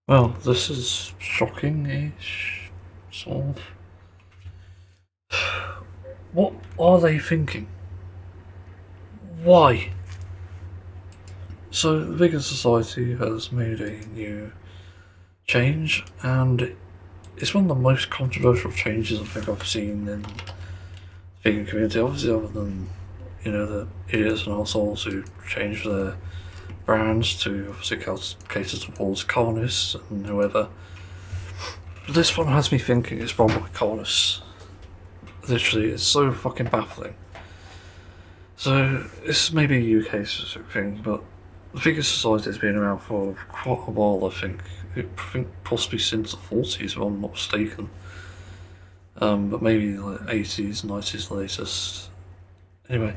Well, this is shocking-ish, sort of. What are they thinking? Why? So, the Vegan Society has made a new change, and it's one of the most controversial changes I think I've seen in the vegan community, obviously other than, the idiots and assholes who change their brands to obviously cater towards carnists and whoever. But this one has me thinking it's run by carnists. Literally, it's so fucking baffling. So, this may be a UK specific thing, but the Vegan Society has been around for quite a while, I think. I think possibly since the 40s, if I'm not mistaken. But maybe like 80s, 90s latest. Anyway,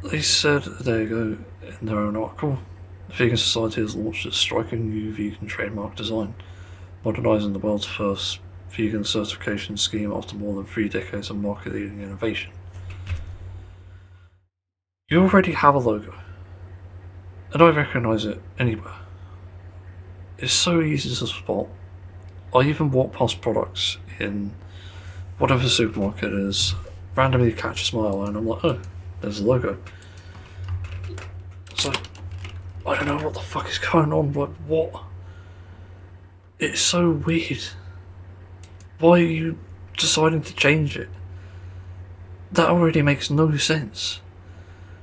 they said a day ago in their own article, the Vegan Society has launched its striking new vegan trademark design, modernising the world's first vegan certification scheme after more than 3 decades of market-leading innovation. You already have a logo, and I recognise it anywhere. It's so easy to spot. I even walk past products in whatever supermarket it is, randomly catch a smile and I'm like, oh, there's the logo. So, I don't know what the fuck is going on, but what? It's so weird. Why are you deciding to change it? That already makes no sense.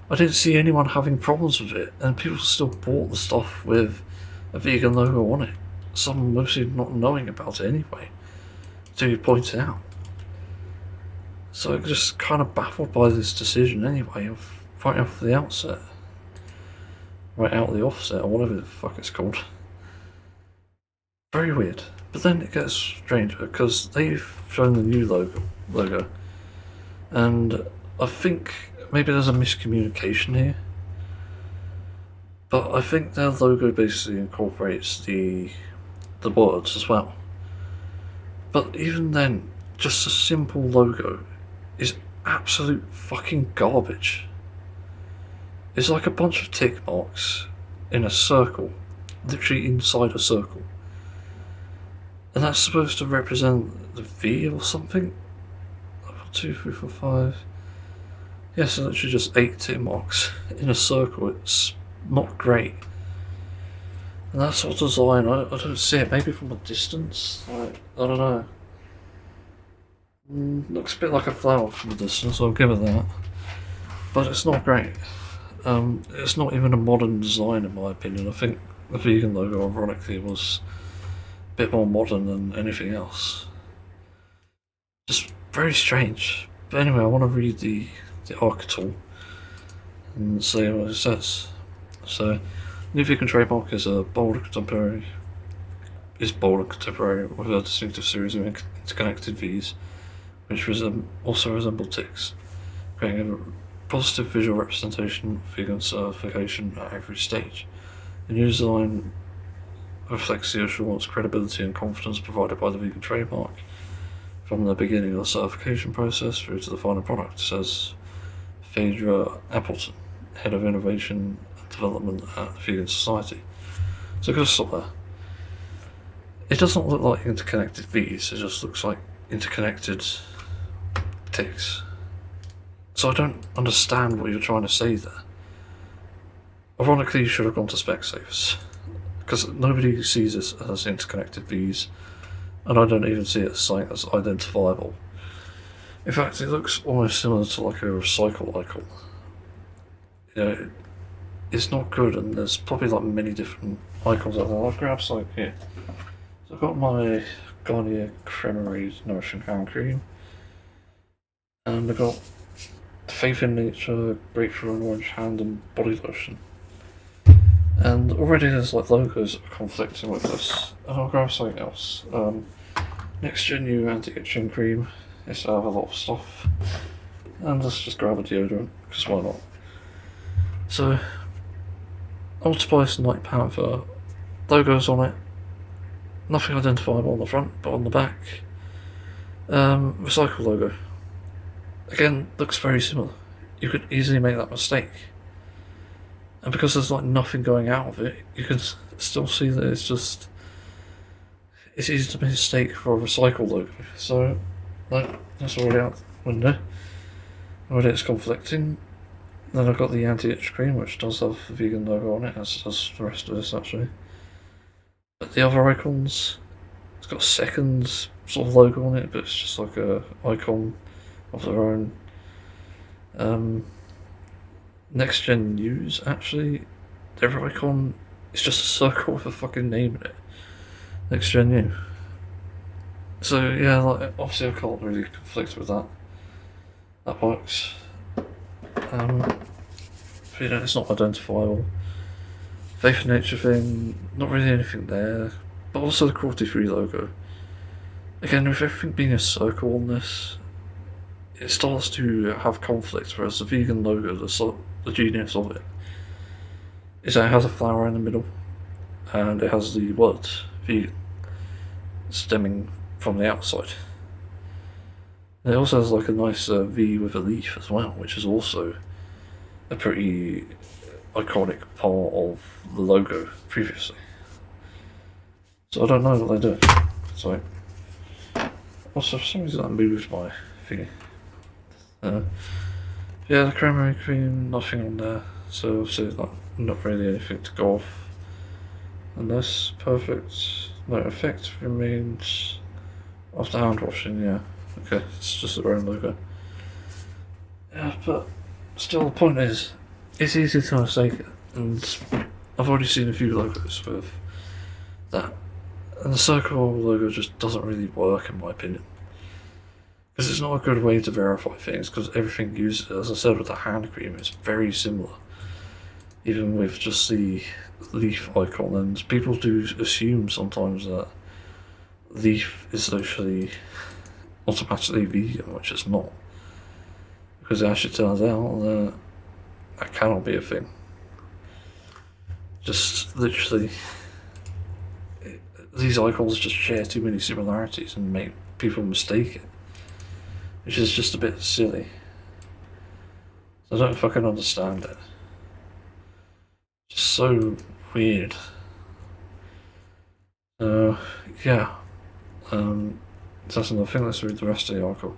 I didn't see anyone having problems with it, and people still bought the stuff with a vegan logo on it. Some mostly not knowing about it anyway, until you point it out. So I'm just kind of baffled by this decision anyway, of right off the outset. Right out the offset, or whatever the fuck it's called. Very weird. But then it gets stranger, because they've shown the new logo. And I think maybe there's a miscommunication here. But I think their logo basically incorporates the words as well. But even then, just a simple logo is absolute fucking garbage. It's like a bunch of tick marks in a circle, literally inside a circle. And that's supposed to represent the V or something? 1, 2, 3, 4, 5. Yeah, so literally just 8 tick marks in a circle. It's not great. And that sort of design, I don't see it. Maybe from a distance? Like, I don't know. Looks a bit like a flower from a distance, I'll give it that. But it's not great. It's not even a modern design in my opinion. I think the vegan logo, ironically, was a bit more modern than anything else. Just very strange. But anyway, I want to read the article and see what it says. So, new vegan trademark is bold and contemporary with a distinctive series of interconnected V's, which also resemble ticks, creating a positive visual representation of vegan certification at every stage. The new design reflects the assurance, credibility and confidence provided by the vegan trademark from the beginning of the certification process through to the final product, says Phaedra Appleton, Head of Innovation and Development at the Vegan Society. So I'm going to stop there. It doesn't look like interconnected V's, it just looks like interconnected ticks. So I don't understand what you're trying to say there. Ironically, you should have gone to Specsavers, because nobody sees this as interconnected V's, and I don't even see it as something that's identifiable. In fact, it looks almost similar to like a recycle icon. It's not good, and there's probably like many different icons out there. I'll grab something here. So I've got my Garnier Cremerie Nourishing Hand Cream, and I've got Faith in Nature Grapefruit and Orange Hand and Body Lotion. And already there's like logos conflicting with this. And I'll grab something else. Next Gen U Anti-Itching Cream. Yes, I have a lot of stuff. And let's just grab a deodorant, because why not? So, Old Spice Night Panther. Logos on it. Nothing identifiable on the front, but on the back. Recycle logo. Again, looks very similar. You could easily make that mistake. And because there's like nothing going out of it, you can still see that it's just it's easy to mistake for a recycle logo. So that's already out the window. Already it's conflicting. Then I've got the anti-itch cream, which does have the vegan logo on it, as does the rest of this actually. But the other icons, it's got a second sort of logo on it, but it's just like a icon of their own. Next Gen News, actually, their icon is just a circle with a fucking name in it. Next Gen New. So yeah, like, obviously I can't really conflict with that. That works. But you know, it's not identifiable. Faith in Nature thing, not really anything there. But also the cruelty-free logo. Again, with everything being a circle on this, it starts to have conflict, whereas the vegan logo, the genius of it, is that it has a flower in the middle, and it has the word vegan stemming from the outside. And it also has like a nice V with a leaf as well, which is also a pretty iconic part of the logo previously. So I don't know what they're doing. So also for some reason that moved my thingy. Yeah, the cranberry cream, nothing on there. So obviously like, not really anything to go off. And this perfect. No effect remains after hand washing. Yeah, okay, it's just their own logo. Yeah, but still, the point is, it's easy to mistake it, and I've already seen a few logos with that, and the circle logo just doesn't really work in my opinion. Because it's not a good way to verify things, because everything used, as I said with the hand cream, is very similar. Even with just the leaf icon, and people do assume sometimes that leaf is actually automatically vegan, which it's not. Because it actually turns out that that cannot be a thing. Just literally, these icons just share too many similarities and make people mistake it. Which is just a bit silly. So I don't fucking understand it. Just so weird. Yeah. That's another thing. Let's read the rest of the article.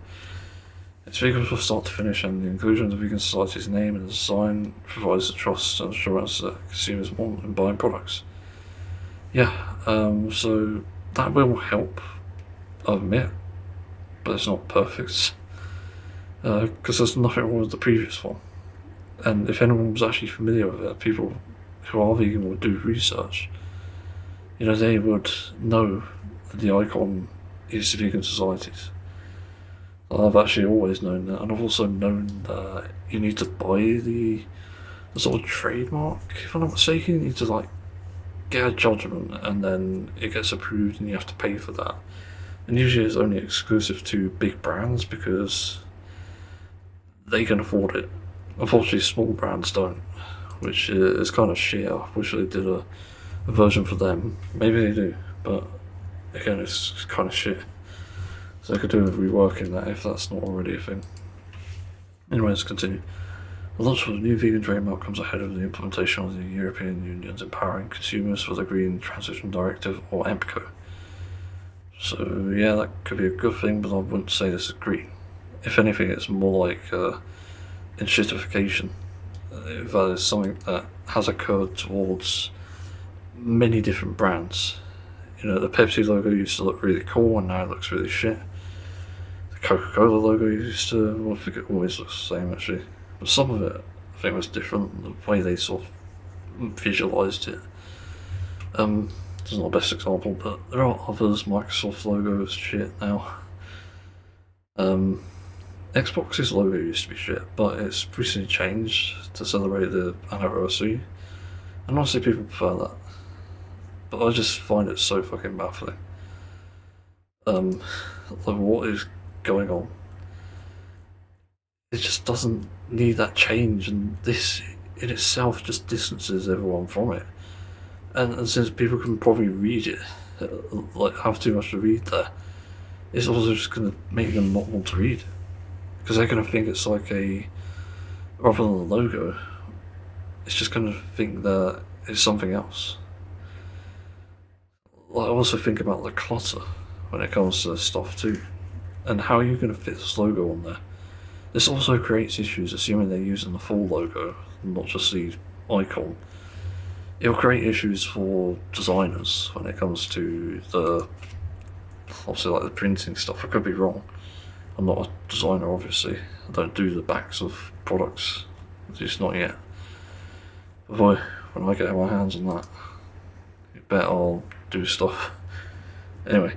It's vegan from start to finish, and the inclusion of the Vegan Society's name and design provides the trust and assurance that consumers want in buying products. Yeah, so that will help, I admit, but it's not perfect. Because there's nothing wrong with the previous one. And if anyone was actually familiar with it, people who are vegan would do research. You know, they would know that the icon is the Vegan Societies. I've actually always known that, and I've also known that you need to buy the sort of trademark, if I'm not mistaken. You need to like get a judgment, and then it gets approved, and you have to pay for that. And usually it's only exclusive to big brands because they can afford it. Unfortunately, small brands don't, which is kind of shit. I wish they did a version for them. Maybe they do, but again, it's kind of shit. So they could do with reworking that if that's not already a thing. Anyway, let's continue. The launch of the new vegan trademark comes ahead of the implementation of the European Union's Empowering Consumers for the Green Transition Directive, or EMPCO. So yeah, that could be a good thing, but I wouldn't say this is green. If anything, it's more like incentivification. If that is something that has occurred towards many different brands. You know, the Pepsi logo used to look really cool, and now it looks really shit. The Coca-Cola logo used to, well, I think it always looks the same actually. But some of it, I think, was different, the way they sort of visualised it. It's not the best example, but there are others. Microsoft logos shit now. Xbox's logo used to be shit, but it's recently changed to celebrate the anniversary, and honestly people prefer that. But I just find it so fucking baffling. Like, what is going on? It just doesn't need that change, and this in itself just distances everyone from it. And since people can probably read it, like have too much to read there, it's also just going to make them not want to read it. Because they're going to think it's like a, rather than a logo, it's just going to think that it's something else. Like, also think about the clutter when it comes to this stuff too, and how are you going to fit this logo on there? This also creates issues, assuming they're using the full logo, not just the icon. It'll create issues for designers when it comes to the, obviously like the printing stuff. I could be wrong. I'm not a designer, obviously. I don't do the backs of products, at least not yet. But boy, when I get my hands on that, you bet I'll do stuff. Anyway,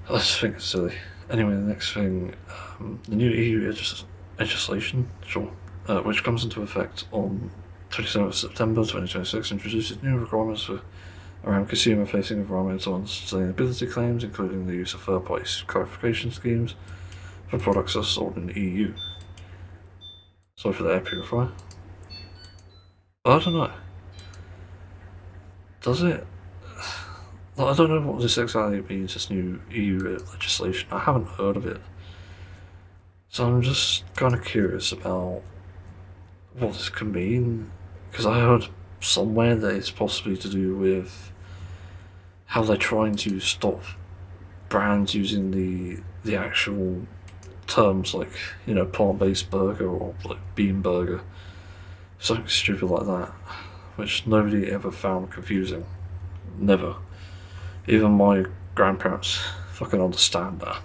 I just think it's silly. Anyway, the next thing, the new EU legislation, which comes into effect on 27th of September 2026, introduces new requirements around consumer-facing environmental and sustainability claims, including the use of third-party clarification schemes for products that are sold in the EU. Sorry for the air purifier. I don't know. Does it? I don't know what this exactly means, this new EU legislation. I haven't heard of it. So I'm just kind of curious about what this can mean. Because I heard somewhere that it's possibly to do with how they're trying to stop brands using the actual terms like, you know, plant-based burger or like bean burger. Something stupid like that, which nobody ever found confusing. Never. Even my grandparents fucking understand that.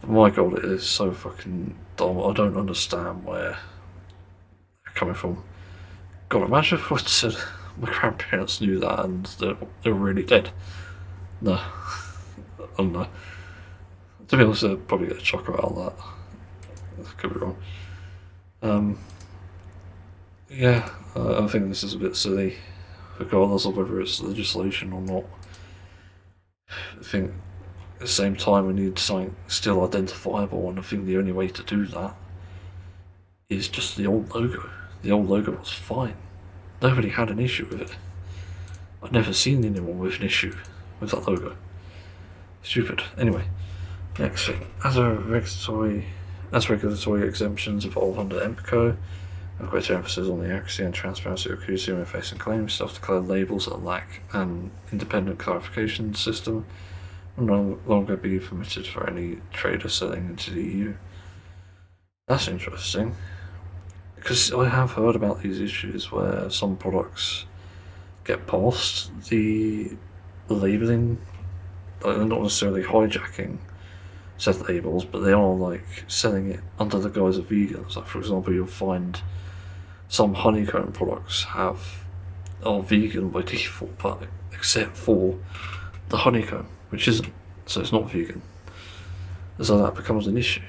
But my god, it is so fucking dumb. I don't understand where they're coming from. God, imagine if I said my grandparents knew that and they're really dead. No. I don't know. To be honest, I'd probably get a shock about that. I could be wrong. Yeah, I think this is a bit silly, regardless of whether it's legislation or not. I think at the same time we need something still identifiable, and I think the only way to do that is just the old logo. The old logo was fine. Nobody had an issue with it. I've never seen anyone with an issue with that logo. Stupid. Anyway, next thing. As regulatory exemptions evolve under EMPCO, a greater emphasis on the accuracy and transparency of consumer-facing claims, self-declared labels that lack an independent clarification system will no longer be permitted for any trader selling into the EU. That's interesting, because I have heard about these issues where some products get past the labelling, like they're not necessarily hijacking said labels, but they are like selling it under the guise of vegans. Like for example, you'll find some honeycomb products are vegan by default, but except for the honeycomb, which isn't, so it's not vegan. So that becomes an issue.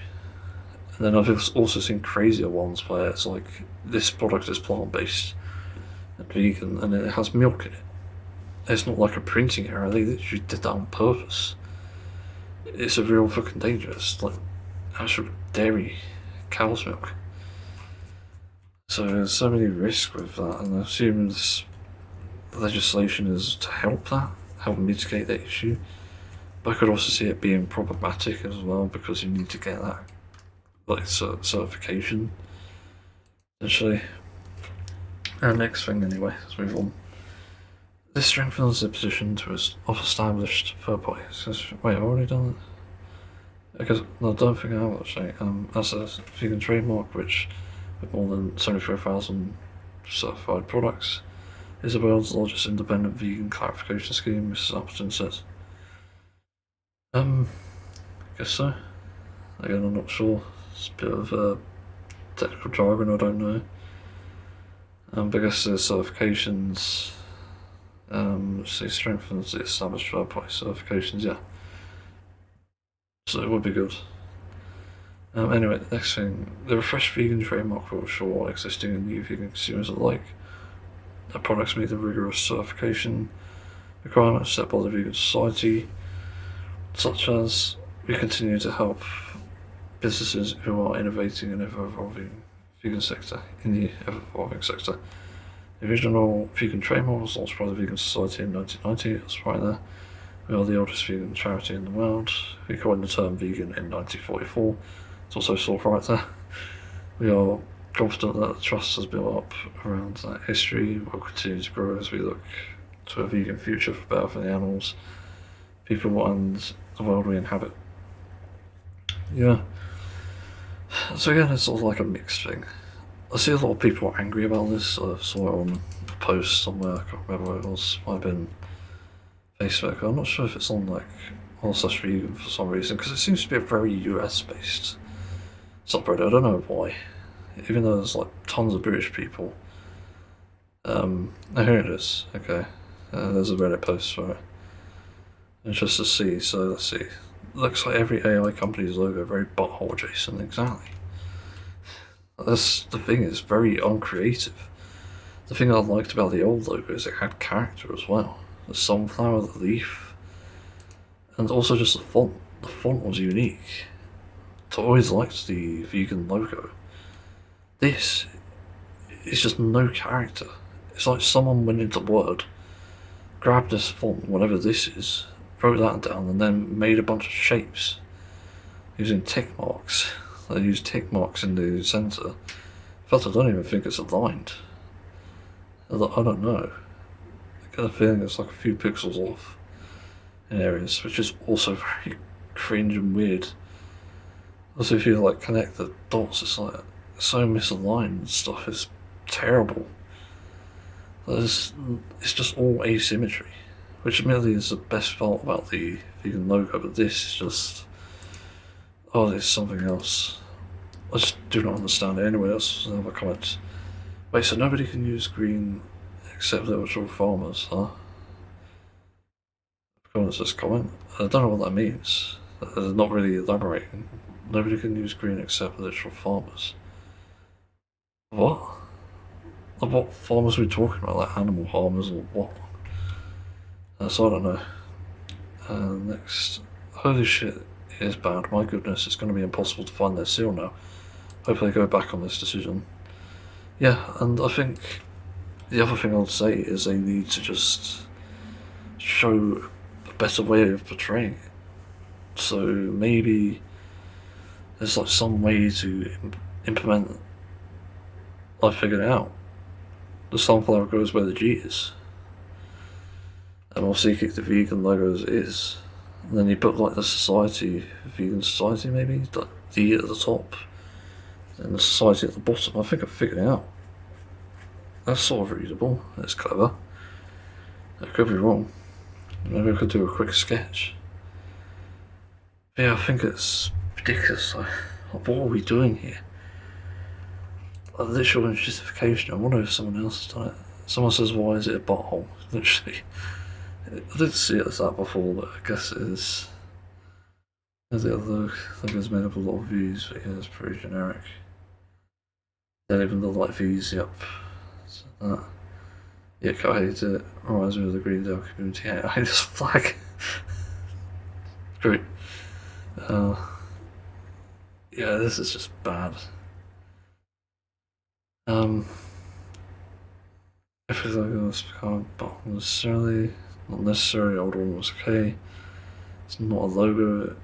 And then I've also seen crazier ones where it's like, this product is plant-based and vegan, and it has milk in it. It's not like a printing error, they literally did that on purpose. It's a real fucking dangerous, like actual dairy cow's milk. So there's so many risks with that, and I assume this legislation is to help mitigate that issue. But I could also see it being problematic as well, because you need to get that like certification, essentially. And next thing anyway, let's move on. This strengthens the position of established third parties. Wait, I've already done it? I guess, no, I don't think I have actually. As a vegan trademark, which with more than 74,000 certified products, is the world's largest independent vegan clarification scheme, Mrs. Appleton says. I guess so. Again, I'm not sure. It's a bit of technical jargon, I don't know. But I guess the certifications, so strengthens the established third party certifications, yeah. So it would be good. Anyway, the next thing, the refreshed vegan trademark will ensure existing and new vegan consumers alike that products meet the rigorous certification requirements set by the Vegan Society, such as we continue to help businesses who are innovating in the ever-evolving sector. The original vegan trademark was launched by the Vegan Society in 1990, that's right there. We are the oldest vegan charity in the world. We coined the term vegan in 1944. It's also still right there. We are confident that the trust has built up around that history will continue to grow as we look to a vegan future for better for the animals, people, and the world we inhabit. Yeah. So again, it's sort of like a mixed thing. I see a lot of people angry about this. I saw it on a post somewhere, I can't remember where it was, might have been Facebook. I'm not sure if it's on like r/vegan for some reason, because it seems to be a very US based subreddit. I don't know why, even though there's like tons of British people. Oh, here it is. Okay, there's a Reddit post for it. Just to see. So let's see. Looks like every AI company's logo very butthole adjacent. Exactly. That's the thing. It's very uncreative. The thing I liked about the old logo is it had character as well. The sunflower, the leaf, and also just the font. The font was unique. I always liked the vegan logo. This is just no character. It's like someone went into Word, grabbed this font, whatever this is, wrote that down, and then made a bunch of shapes using tick marks. They use tick marks in the centre. In fact, I don't even think it's aligned. I don't know. I get a feeling it's like a few pixels off in areas, which is also very cringe and weird. Also, if you like connect the dots, it's like so misaligned and stuff. It's terrible. It's just all asymmetry, which admittedly is the best part about the vegan logo, but this is just, oh, it's something else. I just do not understand it. Anyway, that's another comment. Wait, so nobody can use green except literal farmers, huh? Comments this comment. I don't know what that means. They're not really elaborating. Nobody can use green except literal farmers. What? Like what farmers are we talking about? Like animal farmers or what? So I don't know. Next. Holy shit, it is bad. My goodness, it's going to be impossible to find their seal now. Hopefully they go back on this decision. Yeah, and I think the other thing I would say is they need to just show a better way of portraying it. So maybe there's like some way to implement. I figured it out. The sunflower goes where the G is, and also you kick the vegan logo as it is, and then you put like the society, vegan society maybe, like D at the top, and the society at the bottom. I think I figured it out. That's sort of readable. That's clever. I could be wrong. Maybe I could do a quick sketch. But yeah, I think it's ridiculous. Like, what are we doing here? A literal justification. I wonder if someone else has done it. Someone says, why is it a butthole? Literally. I didn't see it as that before, but I guess it is. There's the other look. I think it's made up a lot of views, but yeah, it's pretty generic. Then even the light views, yep. So that. Yeah, I hate it. Reminds me of the Greendale community. I hate this flag. Great. Yeah, this is just bad. If it's like this become not necessarily old one was okay. It's not a logo,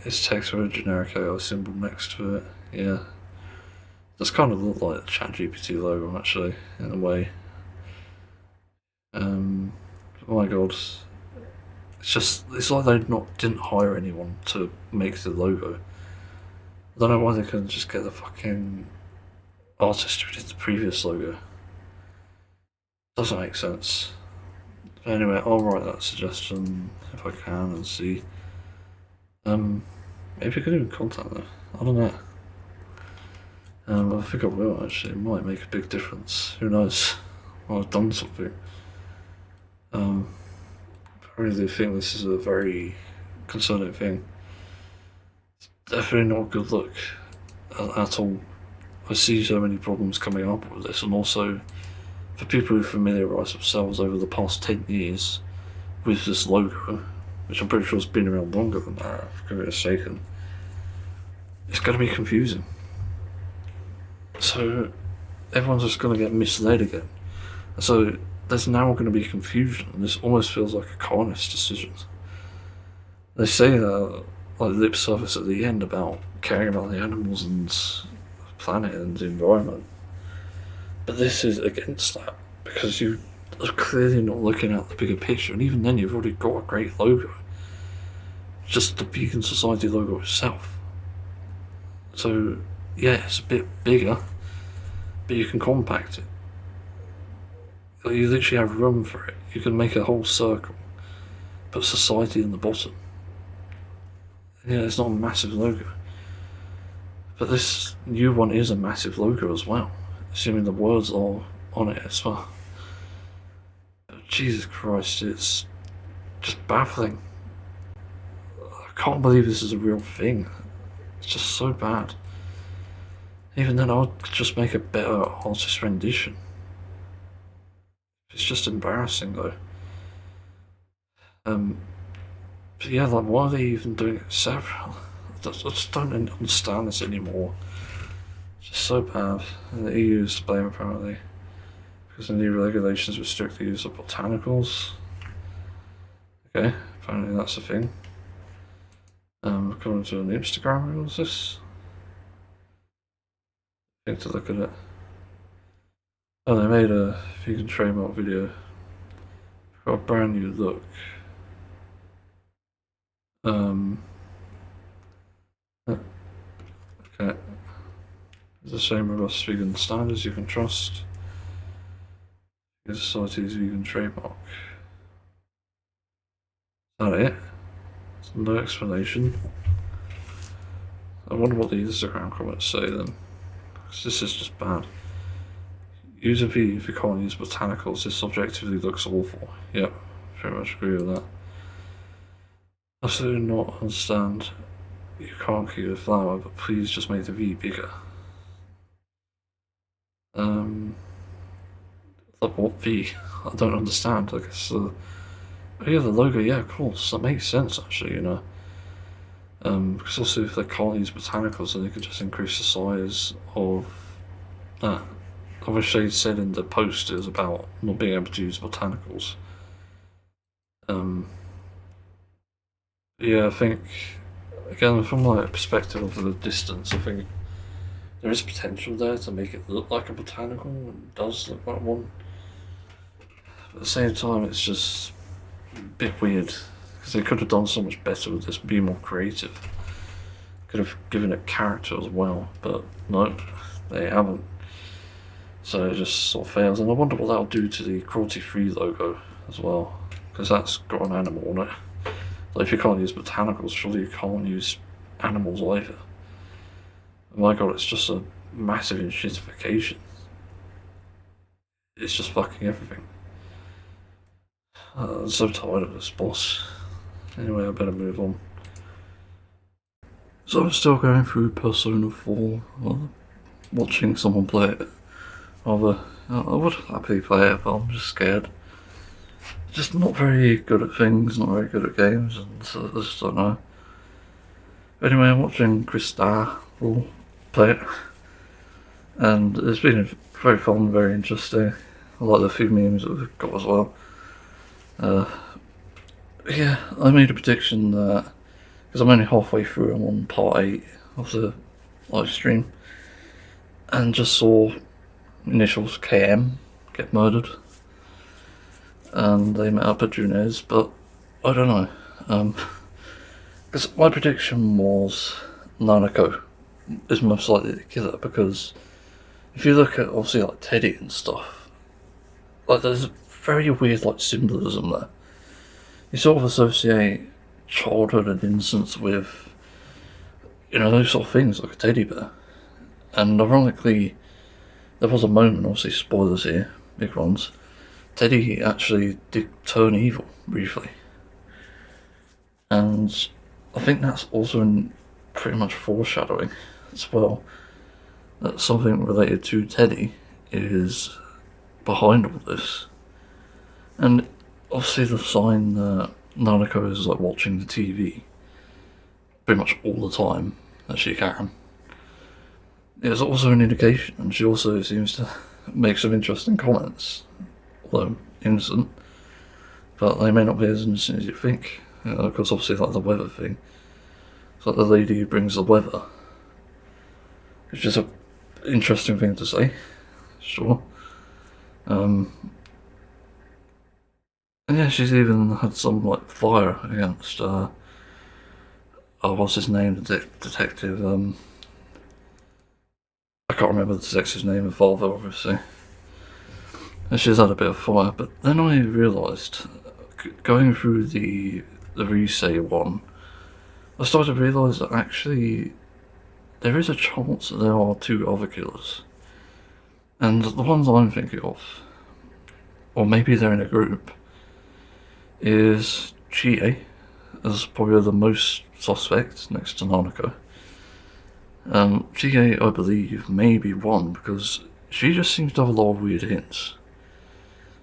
it's text with a generic AI symbol next to it. Yeah. Does kind of look like the ChatGPT logo actually, in a way. Oh my god. It's like they didn't hire anyone to make the logo. I don't know why they couldn't just get the fucking artist who did the previous logo. Doesn't make sense. But anyway, I'll write that suggestion if I can and see. Maybe I could even contact them. I don't know. I think I will actually. It might make a big difference. Who knows? I've done something. I really think this is a very concerning thing. It's definitely not a good look at all. I see so many problems coming up with this, and also for people who familiarise themselves over the past 10 years with this logo, which I'm pretty sure has been around longer than that, if I'm mistaken, it's going to be confusing. So everyone's just going to get misled again. So there's now going to be confusion, and this almost feels like a colonist decision. They say that like lip service at the end about caring about the animals and the planet and the environment, but this is against that, because you are clearly not looking at the bigger picture, and even then you've already got a great logo. Just the Vegan Society logo itself. So yeah, it's a bit bigger, but you can compact it. You literally have room for it. You can make a whole circle, put society in the bottom. Yeah, it's not a massive logo. But this new one is a massive logo as well, assuming the words are on it as well. But Jesus Christ, it's just baffling. I can't believe this is a real thing. It's just so bad. Even then, I would just make a better artist rendition. It's just embarrassing though. But yeah, like, why are they even doing it separate? I just don't understand this anymore. It's just so bad. And the EU is to blame apparently, because the new regulations restrict the use of botanicals. Okay, apparently that's a thing. According to an Instagram, what was this? I think to look at it. Oh, they made a vegan trademark video. Got a brand new look. Okay. It's the same robust vegan standards you can trust. Vegan Society's vegan trademark. Is that it? There's no explanation. I wonder what the Instagram comments say then. Because this is just bad. Use a V if you can't use botanicals. This objectively looks awful. Yep, very much agree with that. I also do not understand. You can't keep the flower, but please just make the V bigger. Like what V? I don't understand. I guess oh yeah, the logo. Yeah, of course, that makes sense actually. You know, because also if they can't use botanicals, then they could just increase the size of that. I wish they said in the post it was about not being able to use botanicals. Yeah, I think again from my perspective of the distance, I think there is potential there to make it look like a botanical, and it does look like one. But at the same time, it's just a bit weird because they could have done so much better with this, be more creative. Could have given it character as well, but no, they haven't. So it just sort of fails, and I wonder what that'll do to the cruelty-free logo as well, because that's got an animal on it. So if you can't use botanicals, surely you can't use animals either. Oh my god, it's just a massive shitification. It's just fucking everything. I'm so tired of this, boss. Anyway, I better move on. So I'm still going through Persona 4, watching someone play it. I would happily play it, but I'm just scared. Just not very good at things, not very good at games, and so I just don't know. Anyway, I'm watching Stradavari play it, and it's been very fun, very interesting. I like the few memes that we've got as well. Yeah, I made a prediction that, because I'm only halfway through, I'm on part 8 of the live stream, and just saw initials KM get murdered, and they met up at Junes, but I don't know, because my prediction was Nanako is most likely the killer, because if you look at obviously like Teddy and stuff, like there's a very weird like symbolism there. You sort of associate childhood and innocence with, you know, those sort of things like a teddy bear, and ironically there was a moment, obviously spoilers here, big ones, Teddy actually did turn evil briefly, and I think that's also in pretty much foreshadowing as well, that something related to Teddy is behind all this. And obviously the sign that Nanako is like watching the TV pretty much all the time that she can is also an indication, and she also seems to make some interesting comments, although innocent, but they may not be as innocent as you think, because obviously like the weather thing, it's like the lady who brings the weather, which is an interesting thing to say, sure. And yeah, she's even had some like fire against what's his name, the detective, I can't remember the detective's name, involved obviously. And she's had a bit of fire, but then I realised, going through the Resay one, I started to realise that actually there is a chance that there are two other killers. And the ones I'm thinking of, or maybe they're in a group, is Chie as probably the most suspect next to Nanako. Chie, I believe, may be one because she just seems to have a lot of weird hints.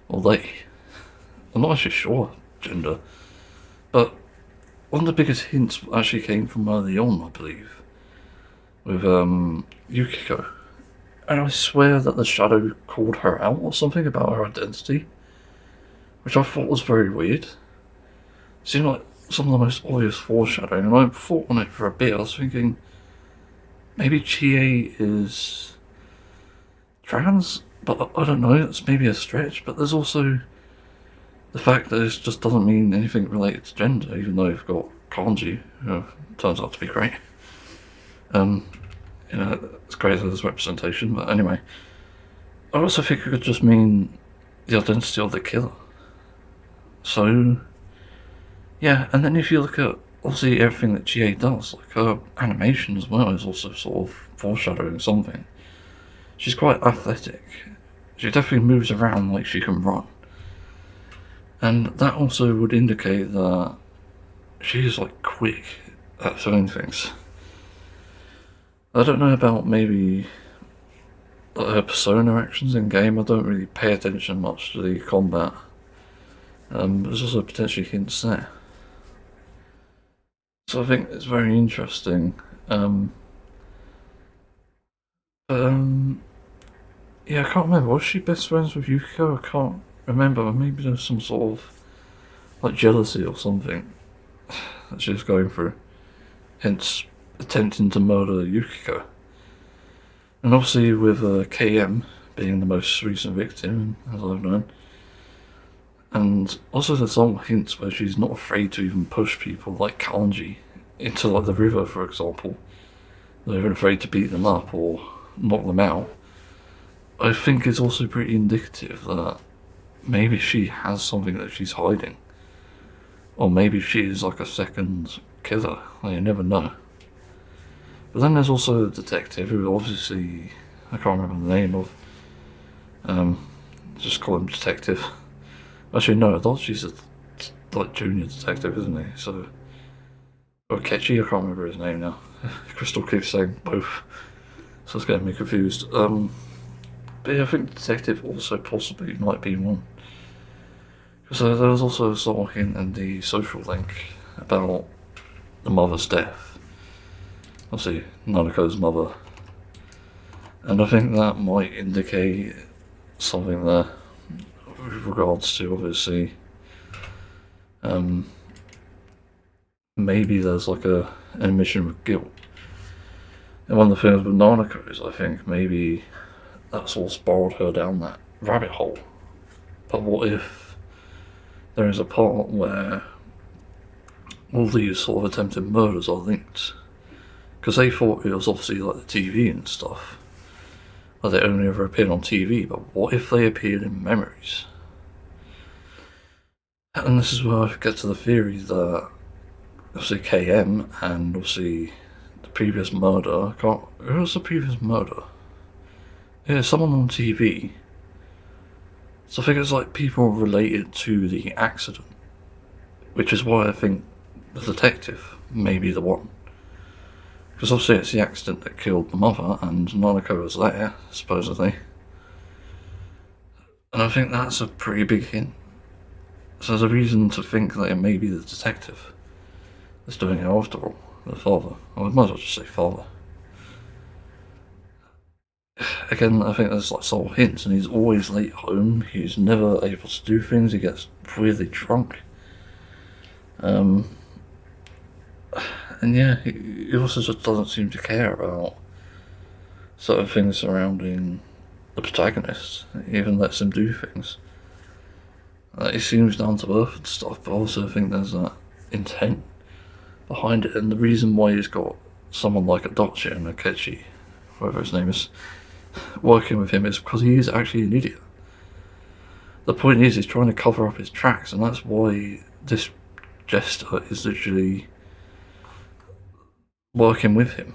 Or they. I'm not actually sure gender, but one of the biggest hints actually came from early on, I believe, with Yukiko. And I swear that the shadow called her out or something about her identity, which I thought was very weird. It seemed like some of the most obvious foreshadowing, and I thought on it for a bit. I was thinking, maybe Chie is trans, but I don't know, it's maybe a stretch, but there's also the fact that it just doesn't mean anything related to gender, even though you've got kanji, who turns out to be great. You know, it's great as representation, but anyway. I also think it could just mean the identity of the killer. So, yeah, and then if you look at, obviously, everything that Chie does, like her animation as well is also sort of foreshadowing something. She's quite athletic. She definitely moves around like she can run. And that also would indicate that she's like quick at doing things. I don't know about maybe her persona actions in game. I don't really pay attention much to the combat. There's also potentially hints there. So I think it's very interesting. Yeah, I can't remember. Was she best friends with Yukiko? I can't remember. Maybe there's some sort of like jealousy or something that she was going through. Hence, attempting to murder Yukiko. And obviously with KM being the most recent victim, as I've known. And also there's some hints where she's not afraid to even push people like Kanji into like the river, for example. They're even afraid to beat them up or knock them out. I think it's also pretty indicative that maybe she has something that she's hiding. Or maybe she is like a second killer, you never know. But then there's also a detective who obviously, I can't remember the name of, just call him detective. Actually no, I thought she's a like junior detective, isn't he? So, or Kechi, I can't remember his name now. Crystal keeps saying both, so it's getting me confused. But yeah, I think detective also possibly might be one. Because there was also a sort of hint in the social link about the mother's death. Obviously, Nanako's mother. And I think that might indicate something there with regards to, obviously, maybe there's like an admission of guilt. And one of the things with Nanako is, I think, maybe that's what spiraled her down that rabbit hole. But what if there is a part where all these sort of attempted murders are linked? Because they thought it was obviously like the TV and stuff. Like they only ever appeared on TV, but what if they appeared in memories? And this is where I get to the theory that obviously KM and obviously the previous murder, who was the previous murder? Yeah, someone on TV. So I think it's like people related to the accident. Which is why I think the detective may be the one. Because obviously it's the accident that killed the mother, and Nanako was there, supposedly. And I think that's a pretty big hint. So there's a reason to think that it may be the detective that's doing it after all, the father. I might as well just say father. Again, I think there's like subtle hints, and he's always late home, he's never able to do things, he gets really drunk. And yeah, he also just doesn't seem to care about certain things surrounding the protagonist. He even lets him do things. He seems down to earth and stuff, but I also think there's that intent behind it, and the reason why he's got someone like a Doctor and a Ketchy, whatever his name is, working with him is because he is actually an idiot. The point is, he's trying to cover up his tracks, and that's why this jester is literally working with him.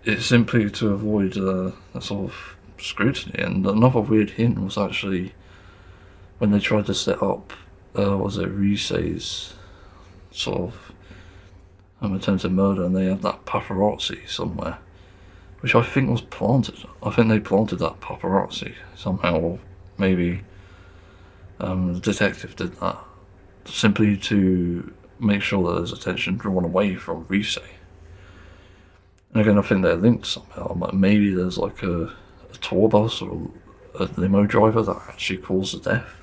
It's simply to avoid a sort of scrutiny. And another weird hint was actually when they tried to set up, was it Risei's sort of attempted murder, and they had that paparazzi somewhere, which I think was planted. I think they planted that paparazzi somehow, or maybe the detective did that simply to make sure that there's attention drawn away from Risei. And again, I think they're linked somehow. Like maybe there's like a tour bus or a limo driver that actually caused the death.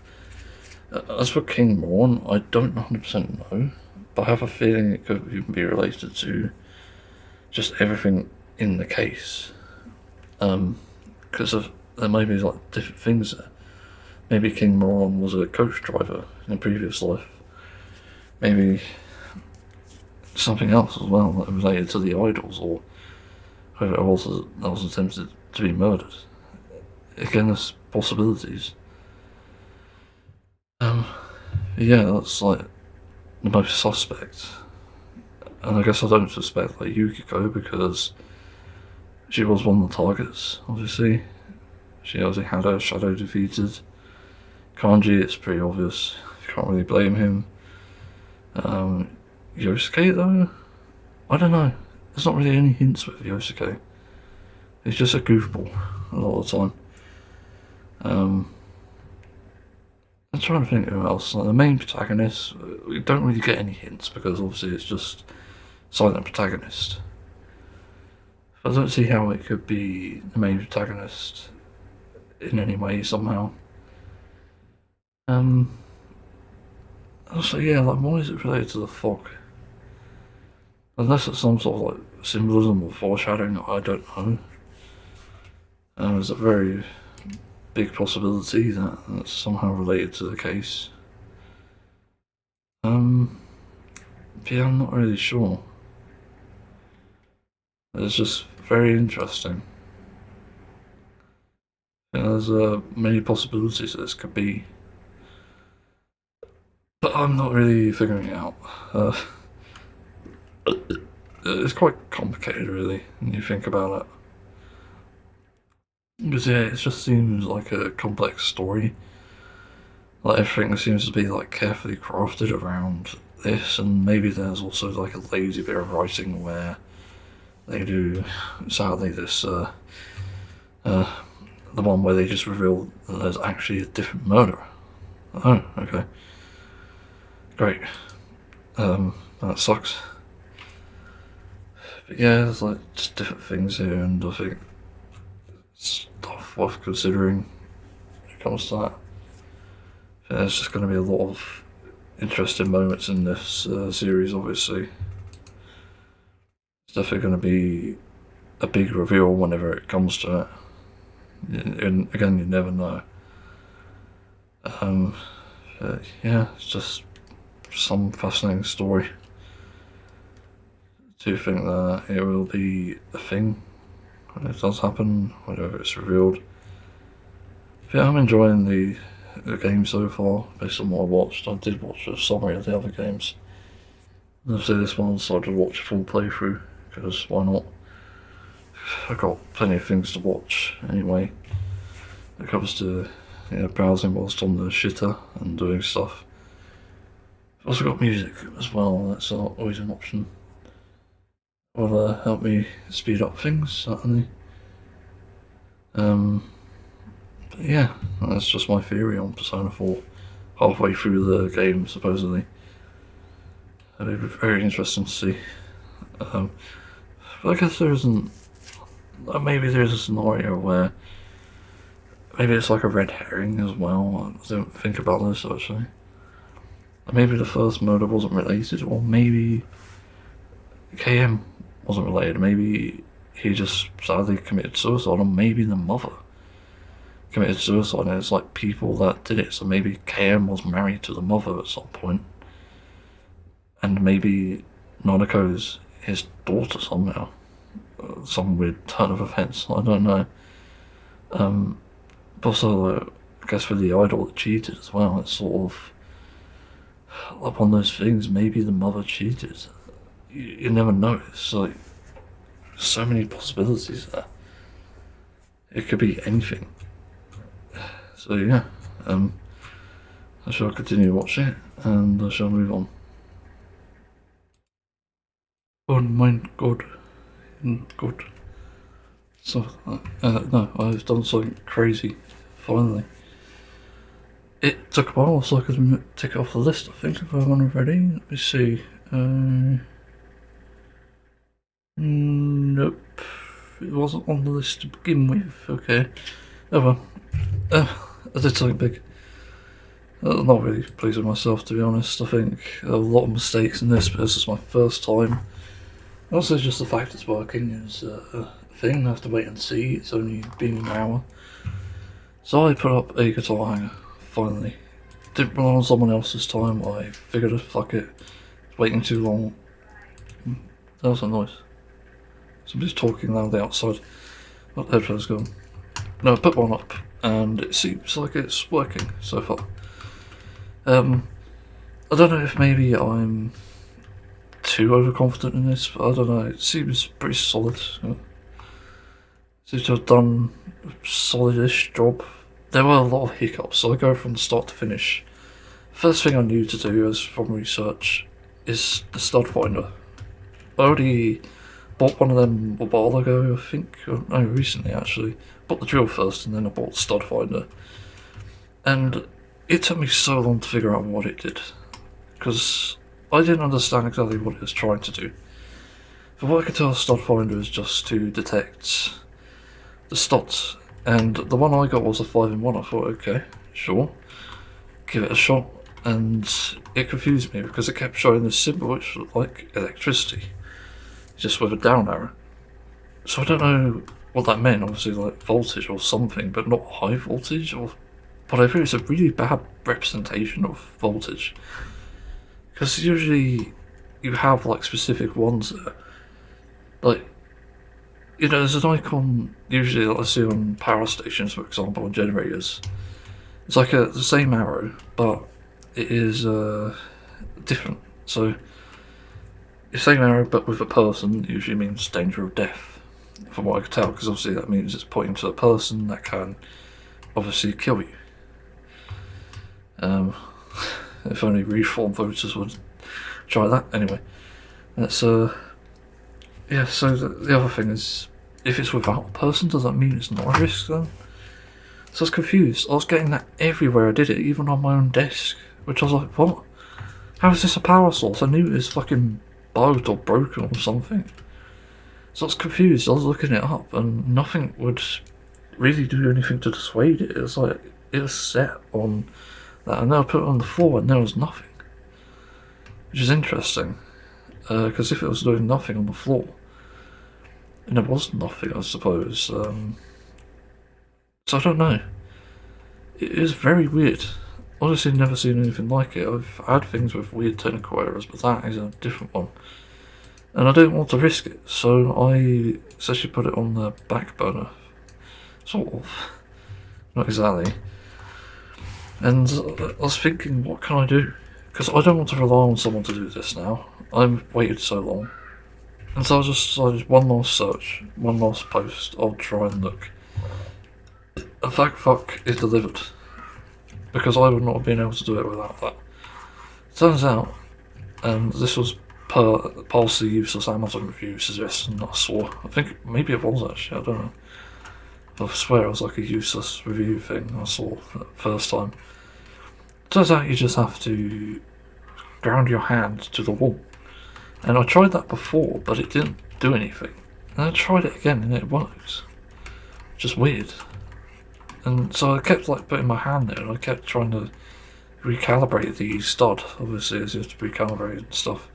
As for King Morn, I don't 100% know, but I have a feeling it could even be related to just everything in the case. Because there may be like different things there. Maybe King Moron was a coach driver in a previous life. Maybe something else as well that related to the idols, or whoever it was that was attempted to be murdered. Again, there's possibilities. Yeah, that's like the most suspect. And I guess I don't suspect like Yukiko because she was one of the targets, obviously. She obviously had her shadow defeated. Kanji, it's pretty obvious. You can't really blame him. Yosuke though? I don't know. There's not really any hints with Yosuke. He's just a goofball a lot of the time. I'm trying to think of who else. Like the main protagonist, we don't really get any hints because obviously it's just silent protagonist. I don't see how it could be the main protagonist in any way somehow. So yeah, like why is it related to the fog? Unless it's some sort of like symbolism or foreshadowing, I don't know. There's a very big possibility that it's somehow related to the case. Yeah, I'm not really sure. It's just very interesting. There's many possibilities that this could be, but I'm not really figuring it out. It's quite complicated, really, when you think about it. Because yeah, it just seems like a complex story. Like everything seems to be like carefully crafted around this, and maybe there's also like a lazy bit of writing where they do, sadly, this the one where they just reveal that there's actually a different murderer. Oh, okay, great. That sucks. But yeah, there's like just different things here, and I think stuff worth considering when it comes to that. There's just going to be a lot of interesting moments in this series, obviously. It's definitely going to be a big reveal whenever it comes to it. And again, you never know. Yeah, it's just some fascinating story. Do you think that it will be a thing when it does happen, whenever it's revealed? Yeah, I'm enjoying the game so far, based on what I watched. I did watch a summary of the other games. And obviously this one I decided to watch a full playthrough, because why not? I've got plenty of things to watch anyway. When it comes to browsing whilst on the shitter and doing stuff. I've also got music as well, that's always an option. Will help me speed up things, certainly. But yeah, that's just my theory on Persona 4. Halfway through the game, supposedly. It'll be very interesting to see. But I guess there isn't. Maybe there's a scenario where maybe it's like a red herring as well. I don't think about this actually. Maybe the first murder wasn't related, or maybe KM wasn't related. Maybe he just sadly committed suicide, or maybe the mother committed suicide, and it's like people that did it. So maybe KM was married to the mother at some point, and maybe Nanako's his daughter somehow. Some weird turn of events, I don't know. But also, I guess for the idol that cheated as well, it's sort of like one of those things. Maybe the mother cheated. You never know. It's like so many possibilities there. It could be anything. So yeah, I shall continue watching it, and I shall move on. Oh my god. Good. So, no, I've done something crazy, finally. It took a while, so I could tick it off the list, I think, if I wasn't ready. Let me see. Nope. It wasn't on the list to begin with, okay. Oh well. I did something big. Not really pleased with myself, to be honest. I think a lot of mistakes in this, but this is my first time. Also, just the fact it's working is a thing. I have to wait and see. It's only been an hour. So I put up a guitar hanger, finally. Didn't rely on someone else's time. I figured, fuck it. It's waiting too long. That was a noise. Somebody's talking loudly outside. Oh, the headphone's gone. No, I put one up, and it seems like it's working so far. I don't know if maybe I'm too overconfident in this, but I don't know, it seems pretty solid. Seems to have done a solid-ish job. There were a lot of hiccups, so I go from start to finish. First thing I knew to do, as from research, is the stud finder. I already bought one of them a while ago, I think, no, recently actually. Bought the drill first, and then I bought the stud finder. And it took me so long to figure out what it did, because I didn't understand exactly what it was trying to do. For what I could tell, stud finder is just to detect the studs, and the one I got was a 5-in-1. I thought, okay, sure, give it a shot, and it confused me because it kept showing this symbol which looked like electricity, just with a down arrow. So I don't know what that meant, obviously like voltage or something, but not high voltage or whatever. It's a really bad representation of voltage. Because usually you have like specific ones there. Like, you know, there's an icon usually that I see on power stations, for example, on generators. It's like the same arrow, but it is different. So, the same arrow but with a person usually means danger of death, from what I can tell, because obviously that means it's pointing to a person that can obviously kill you. If only reform voters would try that. Anyway, that's yeah. So the other thing is, if it's without a person, does that mean it's not a risk then? So I was confused. I was getting that everywhere I did it, even on my own desk, which I was like, what? How is this a power source? I knew it was fucking bugged or broken or something. So I was confused. I was looking it up, and nothing would really do anything to dissuade it. It was like it was set on that, and then I put it on the floor and there was nothing, which is interesting, because if it was doing nothing on the floor, and there was nothing, I suppose, so I don't know, it is very weird. Honestly, never seen anything like it. I've had things with weird technical errors, but that is a different one, and I don't want to risk it, so I essentially put it on the back burner, sort of, not exactly. And I was thinking, what can I do? Because I don't want to rely on someone to do this now. I've waited so long. And so I just decided, one last search, one last post, I'll try and look. A fuck is delivered. Because I would not have been able to do it without that. Turns out, and this was past the useless Amazon review suggestion that I saw. I think maybe it was actually, I don't know. I swear it was like a useless review thing I saw the first time. Turns out you just have to ground your hand to the wall. And I tried that before, but it didn't do anything. And I tried it again and it worked. Just weird. And so I kept like putting my hand there, and I kept trying to recalibrate the stud, obviously, as you have to recalibrate and stuff.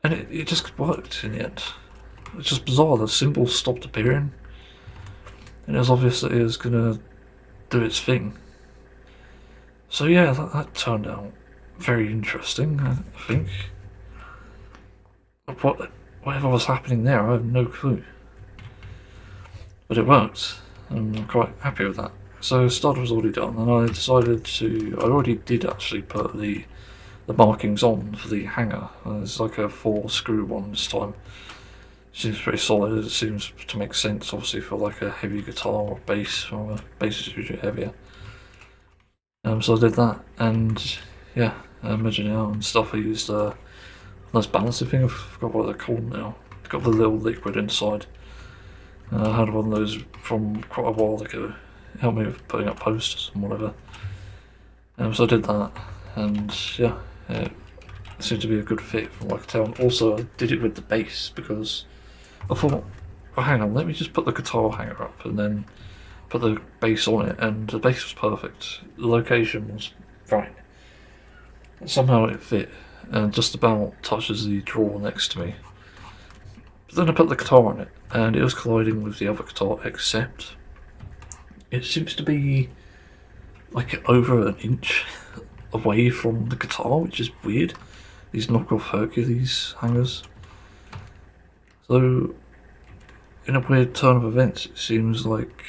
And it just worked in the end. It's just bizarre, the symbol stopped appearing. And it was obvious that it was going to do its thing. So yeah, that turned out very interesting, I think. Whatever was happening there, I have no clue. But it worked, and I'm quite happy with that. So stud was already done, and I decided to. I already did actually put the markings on for the hanger. It's like a 4-screw one this time. Seems pretty solid. It seems to make sense, obviously, for like a heavy guitar or bass, or bass is usually heavier. So I did that, and yeah, measured it out and stuff. I used a nice balancing thing. I forgot what they're called now. It's got the little liquid inside. I had one of those from quite a while ago. It helped me with putting up posters and whatever. So I did that, and yeah, it seemed to be a good fit from what I could tell. And also, I did it with the bass because I thought, oh, hang on, let me just put the guitar hanger up and then put the bass on it, and the bass was perfect. The location was right. Somehow it fit, and just about touches the drawer next to me. But then I put the guitar on it, and it was colliding with the other guitar, except it seems to be like over an inch away from the guitar, which is weird. These knockoff Hercules hangers. So, in a weird turn of events, it seems like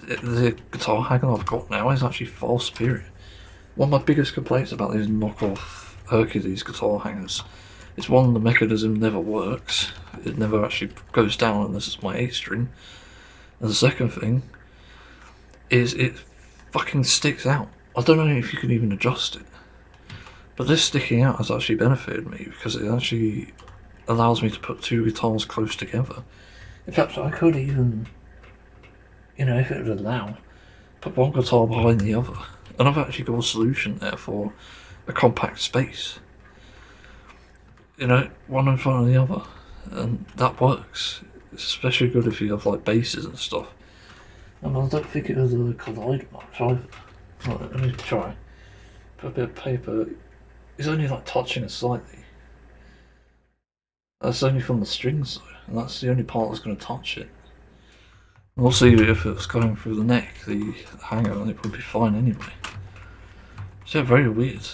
the guitar hanger I've got now is actually far superior. One of my biggest complaints about these knockoff Hercules guitar hangers is, one, the mechanism never works. It never actually goes down unless it's my 8-string. And the second thing is it fucking sticks out. I don't know if you can even adjust it. But this sticking out has actually benefited me because it actually allows me to put 2 guitars close together. In fact, I could even, if it would allow, put one guitar behind the other. And I've actually got a solution there for a compact space. One in front of the other. And that works. It's especially good if you have like basses and stuff. And I don't think it was a collide much either. Right, let me try. Put a bit of paper. It's only like touching it slightly. That's only from the strings though, and that's the only part that's going to touch it. And we'll see if it was going through the neck, the hanger, and it would be fine anyway. So yeah, very weird.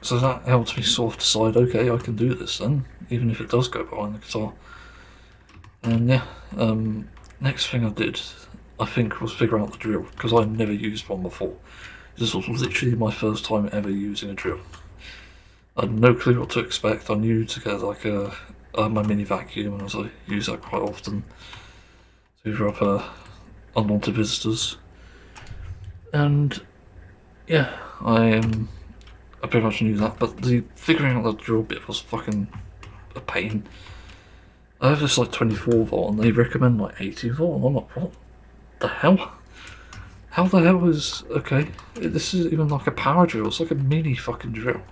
So that helps me sort of decide, okay, I can do this then, even if it does go behind the guitar. And yeah, next thing I did, I think, was figure out the drill, because I never used one before. This was literally my first time ever using a drill. I had no clue what to expect. I knew to get like my mini vacuum, and I use that quite often to hoover up unwanted visitors. And yeah, I pretty much knew that, but the figuring out the drill bit was fucking a pain. I have this like 24 volt, and they recommend like 18 volt, and I'm like, what the hell? How the hell is, okay, this is even like a power drill, it's like a mini fucking drill.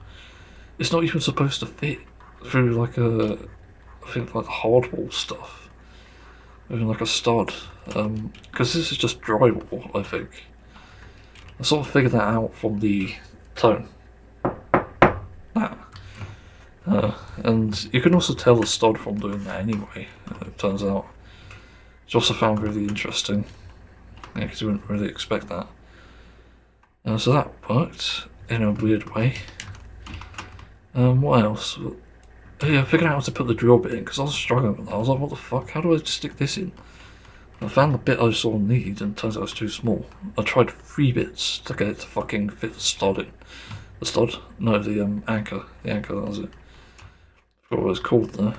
It's not even supposed to fit through like I think like the hardwall stuff. Even like a stud. Because this is just drywall, I think. I sort of figured that out from the tone. That. And you can also tell the stud from doing that anyway, it turns out. Which I also found really interesting. Yeah, because you wouldn't really expect that. So that worked in a weird way. What else? Yeah, I figured out how to put the drill bit in, because I was struggling with that. I was like, what the fuck, how do I stick this in? I found the bit I saw need, and it turns out it's too small. I tried 3 bits to get it to fucking fit the stud in. The stud? No, the anchor. The anchor, that was it. I forgot what it was called there.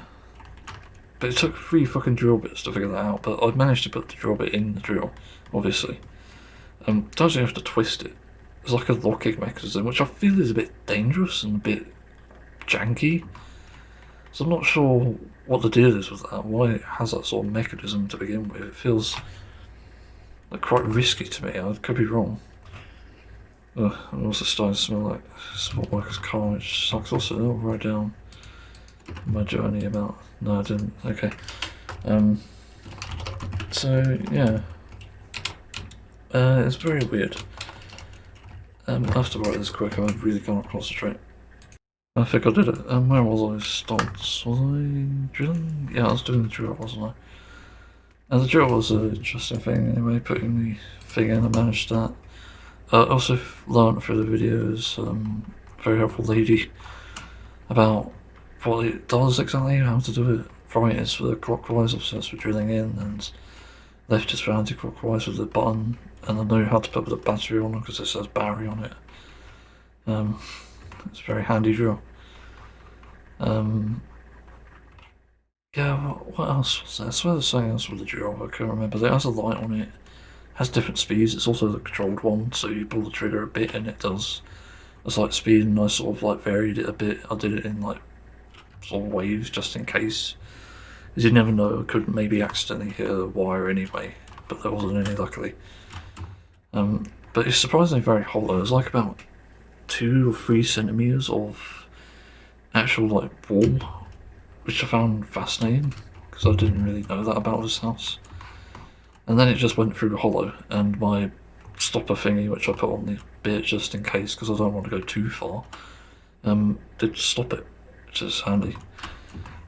But it took 3 fucking drill bits to figure that out, but I managed to put the drill bit in the drill, obviously. Don't you have to twist it. It's like a locking mechanism, which I feel is a bit dangerous and a bit janky. So I'm not sure what the deal is with that, why it has that sort of mechanism to begin with. It feels like quite risky to me, I could be wrong. I'm also starting to smell like sport workers' car, which sucks also. I'll write down my journey about, no I didn't, okay. So yeah, it's very weird. I have to write this quick, I really can't concentrate. I think I did it. Where was I? Starts. Was I drilling? Yeah, I was doing the drill, wasn't And the drill was an interesting thing anyway, putting the thing in. I managed that. I also learned through the videos, very helpful lady, about what it does exactly, how to do it. Right is for the clockwise, obviously that's for drilling in, and left is for anti-clockwise with the button, and I know how to put the battery on because it says battery on it. It's a very handy drill. Yeah, what else was there? I swear there's something else with the drill, I can't remember. It has a light on it, has different speeds, it's also the controlled one, so you pull the trigger a bit and it does a slight speed, and I sort of like varied it a bit. I did it in like sort of waves just in case, because you never know, I could maybe accidentally hit a wire anyway, but there wasn't any luckily. But it's surprisingly very hollow. It's like about 2 or 3 centimeters of actual like wall, which I found fascinating because I didn't really know that about this house. And then it just went through hollow, and my stopper thingy, which I put on the bit just in case because I don't want to go too far, did stop it, which is handy.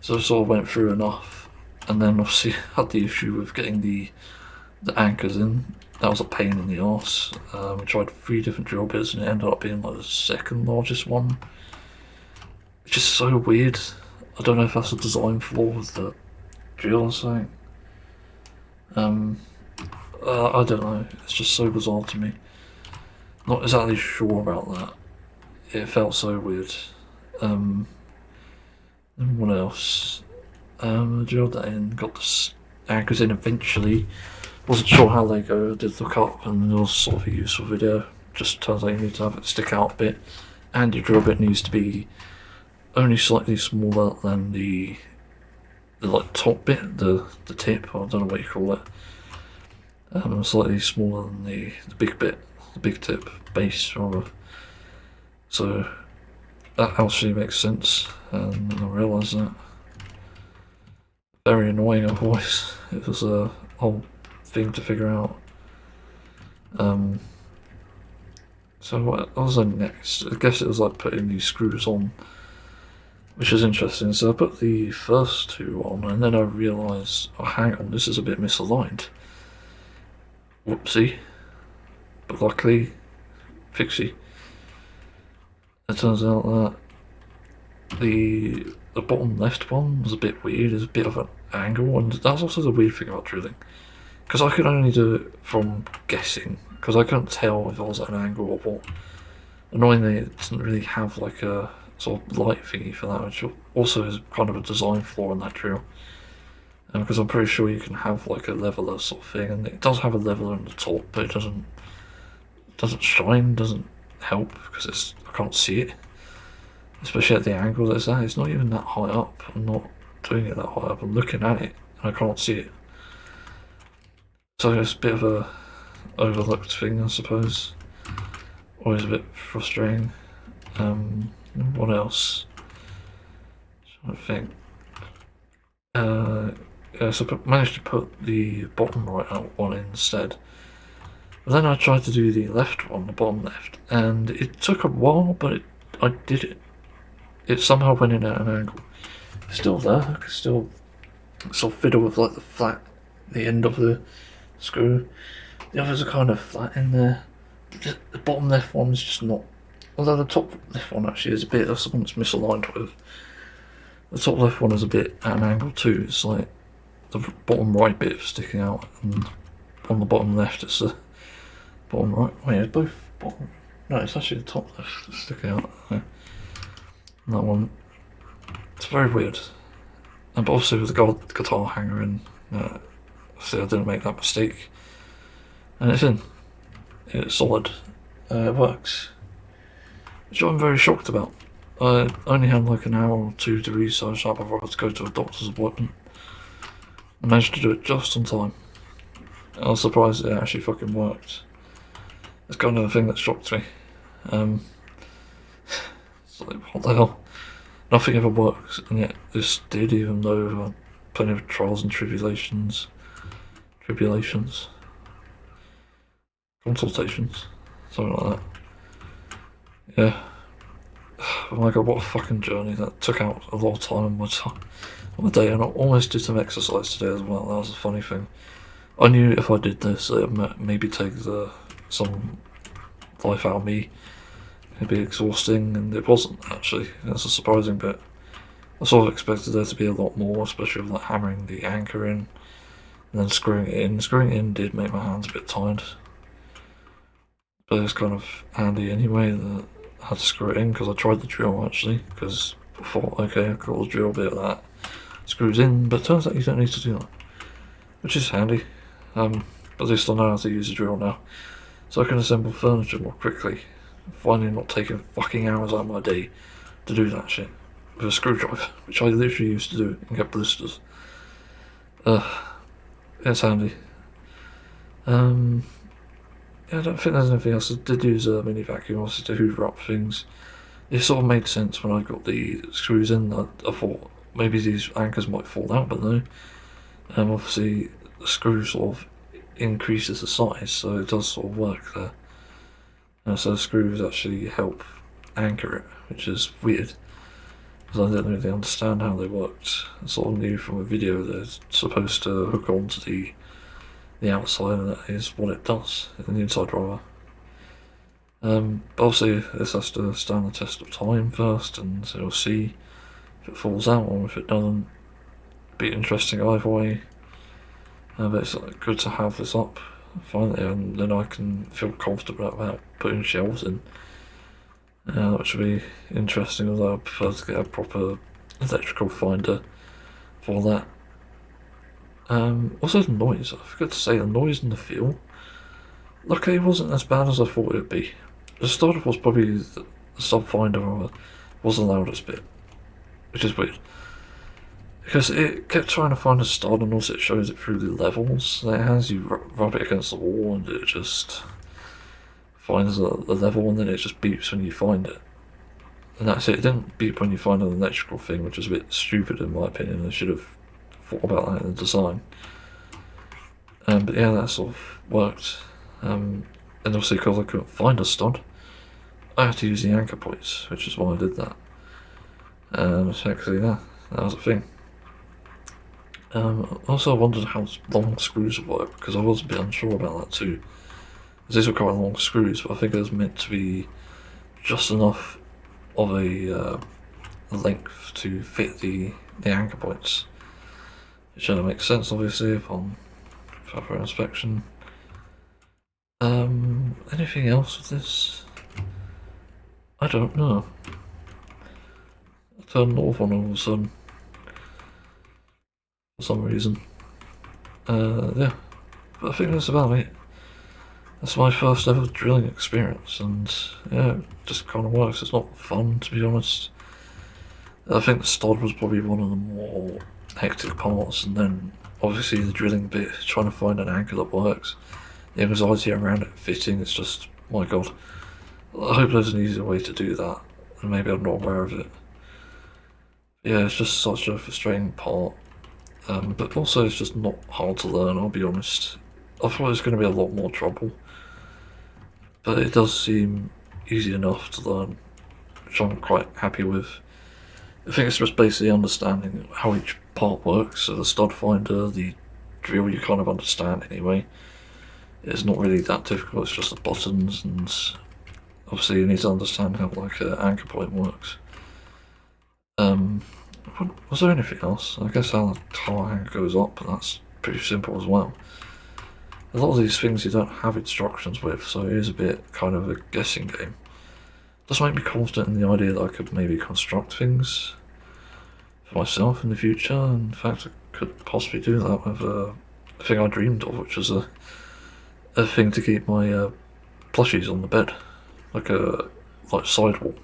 So I sort of went through enough, and then obviously had the issue with getting the anchors in. That was a pain in the arse. We tried 3 different drill bits and it ended up being like the 2nd largest one. It's just so weird. I don't know if that's a design flaw with the drill or something. I don't know. It's just so bizarre to me. Not exactly sure about that. It felt so weird. And what else? I drilled that in, got the anchors in eventually. Wasn't sure how they go, I did look up, and it was sort of a useful video. Just turns out you need to have it stick out a bit, and your drill bit needs to be only slightly smaller than the like top bit, the tip, I don't know what you call it. Slightly smaller than the big bit, the big tip, base rather. So that actually makes sense, and I realised that. Very annoying otherwise. It was a whole thing to figure out. So what was I next? I guess it was like putting these screws on, which is interesting. So I put the first 2 on, and then I realised, oh hang on, this is a bit misaligned. Whoopsie. But luckily, fixie. It turns out that the bottom left one was a bit weird. There's a bit of an angle, and that's also the weird thing about drilling, because I could only do it from guessing, because I couldn't tell if I was at an angle or what. Annoyingly, it doesn't really have like a sort of light thingy for that, which also is kind of a design flaw in that drill. Because I'm pretty sure you can have like a leveler sort of thing, and it does have a leveler on the top, but it doesn't shine, doesn't help because I can't see it, especially at the angle that it's at. It's not even that high up. I'm not doing it that high up. I'm looking at it and I can't see it. So it's a bit of a overlooked thing, I suppose. Always a bit frustrating. What else? I'm trying to think. Yeah, so I managed to put the bottom right out one instead. But then I tried to do the left one, the bottom left, and it took a while, but I did it. It somehow went in at an angle. It's still there. I can still sort of fiddle with like the end of the screw. The others are kind of flat in there. The bottom left one's just not. Although the top left one actually is a bit. That's the one that's misaligned with. The top left one is a bit at an angle too. It's like the bottom right bit sticking out, and on the bottom left it's the bottom right. Wait, it's both bottom. No, it's actually the top left that's sticking out. And that one. It's very weird. And also with the guitar hanger in. See, I didn't make that mistake. And it's in. It's solid. It works. Which I'm very shocked about. I only had like an hour or 2 to research that before I had to go to a doctor's appointment. I managed to do it just on time. I was surprised it actually fucking worked. It's kind of the thing that shocked me. It's like, what the hell? Nothing ever works, and yet this did, even though I had plenty of trials and tribulations. Consultations. Something like that. Yeah. oh my god, what a fucking journey. That took out a lot of time on my day, and I almost did some exercise today as well. That was a funny thing. I knew if I did this, it would maybe take some life out of me. It'd be exhausting, and it wasn't actually. That's a surprising bit. I sort of expected there to be a lot more, especially with like hammering the anchor in and then screwing it in. Screwing it in did make my hands a bit tired, but it's kind of handy anyway that I had to screw it in because I tried the drill actually, because I thought, okay, I've got the drill bit of that screws in, but it turns out you don't need to do that, which is handy. But at least I know how to use a drill now, so I can assemble furniture more quickly. Finally not taking fucking hours out of my day to do that shit with a screwdriver, which I literally used to do and get blisters. It's handy. Yeah, I don't think there's anything else. I did use a mini vacuum also to hoover up things. It sort of made sense when I got the screws in. I thought maybe these anchors might fall out, but no. Obviously the screw sort of increases the size, so it does sort of work there. So the screws actually help anchor it, which is weird, because I didn't really understand how they worked. I sort of knew from a video they're supposed to hook onto the outside, and that is what it does in the inside driver. Obviously this has to stand the test of time first, and so we'll see if it falls out or if it doesn't. Be interesting either way. But it's good to have this up finally, and then I can feel comfortable about putting shelves in, which will be interesting, although I prefer to get a proper electrical finder for that. Also the noise, I forgot to say, the noise in the feel, luckily it wasn't as bad as I thought it would be. The startup was probably the sub finder was the loudest bit, which is weird, because it kept trying to find a stud, and also it shows it through the levels that it has. You rub it against the wall and it just finds the level, and then it just beeps when you find it. And that's it. It didn't beep when you find an electrical thing, which is a bit stupid in my opinion. I should have thought about that in the design. But yeah, that sort of worked. And obviously because I couldn't find a stud, I had to use the anchor points, which is why I did that. Actually, yeah, that was a thing. Also I wondered how long screws would work, because I was a bit unsure about that too. These were quite long screws, but I think it was meant to be just enough of a length to fit the anchor points, which makes sense obviously upon further inspection. Anything else with this? I don't know. I turned off on all of a sudden for some reason. Yeah, but I think that's about it. That's my first ever drilling experience, and yeah, it just kind of works. It's not fun, to be honest. I think the stud was probably one of the more hectic parts, and then obviously the drilling bit, trying to find an anchor that works. The anxiety around it fitting, it's just, my god. I hope there's an easier way to do that, and maybe I'm not aware of it. Yeah, it's just such a frustrating part, but also it's just not hard to learn, I'll be honest. I thought it was going to be a lot more trouble, but it does seem easy enough to learn, which I'm quite happy with. I think it's just basically understanding how each part works. So the stud finder, the drill, you kind of understand anyway. It's not really that difficult, it's just the buttons, and obviously you need to understand how like an anchor point works. Was there anything else? I guess how the tire hanger goes up, but that's pretty simple as well. A lot of these things you don't have instructions with, so it is a bit kind of a guessing game. It does make me confident in the idea that I could maybe construct things for myself in the future. In fact, I could possibly do that with a thing I dreamed of, which was a thing to keep my plushies on the bed, like a sidewall.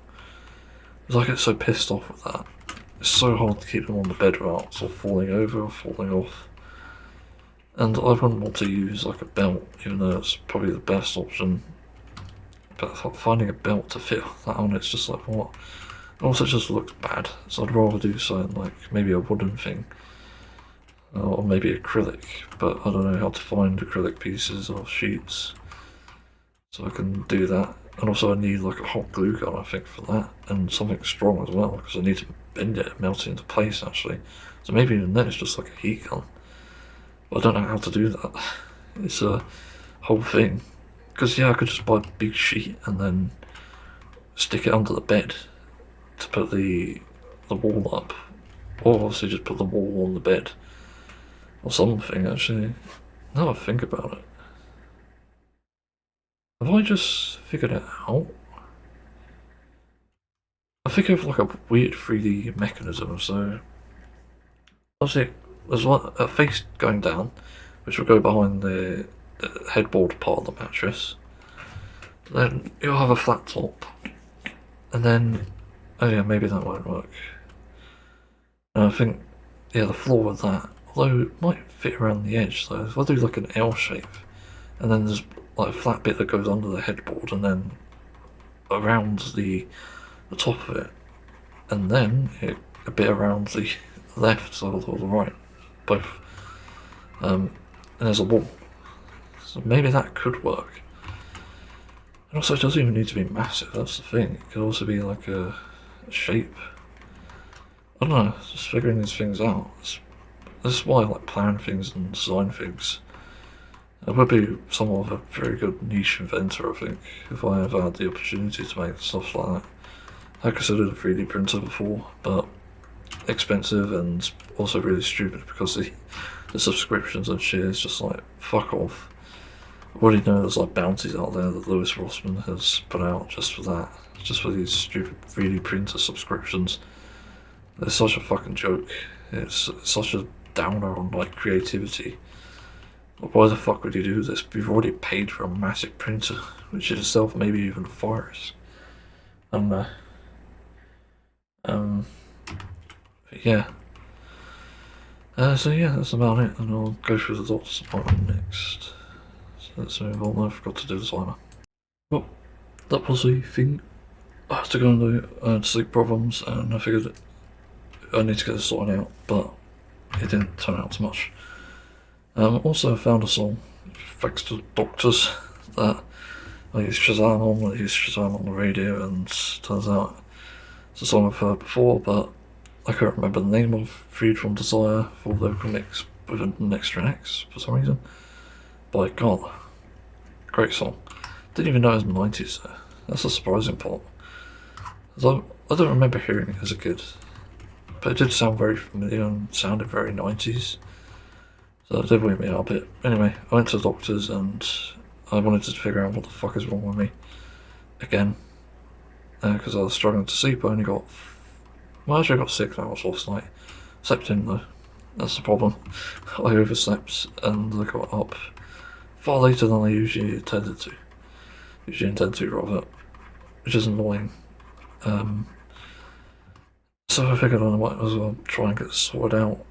Because I get so pissed off with that. It's so hard to keep them on the bed without sort of falling over or falling off. And I wouldn't want to use like a belt, even though it's probably the best option. But finding a belt to fit that on, it's just like, what? It also just looks bad, so I'd rather do something like maybe a wooden thing. Or maybe acrylic, but I don't know how to find acrylic pieces or sheets. So I can do that. And also I need like a hot glue gun, I think, for that, and something strong as well, because I need to bend it and melt it into place actually. So maybe even then it's just like a heat gun. But I don't know how to do that. It's a whole thing. Because yeah, I could just buy a big sheet and then stick it under the bed to put the wall up. Or obviously just put the wall on the bed. Or something actually. Now I think about it. Have I just figured it out? I think of like a weird 3D mechanism, so obviously there's a face going down, which will go behind the headboard part of the mattress. Then you'll have a flat top, and then, oh yeah, maybe that won't work. And I think, yeah, the floor with that, although it might fit around the edge, so if I do like an L shape, and then there's like a flat bit that goes under the headboard, and then around the top of it, and then a bit around the left side or the right, both, and there's a wall. So maybe that could work. And also it doesn't even need to be massive, that's the thing. It could also be like a shape. I don't know, just figuring these things out. This is why I like plan things and design things. I would be somewhat of a very good niche inventor, I think, if I ever had the opportunity to make stuff like that. I considered a 3D printer before, but expensive and also really stupid because the subscriptions and shit is just like, fuck off. I already know there's like bounties out there that Lewis Rossman has put out just for that, just for these stupid 3D printer subscriptions. It's such a fucking joke. It's such a downer on like creativity. Why the fuck would you do this? You've already paid for a massive printer, which in itself maybe even a virus. And yeah. So yeah, that's about it, and I'll go through the dots next. So let's move on. I forgot to do the timer. Well, that was the thing. I had to go and do. I had sleep problems, and I figured I need to get this sorted out, but it didn't turn out too much. Also, I found a song, thanks to doctors, that I used Shazam on. I used Shazam on the radio, and turns out it's a song I've heard before, but I can't remember the name of Freed from Desire for vocal mix with an extra X for some reason. By God, great song. Didn't even know it was 90s though. That's a surprising part. I don't remember hearing it as a kid, but it did sound very familiar and sounded very 90s. So it did weird me out a bit. Anyway, I went to the doctors and I wanted to figure out what the fuck is wrong with me. Again. Because I was struggling to sleep. I only got, well, actually I got 6 hours last night. Slept in though. That's the problem. I overslept and I got up far later than I usually intended to. Which is annoying. So I figured I might as well try and get this sorted out,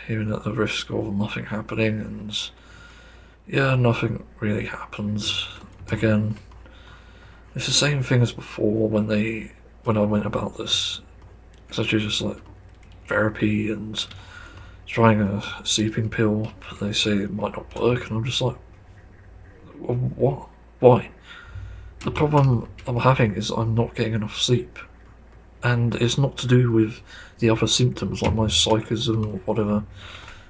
even at the risk of nothing happening, and yeah, nothing really happens. Again, it's the same thing as before when I went about this. It's actually just like therapy and trying a sleeping pill, but they say it might not work, and I'm just like, what? Why? The problem I'm having is I'm not getting enough sleep. And it's not to do with the other symptoms like my psychism or whatever.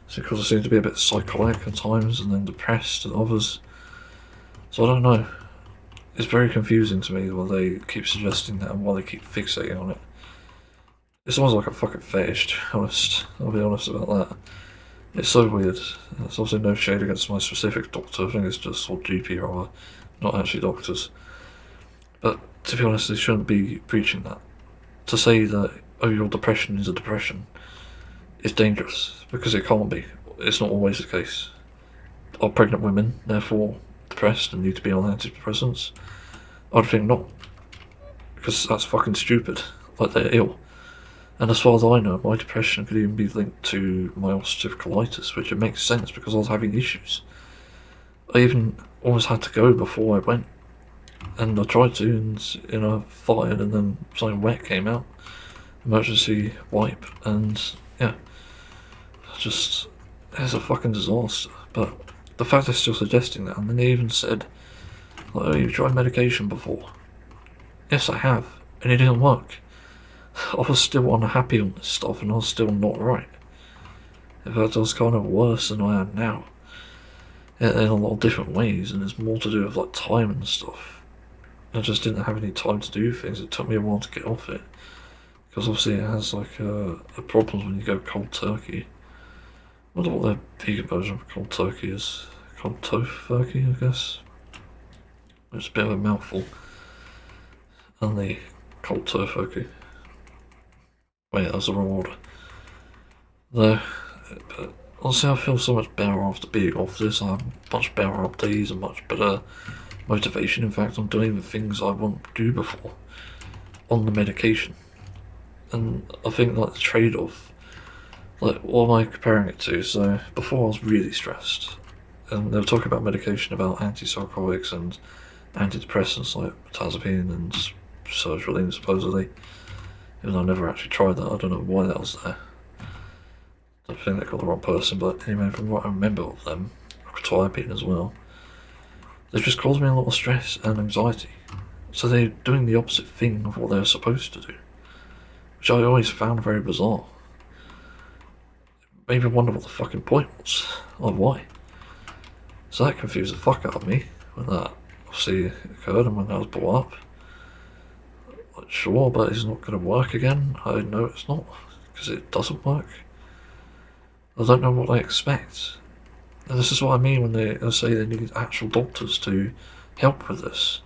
It's because I seem to be a bit psychotic at times and then depressed at others. So I don't know. It's very confusing to me why they keep suggesting that and why they keep fixating on it. It's almost like a fucking fetish, to be honest. I'll be honest about that. It's so weird. There's also no shade against my specific doctor. I think it's just, or GP rather, not actually doctors. But to be honest, they shouldn't be preaching that. To say that, oh, your depression is a depression is dangerous, because it can't be. It's not always the case. Are pregnant women therefore depressed and need to be on antidepressants? I'd think not, because that's fucking stupid. Like, they're ill. And as far as I know, my depression could even be linked to my ulcerative colitis, which it makes sense because I was having issues. I even almost had to go before I went. And I tried to, and I fired, and then something wet came out. Emergency wipe, and yeah. Just, it's a fucking disaster. But the fact they're still suggesting that, and then they even said, like, oh, you've tried medication before. Yes, I have, and it didn't work. I was still unhappy on this stuff, and I was still not right. In fact, I was kind of worse than I am now. In a lot of different ways, and it's more to do with like time and stuff. I just didn't have any time to do things. It took me a while to get off it. Because obviously it has like a problems when you go cold turkey. I wonder what the vegan version of cold turkey is. Cold turkey, I guess. It's a bit of a mouthful. And the cold turkey. Wait, that was the wrong order. No, but honestly I feel so much better after being off this. I have much better days and much better motivation. In fact, I'm doing the things I want to do before on the medication. And I think like the trade-off, like what am I comparing it to? So before I was really stressed, and they were talking about medication, about antipsychotics and antidepressants like tazapine and sertraline supposedly. Even though I never actually tried that, I don't know why that was there. I think they got the wrong person, but anyway, from what I remember of them, HYPERSKY as well, they've just caused me a lot of stress and anxiety. So they're doing the opposite thing of what they're supposed to do, which I always found very bizarre. Made me wonder what the fucking point was, or why. So that confused the fuck out of me when that obviously occurred and when that was brought up. Like, sure, but it's not going to work again. I know it's not, because it doesn't work. I don't know what they expect. And this is what I mean when they say they need actual doctors to help with this.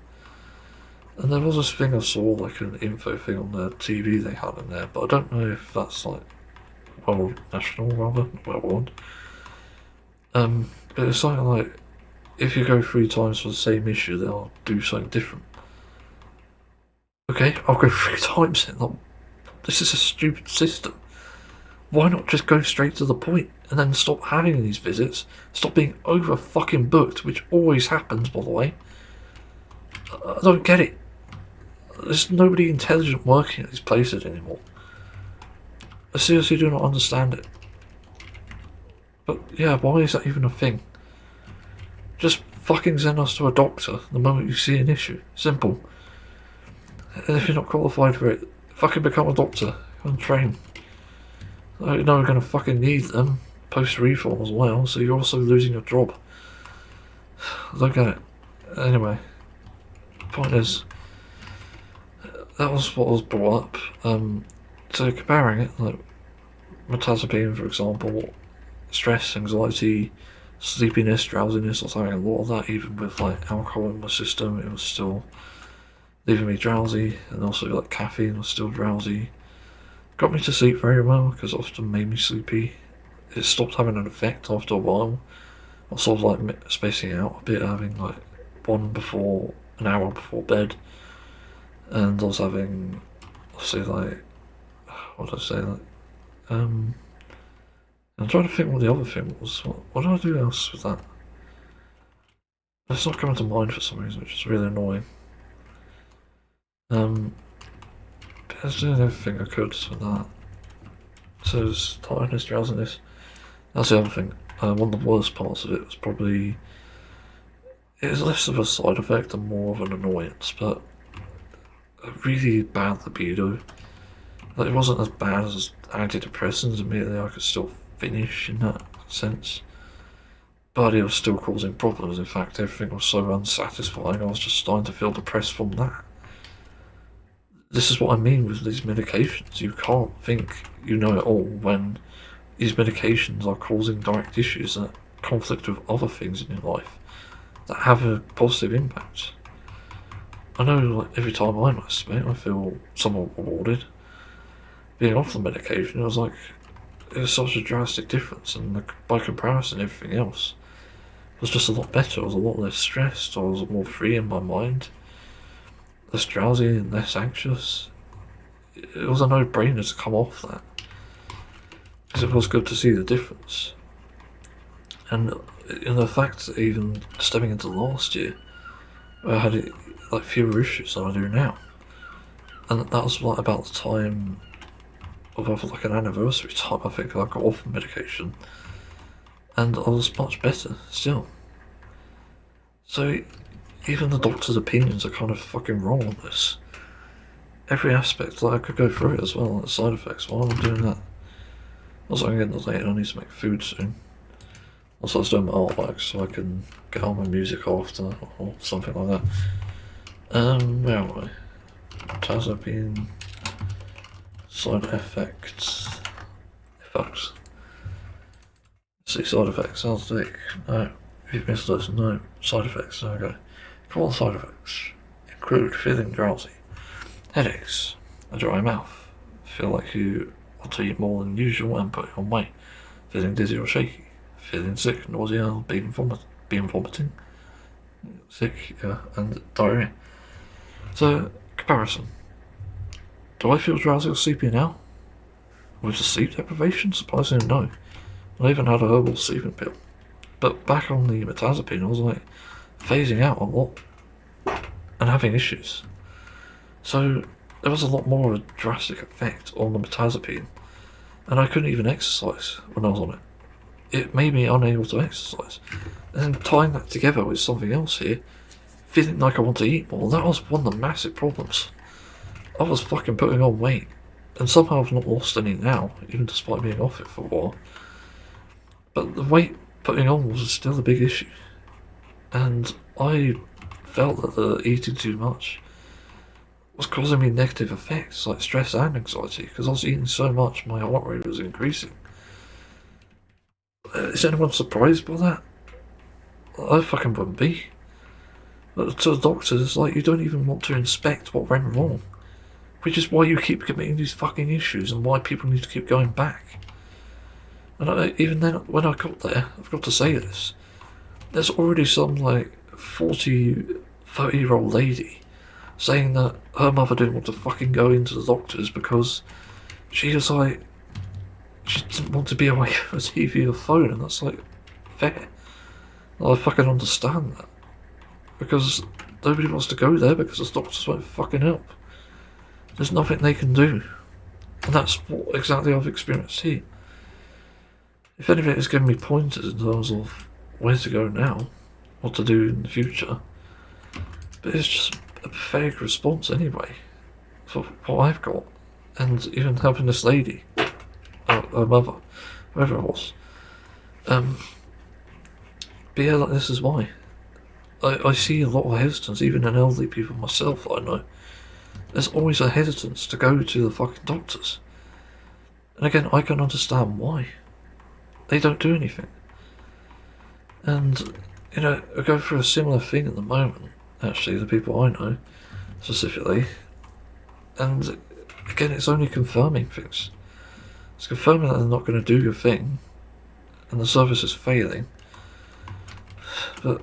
And there was this thing I saw, like an info thing on the TV they had in there, but I don't know if that's like national rather, not world. But it's something like, if you go 3 times for the same issue, they'll do something different. Okay, I'll go 3 times then. This is a stupid system. Why not just go straight to the point and then stop having these visits? Stop being over fucking booked, which always happens, by the way. I don't get it. There's nobody intelligent working at these places anymore. I seriously do not understand it. But yeah, why is that even a thing? Just fucking send us to a doctor the moment you see an issue. Simple. And if you're not qualified for it, fucking become a doctor and train. You know we're going to fucking need them post-reform as well, so you're also losing your job. I don't get it. Anyway, the point is, that was what was brought up. So comparing it, like metazapine for example, stress, anxiety, sleepiness, drowsiness, I was having a lot of that. Even with like alcohol in my system, it was still leaving me drowsy, and also like caffeine was still drowsy. Got me to sleep very well because it often made me sleepy. It stopped having an effect after a while. I was sort of like spacing out a bit, having like an hour before bed, and I was having, obviously, like, what did I say, like, I'm trying to think what the other thing was. What did I do else with that? It's not coming to mind for some reason, which is really annoying. I was doing everything I could with that. So it's tiredness, drowsiness. That's the other thing. One of the worst parts of it was probably, it was less of a side effect and more of an annoyance, but a really bad libido. Like, it wasn't as bad as antidepressants. Immediately I could still finish in that sense, but it was still causing problems. In fact, everything was so unsatisfying, I was just starting to feel depressed from that. This is what I mean with these medications. You can't think you know it all when these medications are causing direct issues that conflict with other things in your life that have a positive impact. I know, like, every time I masturbate, I feel somewhat rewarded. Being off the medication, it was such a drastic difference, and by comparison, everything else was just a lot better. I was a lot less stressed. I was more free in my mind, less drowsy and less anxious. It was a no-brainer to come off that, because it was good to see the difference. And the fact that even stepping into last year, I had like fewer issues than I do now, and that was like about the time of like an anniversary time. I think I got off the medication, and I was much better still. So even the doctor's opinions are kind of fucking wrong on this. every aspect, like I could go through it as well, the side effects while I'm doing that. Also, I'm getting late and I need to make food soon. Also, I was doing my artwork so I can get all my music after, or something like that. Where am I? Tazapine. Side effects. Effects. See, side effects, sounds like. No. If you've missed those, no. Side effects, there we go. Common side effects include feeling drowsy, headaches, a dry mouth, feel like you want to eat more than usual and put on weight, feeling dizzy or shaky, feeling sick, nausea, being vomiting, sick, yeah, and diarrhea. So, comparison. Do I feel drowsy or sleepy now? With the sleep deprivation? Surprisingly, no. I even had a herbal sleeping pill. But back on the metazapine, I was like phasing out a lot and having issues. So there was a lot more of a drastic effect on the metazapine, and I couldn't even exercise when I was on it. It made me unable to exercise. And then tying that together with something else here, feeling like I want to eat more, that was one of the massive problems. I was fucking putting on weight, and somehow I've not lost any now, even despite being off it for a while. But the weight putting on was still a big issue, and I felt that the eating too much was causing me negative effects like stress and anxiety, because I was eating so much my heart rate was increasing. Is anyone surprised by that? I fucking wouldn't be. But to the doctors, it's like you don't even want to inspect what went wrong, which is why you keep committing these fucking issues and why people need to keep going back. And even then, when I got there, I've got to say this, there's already some like 30-year-old lady saying that her mother didn't want to fucking go into the doctors because she was like, she didn't want to be away from a TV or phone, and that's like fair. I fucking understand that, because nobody wants to go there because the doctors won't fucking help. There's nothing they can do, and that's what exactly I've experienced here. If anything, it's given me pointers in terms of where to go now, what to do in the future, but it's just a pathetic response anyway for what I've got, and even helping this lady, her mother, whoever it was. But yeah, like, this is why. I see a lot of hesitance, even in elderly people myself that I know. There's always a hesitance to go to the fucking doctors. And again, I can understand why. They don't do anything. And, you know, I go through a similar thing at the moment, actually, the people I know, specifically. And, again, it's only confirming things. It's confirming that they're not going to do your thing, and the service is failing. But,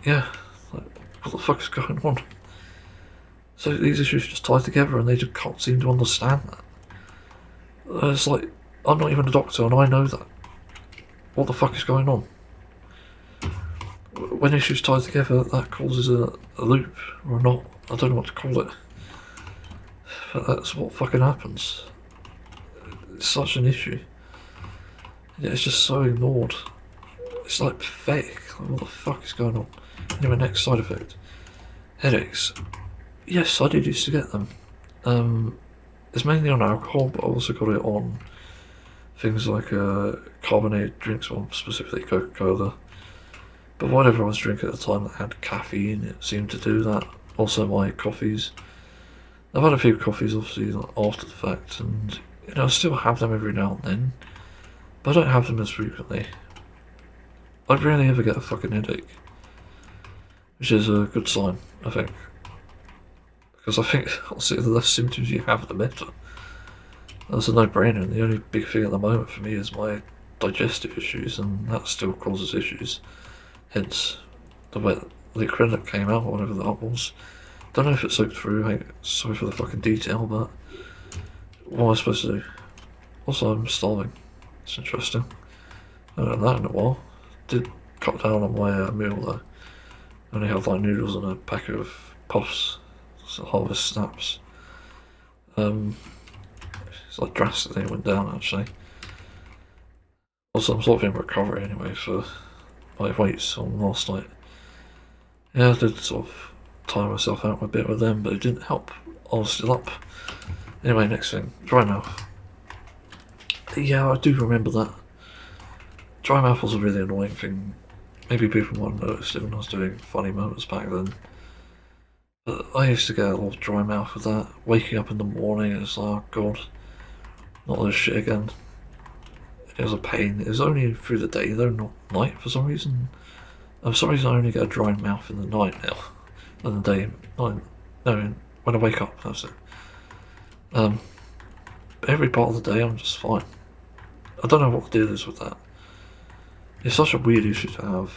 yeah, like, what the fuck is going on? So these issues just tie together and they just can't seem to understand that. It's like, I'm not even a doctor and I know that. What the fuck is going on? When issues tie together, that causes a loop, or a knot. I don't know what to call it. But that's what fucking happens. It's such an issue. Yeah, it's just so ignored. It's like pathetic. Like, what the fuck is going on? Anyway, next side effect. Headaches. Yes, I did used to get them. It's mainly on alcohol, but I also got it on things like carbonated drinks, well, specifically Coca-Cola. But whatever I was drinking at the time that had caffeine, it seemed to do that. Also my coffees. I've had a few coffees, obviously, after the fact, and, you know, I still have them every now and then, but I don't have them as frequently. I rarely ever get a fucking headache, which is a good sign, I think. Because I think, honestly, the less symptoms you have, the better. That's a no-brainer, and the only big thing at the moment for me is my digestive issues, and that still causes issues. Hence, the way the acrylic came out, or whatever that was. Don't know if it soaked through, sorry for the fucking detail, but what am I supposed to do? Also, I'm starving. It's interesting. I haven't done that in a while. Did cut down on my meal though. I only had like noodles and a pack of puffs. So Harvest Snaps. It's like drastically went down actually. Also, I'm sort of in recovery anyway for my weights on last night. Yeah, I did sort of tire myself out a bit with them, but it didn't help. I was still up. Anyway, next thing, dry mouth. Yeah, I do remember that. Dry mouth was a really annoying thing. Maybe people might have noticed it when I was doing funny moments back then. But I used to get a lot of dry mouth with that. Waking up in the morning, it's like, oh god, not this shit again. It was a pain. It was only through the day though, not night for some reason. For some reason I only get a dry mouth in the night now. In the day, no, when I wake up, that's it. But every part of the day I'm just fine. I don't know what the deal is with that. It's such a weird issue to have.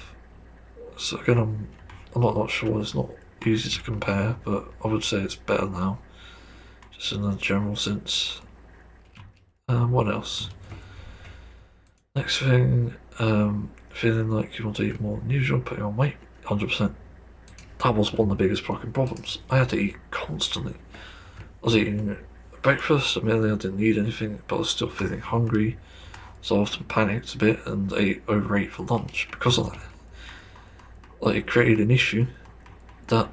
So again, I'm not sure. It's not easy to compare, but I would say it's better now, just in a general sense. What else? Next thing, feeling like you want to eat more than usual, putting on weight, 100%. That was one of the biggest fucking problems. I had to eat constantly. I was eating breakfast, admittedly I didn't need anything, but I was still feeling hungry, so I often panicked a bit and overate for lunch because of that. Like, it created an issue that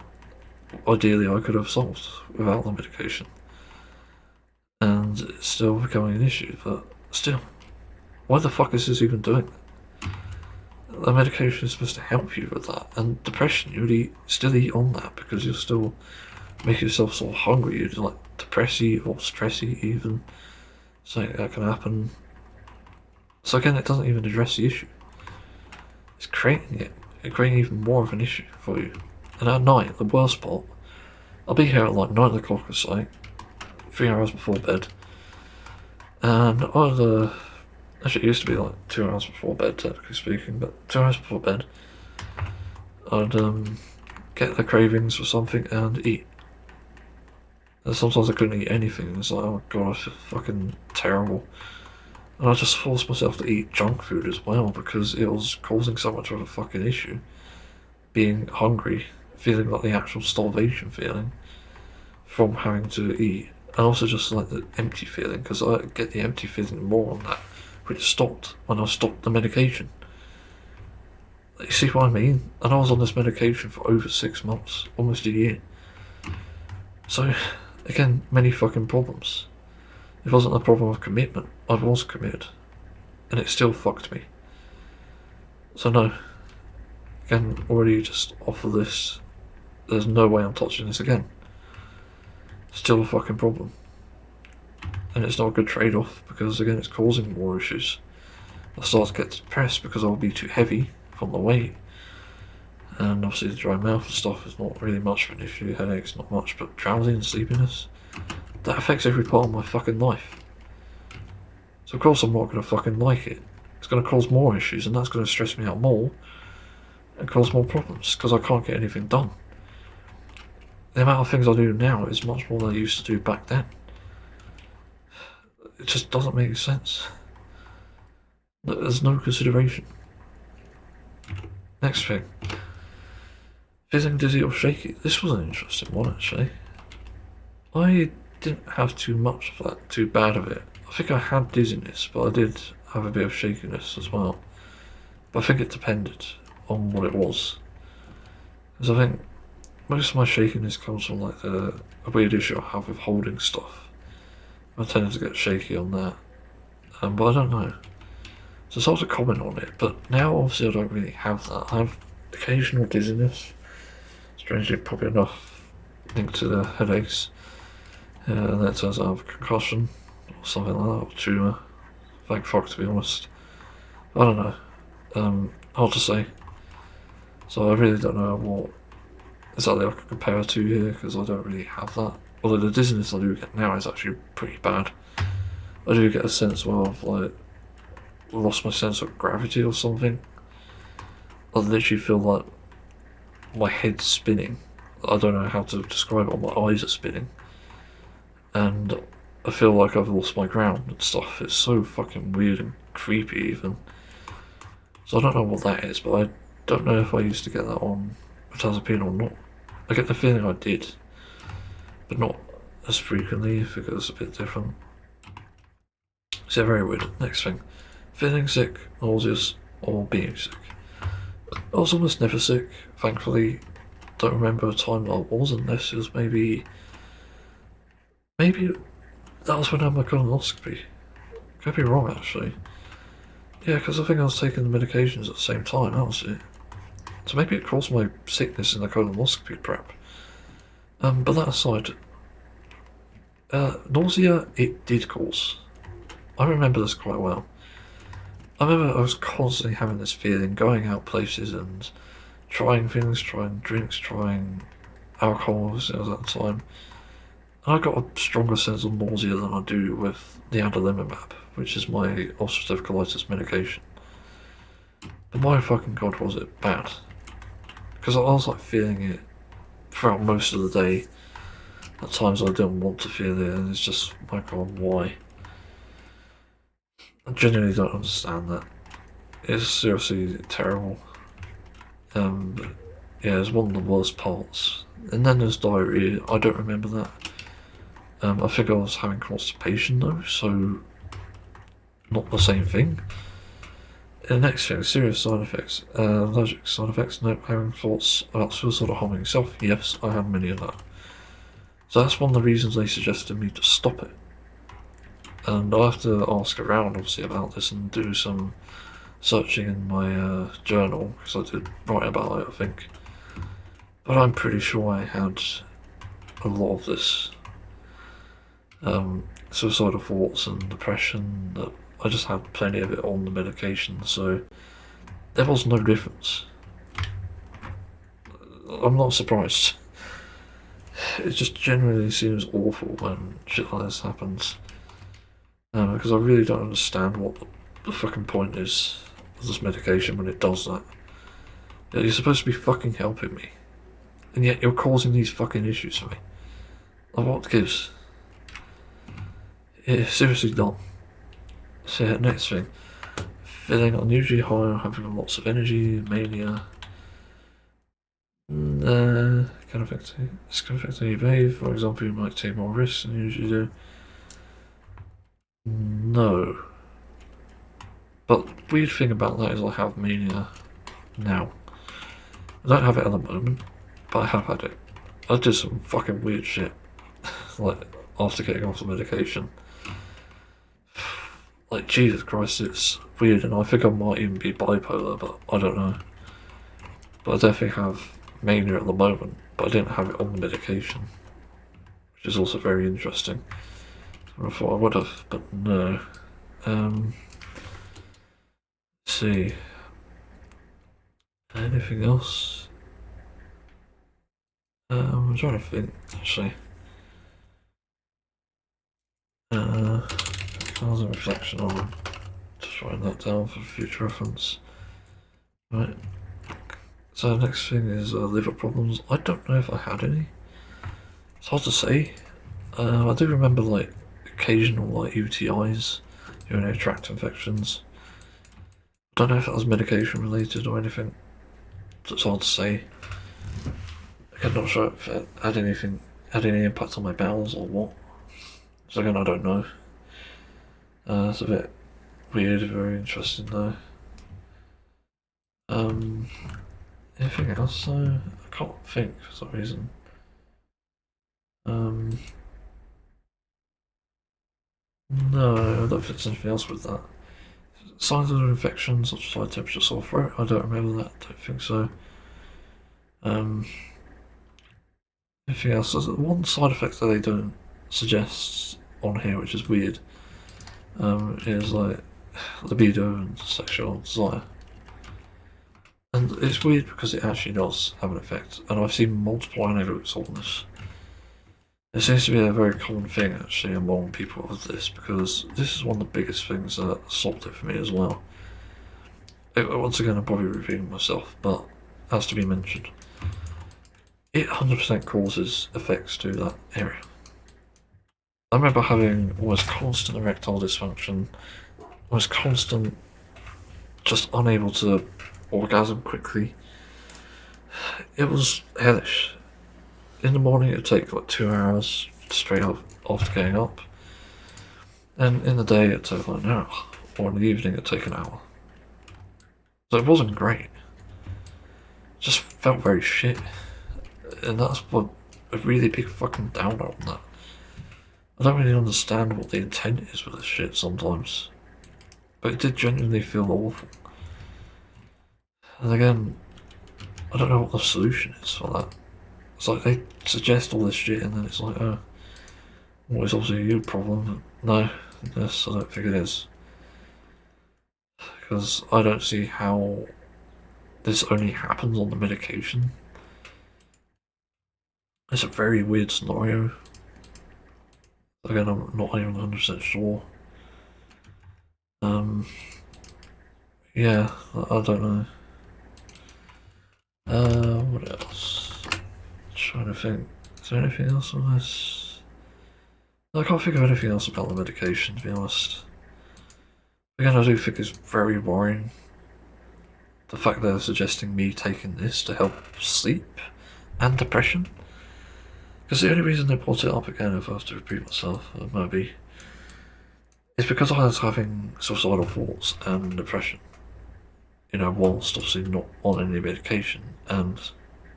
ideally I could have solved without the medication. And it's still becoming an issue, but still. Why the fuck is this even doing that? The medication is supposed to help you with that, and depression, you'd still eat on that because you're still making yourself sort of hungry. You'd like depressy or stressy even. Something that can happen. So again, it doesn't even address the issue. It's creating even more of an issue for you. And at night, the worst part, I'll be here at like 9 o'clock or so, 3 hours before bed, and actually it used to be like 2 hours before bed, technically speaking, but 2 hours before bed, I'd get the cravings for something and eat. And sometimes I couldn't eat anything. It's like, oh god, I feel fucking terrible. And I just forced myself to eat junk food as well because it was causing so much of a fucking issue. Being hungry, feeling like the actual starvation feeling from having to eat, and also just like the empty feeling, because I get the empty feeling more on that, which stopped when I stopped the medication. You see what I mean? And I was on this medication for over 6 months, almost a year. So, again, many fucking problems. It wasn't a problem of commitment, I was committed, and it still fucked me. So no, again, already just off of this, there's no way I'm touching this again. Still a fucking problem. And it's not a good trade-off, because again, it's causing more issues. I start to get depressed because I'll be too heavy from the weight. And obviously the dry mouth and stuff is not really much of an issue, headaches not much, but drowsy and sleepiness, that affects every part of my fucking life. So of course I'm not going to fucking like it. It's going to cause more issues, and that's going to stress me out more and cause more problems, because I can't get anything done. The amount of things I do now is much more than I used to do back then. It just doesn't make sense. There's no consideration. Next thing. Feeling dizzy or shaky. This was an interesting one, actually. I didn't have too much of that, too bad of it. I think I had dizziness, but I did have a bit of shakiness as well. But I think it depended on what it was. Because I think most of my shakiness comes from like a weird issue I have with holding stuff. I tend to get shaky on that. But I don't know. So it's hard to comment on it, but now obviously I don't really have that. I have occasional dizziness. Strangely, probably enough linked to the headaches. And then it turns out I have a concussion or something like that, or tumour. Thank fuck, to be honest. I don't know. Hard to say. So I really don't know what exactly I can compare it to here, because I don't really have that. Although the dizziness I do get now is actually pretty bad. I do get a sense where I've like lost my sense of gravity or something. I literally feel like my head's spinning. I don't know how to describe it, my eyes are spinning. And I feel like I've lost my ground and stuff. It's so fucking weird and creepy even. So I don't know what that is, but I don't know if I used to get that on metazapine or not. I get the feeling I did, but not as frequently, if it goes a bit different. So very weird. Next thing. Feeling sick, nauseous, or being sick. I was almost never sick, thankfully. Don't remember a time I was, unless it was maybe Maybe that was when I had my colonoscopy. Could be wrong, actually. Yeah, because I think I was taking the medications at the same time, that was it. So maybe it caused my sickness in the colonoscopy prep. But that aside, nausea it did cause. I remember this quite well. I remember I was constantly having this feeling, going out places and trying things, trying drinks, trying alcohol at that time. And I got a stronger sense of nausea than I do with the adalimumab, which is my ulcerative colitis medication. But my fucking god was it bad. Because I was like feeling it throughout most of the day. At times I didn't want to feel it, and it's just, my god, why? I genuinely don't understand that. It's seriously terrible. But yeah, it's one of the worst parts. And then there's diarrhea. I don't remember that. I think I was having constipation though, so not the same thing. And the next thing, serious side effects. Allergic side effects, no, having thoughts about suicidal harming yourself. Yes, I had many of that. So that's one of the reasons they suggested me to stop it. And I have to ask around, obviously, about this and do some searching in my journal, because I did write about it, I think. But I'm pretty sure I had a lot of this. Suicidal thoughts and depression, that I just had plenty of it on the medication, so there was no difference. I'm not surprised. It just generally seems awful when shit like this happens. Because I really don't understand what the fucking point is of this medication when it does that. You're supposed to be fucking helping me, and yet you're causing these fucking issues for me. Like, what gives? Yeah, seriously dumb. So yeah, next thing. Feeling unusually high, having lots of energy, mania. Can affect you. This can affect how you behave. For example, you might take more risks than you usually do. No. But weird thing about that is I have mania now. I don't have it at the moment, but I have had it. I did some fucking weird shit, like after getting off the medication. Like, Jesus Christ, it's weird, and I think I might even be bipolar, but I don't know. But I definitely have mania at the moment, but I didn't have it on the medication, which is also very interesting. I thought I would have, but no. Let's see. Anything else? I'm trying to think, actually. Cars and reflection on. Just writing that down for future reference. Right. So next thing is liver problems. I don't know if I had any. It's hard to say. I do remember like occasional like UTIs, urinary tract infections. I don't know if that was medication related or anything. So it's hard to say. I'm not sure if it had any impact on my bowels or what. So again, I don't know. It's a bit weird, very interesting though. Anything else though? I can't think for some reason. No, I don't think there's anything else with that. Signs of infection, such as high temperature, sore throat. I don't remember that. Don't think so. Anything else? There's one side effect that they don't suggest on here, which is weird. Is like libido and sexual desire. And it's weird because it actually does have an effect, and I've seen multiple anecdotes on this. It seems to be a very common thing actually among people with this, because this is one of the biggest things that stopped it for me as well. Once again, I'm probably repeating myself, but has to be mentioned. It 100% causes effects to that area. I remember having almost constant erectile dysfunction, almost constant, just unable to orgasm quickly. It was hellish. In the morning it'd take like 2 hours straight up after getting up, and in the day it'd take like an hour, or in the evening it'd take an hour. So it wasn't great. It just felt very shit, and that's what a really big fucking downer on that. I don't really understand what the intent is with this shit sometimes. But it did genuinely feel awful. And again, I don't know what the solution is for that. It's like they suggest all this shit and then it's like, oh, well, it's obviously a you problem. No, yes, I don't think it is. Because I don't see how this only happens on the medication. It's a very weird scenario. Again, I'm not even 100% sure. Yeah, I don't know. What else? Trying to think. Is there anything else on this? I can't think of anything else about the medication, to be honest. Again, I do think it's very worrying. The fact they're suggesting me taking this to help sleep and depression. Because the only reason they brought it up again, if I have to repeat myself, maybe, is because I was having suicidal thoughts and depression. You know, whilst obviously not on any medication and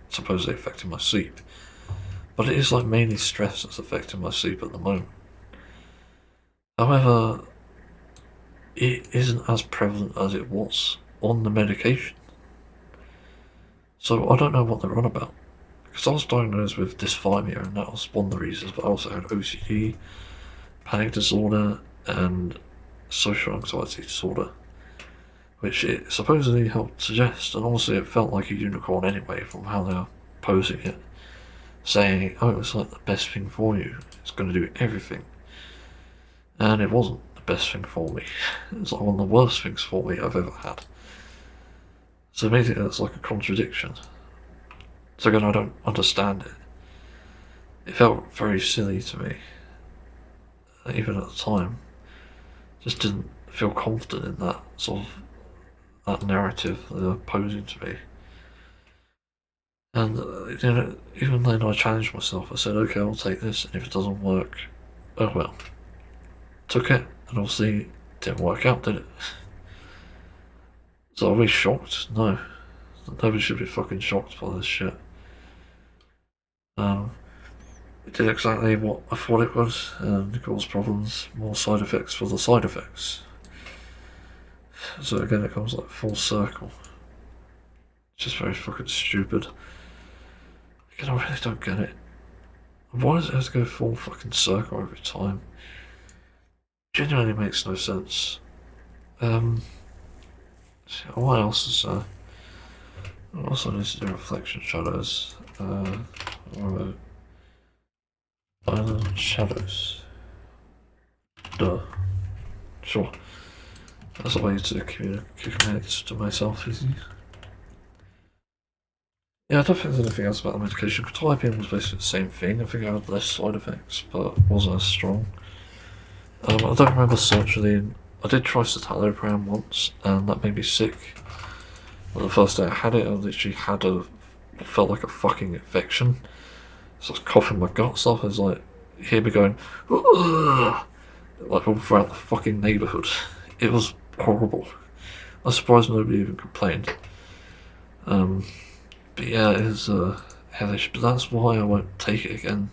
supposedly affecting my sleep. But it is like mainly stress that's affecting my sleep at the moment. However, it isn't as prevalent as it was on the medication. So I don't know what they're on about. Because I was diagnosed with dysthymia and that was one of the reasons, but I also had OCD, panic disorder, and social anxiety disorder, which it supposedly helped suggest, and honestly it felt like a unicorn anyway from how they were posing it, saying, oh, it's like the best thing for you, it's going to do everything. And it wasn't the best thing for me. It's like one of the worst things for me I've ever had. So immediately it's like a contradiction. So again, I don't understand it. It felt very silly to me, even at the time. Just didn't feel confident in that sort of that narrative that they're posing to me. And you know, even then I challenged myself. I said, okay, I'll take this, and if it doesn't work, oh well. Took it, and obviously it didn't work out, did it? So are we shocked? No. Nobody should be fucking shocked by this shit. It did exactly what I thought it would, and it caused problems, more side effects for the side effects. So again, it comes like full circle. It's just very fucking stupid. Again, I really don't get it. Why does it have to go full fucking circle every time? Genuinely makes no sense. What else is there? I also need to do reflection shadows. What about shadows? Duh. Sure. That's a way to communicate to myself, isn't it? Yeah, I don't think there's anything else about the medication. Typing was basically the same thing. I think I had less side effects, but wasn't as strong. I don't remember searching. I did try citalopram once, and that made me sick. Well, the first day I had it, I literally felt like a fucking infection. So I was coughing my guts off. I was like, you hear me going, ugh, like all throughout the fucking neighbourhood. It was horrible. I was surprised nobody even complained. But yeah, it is hellish. But that's why I won't take it again.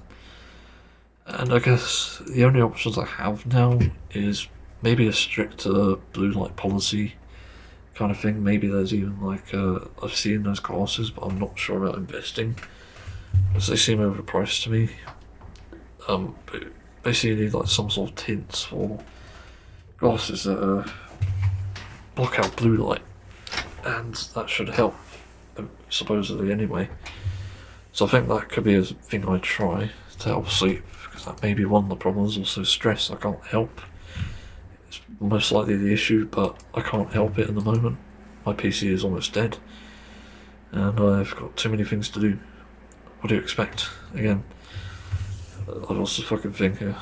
And I guess the only options I have now is maybe a stricter blue light policy kind of thing. Maybe there's even like, I've seen those glasses, but I'm not sure about investing, because they seem overpriced to me. But basically you need like some sort of tints for glasses that block out blue light, and that should help, supposedly anyway. So I think that could be a thing I try to help sleep, because that may be one of the problems. Also stress, I can't help. It's most likely the issue, but I can't help it at the moment. My PC is almost dead, and I've got too many things to do. What do you expect? Again, I lost the fucking thing here.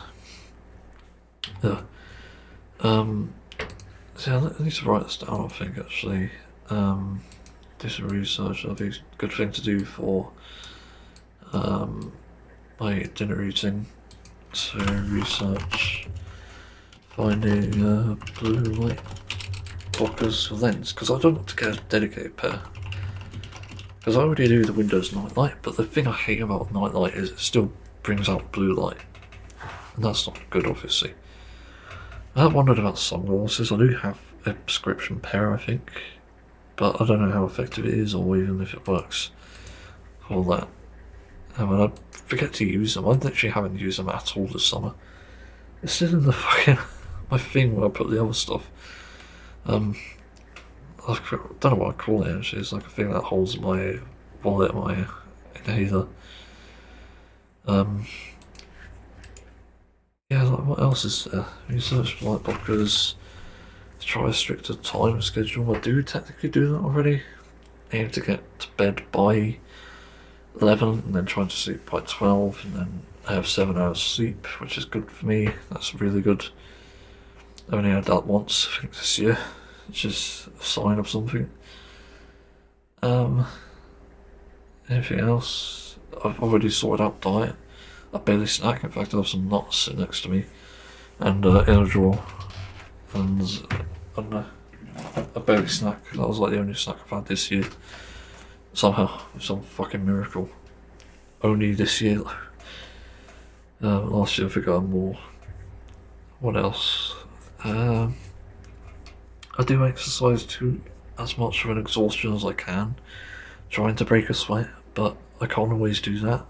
Yeah. So I need to write this down, I think, actually. Do some research. That'll be a good thing to do for my dinner routine. So research finding blue light blockers for lens, because I don't want to get a dedicated pair. Because I already do the Windows night light, but the thing I hate about night light is it still brings out blue light. and that's not good, obviously. I wondered about sunglasses. I do have a prescription pair, I think, but I don't know how effective it is or even if it works for that. I mean, I forget to use them. I literally haven't used them at all this summer. It's still in the fucking my thing where I put the other stuff. I don't know what I call it actually. It's like a thing that holds my wallet, my inhaler. Yeah, like what else is there? Research flight blockers. Try a stricter time schedule. I do technically do that already. Aim to get to bed by 11 and then trying to sleep by 12, and then I have 7 hours sleep, which is good for me. That's really good. I've only had that once, I think, this year, which is a sign of something. Anything else? I've already sorted out diet. I barely snack. In fact, I have some nuts sitting next to me, and in a drawer. And I don't know, I barely snack. That was like the only snack I've had this year. Somehow, some fucking miracle. Only this year. Last year I think I had more. What else? I do exercise to as much of an exhaustion as I can, trying to break a sweat, but I can't always do that.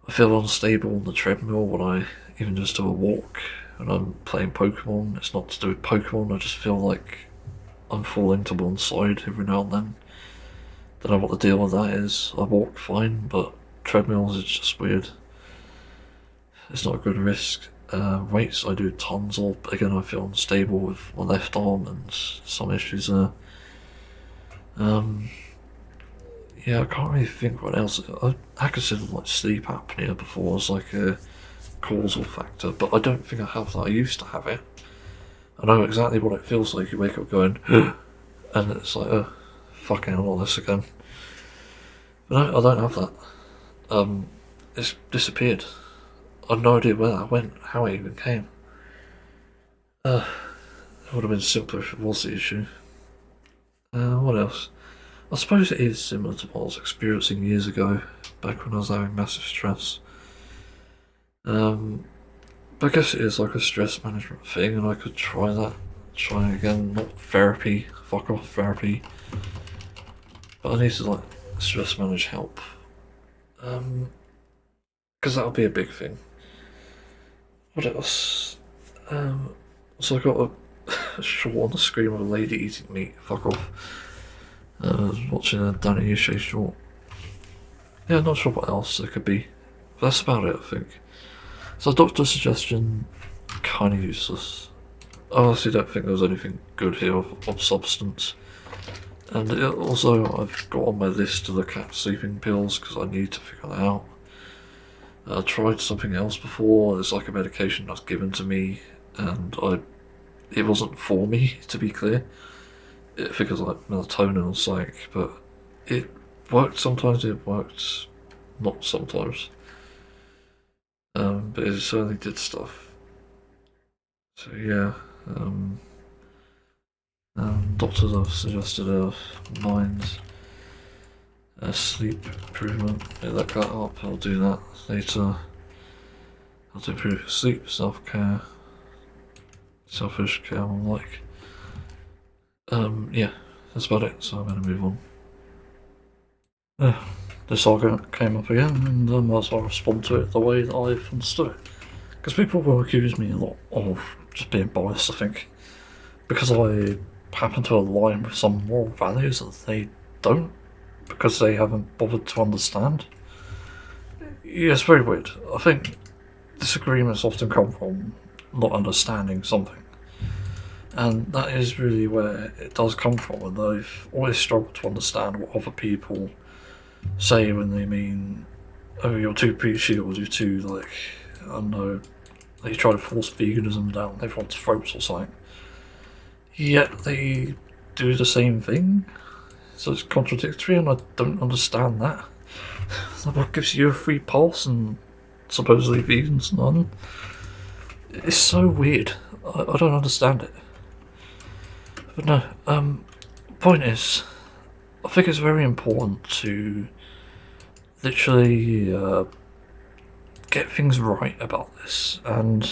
I feel unstable on the treadmill when I even just do a walk. When I'm playing Pokemon, it's not to do with Pokemon, I just feel like I'm falling to one side every now and then. Don't know what the deal with that is. I walk fine, but treadmills is just weird. It's not a good risk. Weights I do tons of, but again I feel unstable with my left arm and some issues there. Yeah, I can't really think what else. I considered like sleep apnea before as like a causal factor, but I don't think I have that. I used to have it. I know exactly what it feels like. You wake up going, and it's like, oh, fucking hell, all this again. But no, I don't have that. It's disappeared. I have no idea where that went, how it even came. It would have been simpler if it was the issue. What else? I suppose it is similar to what I was experiencing years ago, back when I was having massive stress. But I guess it is like a stress management thing, and I could try that. Try again, not therapy, fuck off therapy. But I need to like stress manage help. Because that'll be a big thing. What else? So I got a shot on the screen of a lady eating meat, fuck off. I was watching a Danny Uche short. Yeah, not sure what else there could be. But that's about it, I think. So doctor's suggestion, kind of useless. I honestly don't think there's anything good here of substance. And also, I've got on my list to look at sleeping pills because I need to figure that out. I tried something else before. There's like a medication that's given to me, and it wasn't for me, to be clear. I think it was like melatonin or something, but it worked sometimes, it worked not sometimes. But it certainly did stuff. So yeah, doctors have suggested a mind sleep improvement. Yeah, look that up, I'll do that later. How to improve sleep, self-care, selfish care, and like. Yeah, that's about it, so I'm going to move on. This argument came up again, and I might as well respond to it the way that I've understood it. Because people will accuse me a lot of just being biased, I think. Because I happen to align with some moral values that they don't, because they haven't bothered to understand. Yeah, it's very weird. I think disagreements often come from not understanding something. And that is really where it does come from, and I've always struggled to understand what other people say when they mean, oh, you're too preachy, or you're too, like, I don't know, they try to force veganism down everyone's throats or something. Yet they do the same thing, so it's contradictory, and I don't understand that. So what gives you a free pass and supposedly vegans none? It's so weird. I don't understand it. But no, point is, I think it's very important to literally get things right about this, and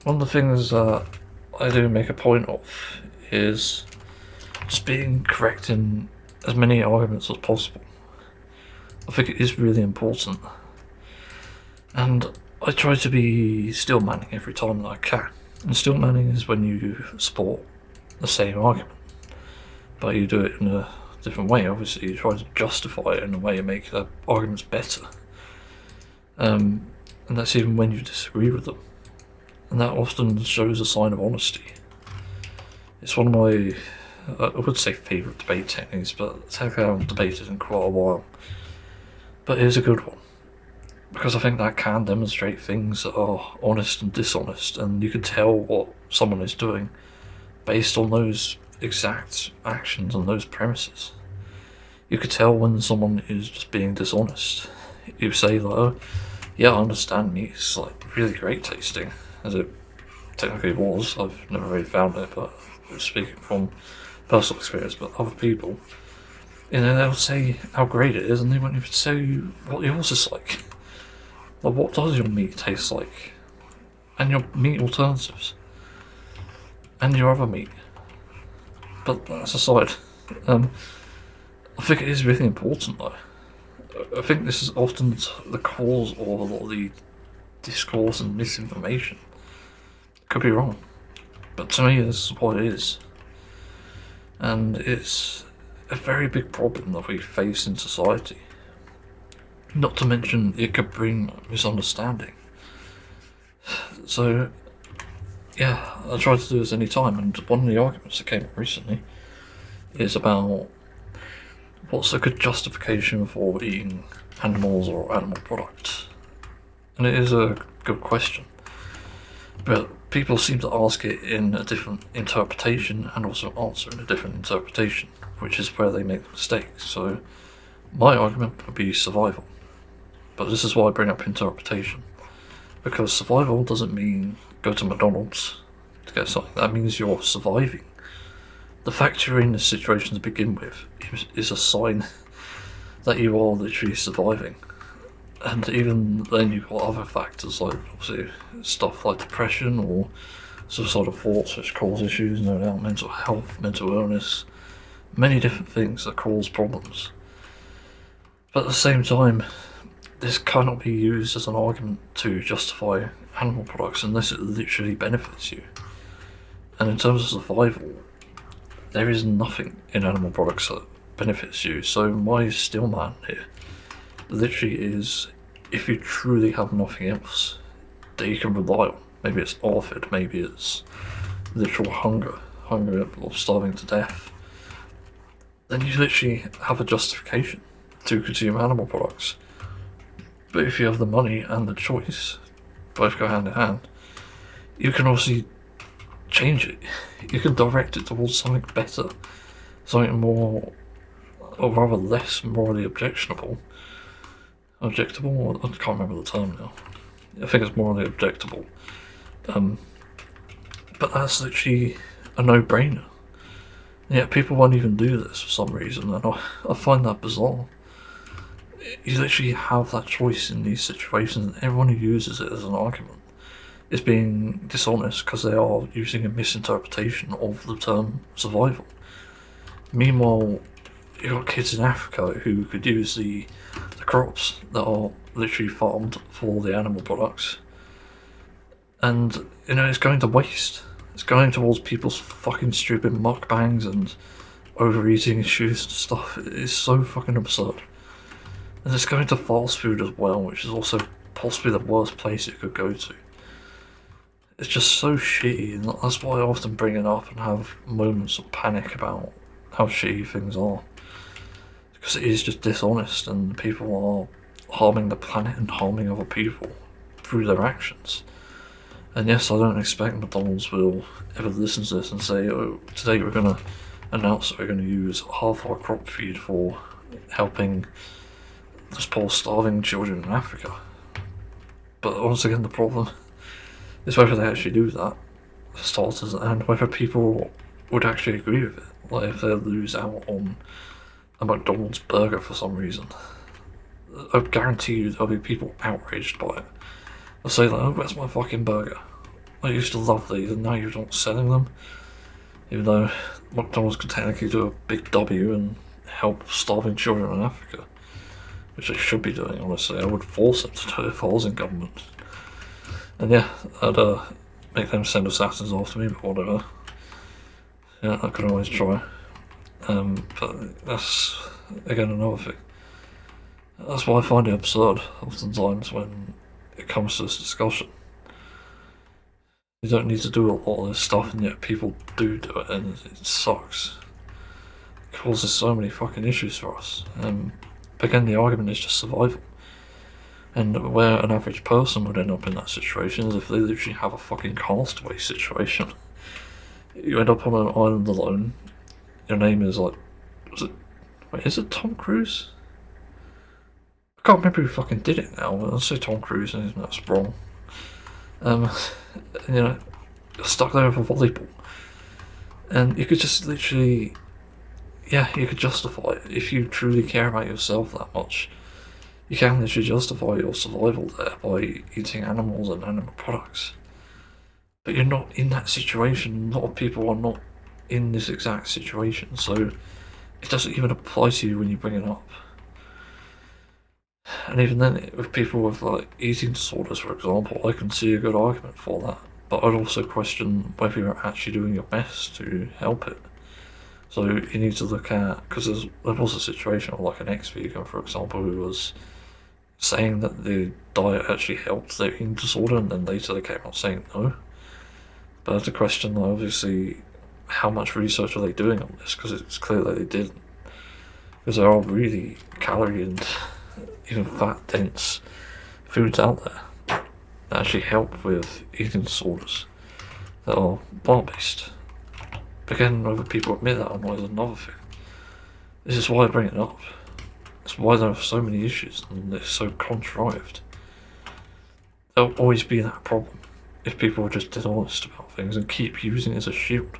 one of the things that I do make a point of is just being correct in as many arguments as possible. I think it is really important, and I try to be still manning every time that I can. And still manning is when you support the same argument, but you do it in a different way. Obviously, you try to justify it in a way and make the arguments better. And that's even when you disagree with them. And that often shows a sign of honesty. It's one of my, I would say favourite debate techniques, but technically I haven't debated in quite a while. But it is a good one, because I think that can demonstrate things that are honest and dishonest, and you can tell what someone is doing based on those exact actions and those premises. You could tell when someone is just being dishonest. You say like, oh, yeah, I understand meat is like really great tasting, as it technically was. I've never really found it, but speaking from personal experience, but other people, you know, they'll say how great it is, and they won't even say what yours is like. Like, what does your meat taste like? And your meat alternatives. And your other meat. But that's aside. I think it is really important though. I think this is often the cause of a lot of the discourse and misinformation. Could be wrong, but to me this is what it is. And it's a very big problem that we face in society. Not to mention it could bring misunderstanding. So yeah, I try to do this any time, and one of the arguments that came up recently is about what's a good justification for eating animals or animal products. And it is a good question, but people seem to ask it in a different interpretation and also answer in a different interpretation, which is where they make the mistakes. So my argument would be survival, but this is why I bring up interpretation, because survival doesn't mean go to McDonald's to get something. That means you're surviving. The fact you're in this situation to begin with is a sign that you are literally surviving. And even then you've got other factors like obviously stuff like depression or suicidal thoughts, which cause issues, no doubt, mental health, mental illness, many different things that cause problems. But at the same time, this cannot be used as an argument to justify animal products unless it literally benefits you. And in terms of survival, there is nothing in animal products that benefits you. So my stillman here literally is, if you truly have nothing else that you can rely on, maybe it's orphan, maybe it's literal hunger of starving to death, then you literally have a justification to consume animal products. But if you have the money and the choice, both go hand in hand, you can obviously change it. You can direct it towards something better, something more, or rather less morally objectionable. Objectable? I can't remember the term now. I think it's morally objectable. But that's literally a no-brainer. Yet people won't even do this for some reason, and I find that bizarre. You literally have that choice in these situations, and everyone who uses it as an argument is being dishonest because they are using a misinterpretation of the term survival. Meanwhile, you've got kids in Africa who could use the crops that are literally farmed for the animal products, and you know, it's going to waste. It's going towards people's fucking stupid mukbangs and overeating issues and stuff. It's so fucking absurd. And it's going to fast food as well, which is also possibly the worst place it could go to. It's just so shitty, and that's why I often bring it up and have moments of panic about how shitty things are. Because it is just dishonest, and people are harming the planet and harming other people through their actions. And yes, I don't expect McDonald's will ever listen to this and say, oh, today we're going to announce that we're going to use half our crop feed for helping those poor starving children in Africa. But once again, the problem is whether they actually do that, for starters, and whether people would actually agree with it. Like if they lose out on a McDonald's burger for some reason, I guarantee you there'll be people outraged by it. They'll say like, oh, where's my fucking burger? I used to love these and now you're not selling them. Even though McDonald's could technically do a big W and help starving children in Africa. Which they should be doing, honestly. I would force them to do it if I was in government. And yeah, I'd make them send assassins after me, but whatever. Yeah, I could always try. But that's, again, another thing. That's why I find it absurd, oftentimes, when it comes to this discussion. You don't need to do a lot of this stuff, and yet people do it, and it sucks. It causes so many fucking issues for us. Again, the argument is just survival. And where an average person would end up in that situation is if they literally have a fucking castaway situation. You end up on an island alone. Your name is like, is it Tom Cruise? I can't remember who fucking did it now. I'll say Tom Cruise, and that's wrong. And, you know, you're stuck there with a volleyball. And you could just literally, yeah, you could justify it. If you truly care about yourself that much, you can literally justify your survival there by eating animals and animal products. But you're not in that situation. A lot of people are not in this exact situation, so it doesn't even apply to you when you bring it up. And even then, with people with like eating disorders, for example, I can see a good argument for that. But I'd also question whether you're actually doing your best to help it. So you need to look at, because there was a situation of like an ex-vegan, for example, who was saying that the diet actually helped their eating disorder, and then later they came out saying no. But I have to question, obviously, how much research are they doing on this, because it's clear that they didn't. Because there are really calorie and even fat dense foods out there that actually help with eating disorders that are plant-based. Again, whether people admit that or not is another thing. This is why I bring it up. It's why there are so many issues and it's so contrived. There'll always be that problem if people are just dishonest about things and keep using it as a shield.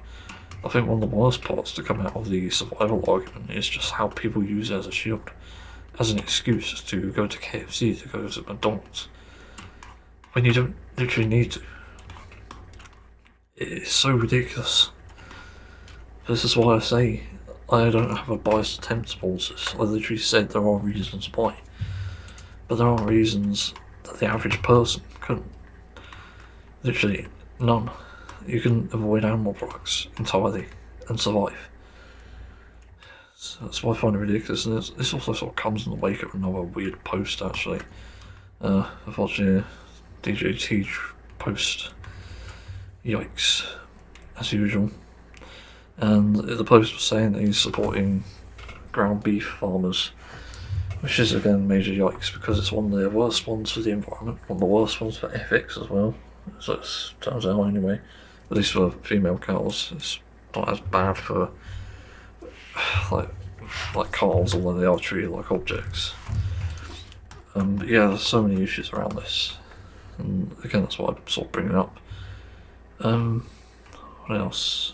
I think one of the worst parts to come out of the survival argument is just how people use it as a shield, as an excuse to go to KFC, to go to McDonald's, when you don't literally need to. It's so ridiculous. This is why I say I don't have a biased attempt towards this. I literally said there are reasons why, but there are reasons that the average person couldn't. Literally none. You can avoid animal products entirely and survive. So that's why I find it ridiculous, and this also sort of comes in the wake of another weird post actually. I've watched a DJ Teach post. Yikes, as usual. And the post was saying that he's supporting ground beef farmers, which is again major yikes, because it's one of the worst ones for the environment, one of the worst ones for ethics as well. So it turns out anyway, at least for female cows, it's not as bad for like cows, although they are treated like objects. But yeah, there's so many issues around this, and again that's why I sort of bring it up. What else?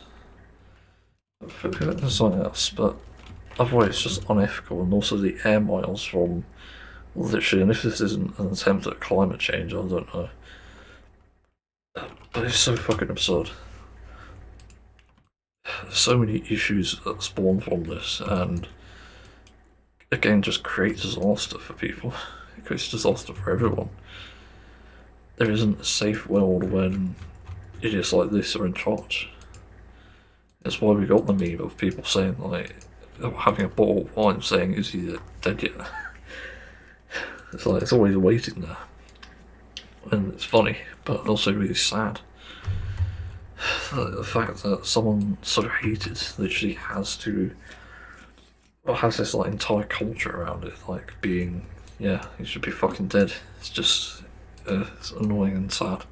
There's something else, but otherwise it's just unethical, and also the air miles from literally, and if this isn't an attempt at climate change, I don't know. But it's so fucking absurd. There's so many issues that spawn from this, and again just creates disaster for people. It creates disaster for everyone. There isn't a safe world when idiots like this are in charge. That's why we got the meme of people saying, like, having a bottle of wine saying, is he dead yet? It's like, it's always waiting there. And it's funny, but also really sad. The fact that someone so hated literally has this like entire culture around it, like being, yeah, he should be fucking dead. It's just, it's annoying and sad.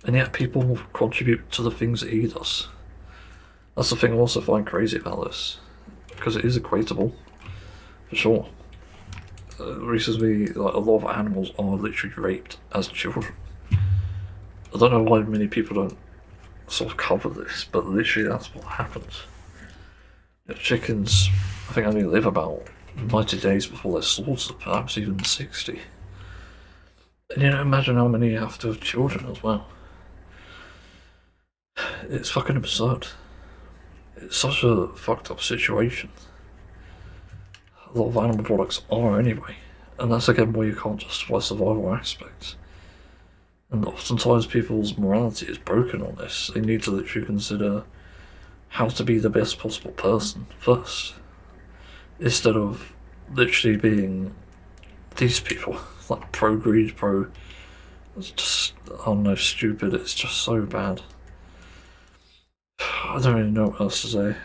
And yet people contribute to the things that he does. That's the thing I also find crazy about this, because it is equatable, for sure. Recently, like, a lot of animals are literally raped as children. I don't know why many people don't sort of cover this, but literally that's what happens. You know, chickens, I think, only live about 90 days before they're slaughtered, perhaps even 60. And you know, imagine how many have to have children as well. It's fucking absurd. It's such a fucked up situation. A lot of animal products are anyway, and that's again why you can't justify survival aspects. And oftentimes people's morality is broken on this. They need to literally consider how to be the best possible person first, instead of literally being these people, like pro-greed, it's just, I don't know, stupid. It's just so bad. I don't really know what else to say.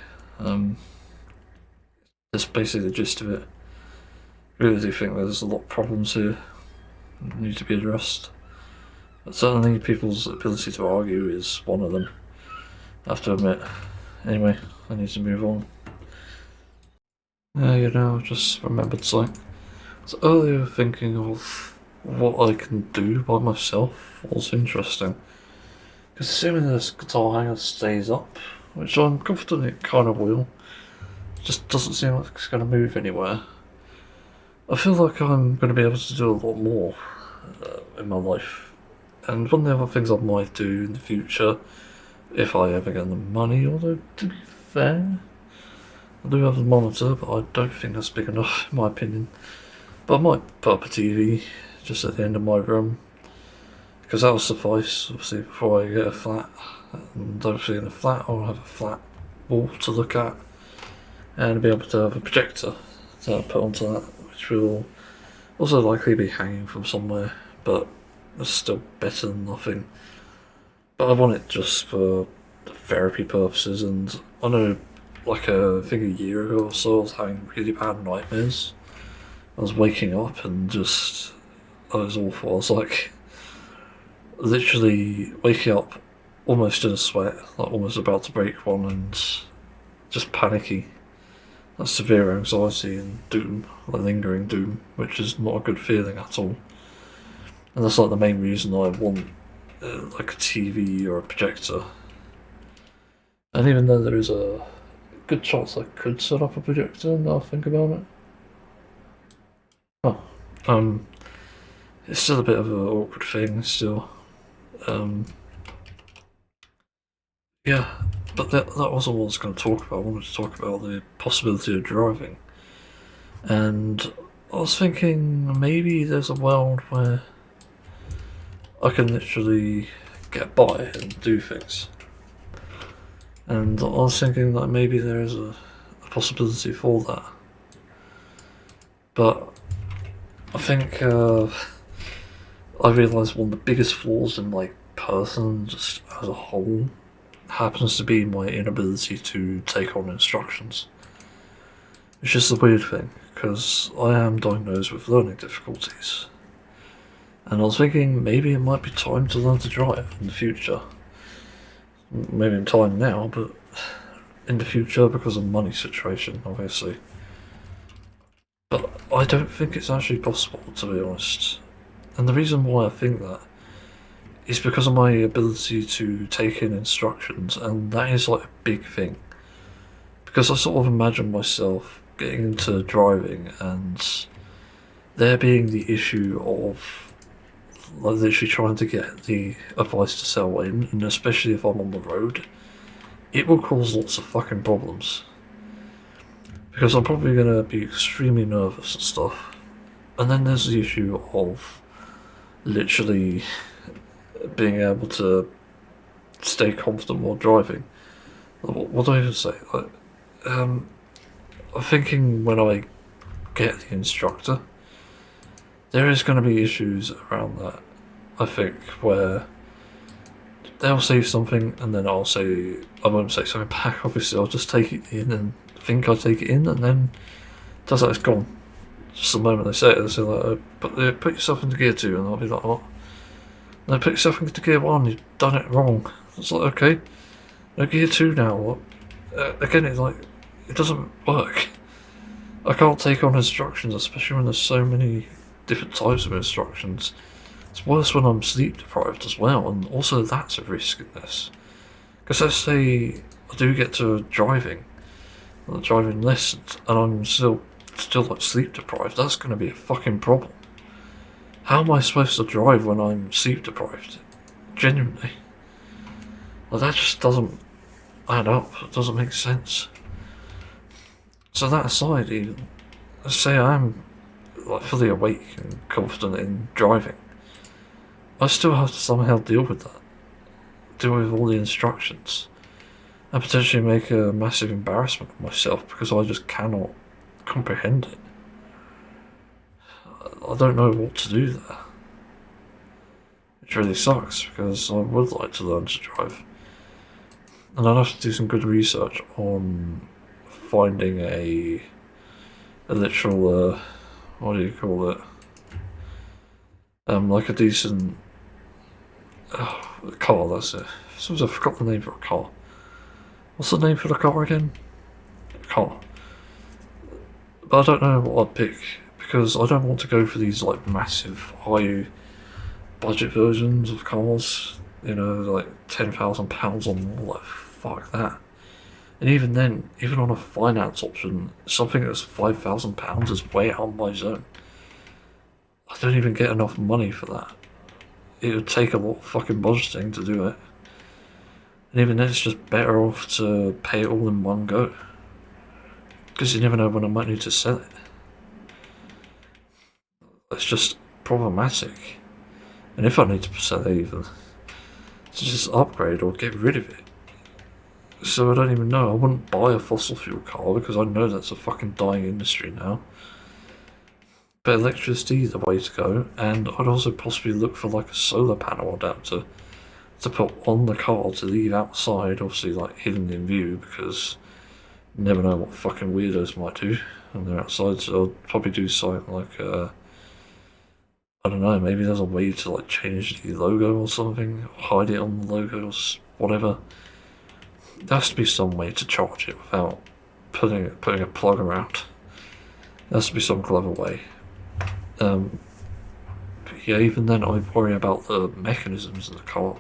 That's basically the gist of it. I really do think there's a lot of problems here that need to be addressed. But certainly people's ability to argue is one of them, I have to admit. Anyway, I need to move on. Yeah, you know, I just remembered something. I was earlier thinking of what I can do by myself was interesting. Because assuming this guitar hanger stays up, which I'm confident it kind of will, it just doesn't seem like it's going to move anywhere. I feel like I'm going to be able to do a lot more in my life. And one of the other things I might do in the future, if I ever get the money, although to be fair, I do have a monitor, but I don't think that's big enough in my opinion. But I might put up a TV just at the end of my room, because that'll suffice, obviously, before I get a flat. And obviously in a flat I'll have a flat wall to look at, and be able to have a projector to put onto that, which will also likely be hanging from somewhere, but it's still better than nothing. But I want it just for therapy purposes, and I know, like I think a year ago or so, I was having really bad nightmares. I was waking up and just, it was awful. I was like, literally waking up almost in a sweat, like almost about to break one, and just panicky. That's severe anxiety and doom, like lingering doom, which is not a good feeling at all. And that's like the main reason I want like a TV or a projector. And even though there is a good chance I could set up a projector now I think about it. It's still a bit of an awkward thing still. Yeah, but that wasn't what I was going to talk about. I wanted to talk about the possibility of driving. And I was thinking maybe there's a world where I can literally get by and do things. And I was thinking that maybe there is a possibility for that. But I think I realised one of the biggest flaws in my person, just as a whole, happens to be my inability to take on instructions. It's just a weird thing, because I am diagnosed with learning difficulties. And I was thinking maybe it might be time to learn to drive in the future. Maybe in time now, but in the future because of the money situation, obviously. But I don't think it's actually possible, to be honest. And the reason why I think that is because of my ability to take in instructions, and that is like a big thing. Because I sort of imagine myself getting into driving and there being the issue of like literally trying to get the advice to sell in, and especially if I'm on the road, it will cause lots of fucking problems. Because I'm probably going to be extremely nervous and stuff. And then there's the issue of literally being able to stay confident while driving. What do I even say? Like, I'm thinking when I get the instructor, there is going to be issues around that, I think, where they'll say something and then I won't say something back, obviously. I'll just take it in and think I take it in, and then it turns out it's gone. Just the moment they say it, they say like, put yourself into gear 2, and I'll be like, what? No, put yourself into gear 1, you've done it wrong. It's like, okay, no, gear 2 now, what? Again, it's like, it doesn't work. I can't take on instructions, especially when there's so many different types of instructions. It's worse when I'm sleep deprived as well, and also that's a risk in this. Because let's say I do get to driving lessons, and I'm still still like sleep deprived, that's going to be a fucking problem. How am I supposed to drive when I'm sleep deprived? Genuinely. Like, that just doesn't add up. It doesn't make sense. So that aside, even, let's say I'm like fully awake and confident in driving, I still have to somehow deal with that. Deal with all the instructions. And potentially make a massive embarrassment of myself because I just cannot comprehend it. I don't know what to do there. Which really sucks because I would like to learn to drive. And I'd have to do some good research on finding a literal, what do you call it? Like a decent car, that's it. Sometimes I forgot the name for a car. What's the name for the car again? Car. But I don't know what I'd pick, because I don't want to go for these like massive high budget versions of cars, you know, like £10,000 or more, like fuck that. And even then, even on a finance option, something that's £5,000 is way out of my zone. I don't even get enough money for that. It would take a lot of fucking budgeting to do it. And even then, it's just better off to pay it all in one go. Because you never know when I might need to sell it. It's just problematic. And if I need to sell it even, to just upgrade or get rid of it. So I don't even know. I wouldn't buy a fossil fuel car because I know that's a fucking dying industry now. But electricity is the way to go, and I'd also possibly look for like a solar panel adapter to put on the car to leave outside, obviously like hidden in view, because you never know what fucking weirdos might do when they're outside. So I'd probably do something like I don't know, maybe there's a way to like change the logo or something, or hide it on the logos, whatever. There has to be some way to charge it without putting a plug around. There has to be some clever way. But yeah, even then I worry about the mechanisms of the car.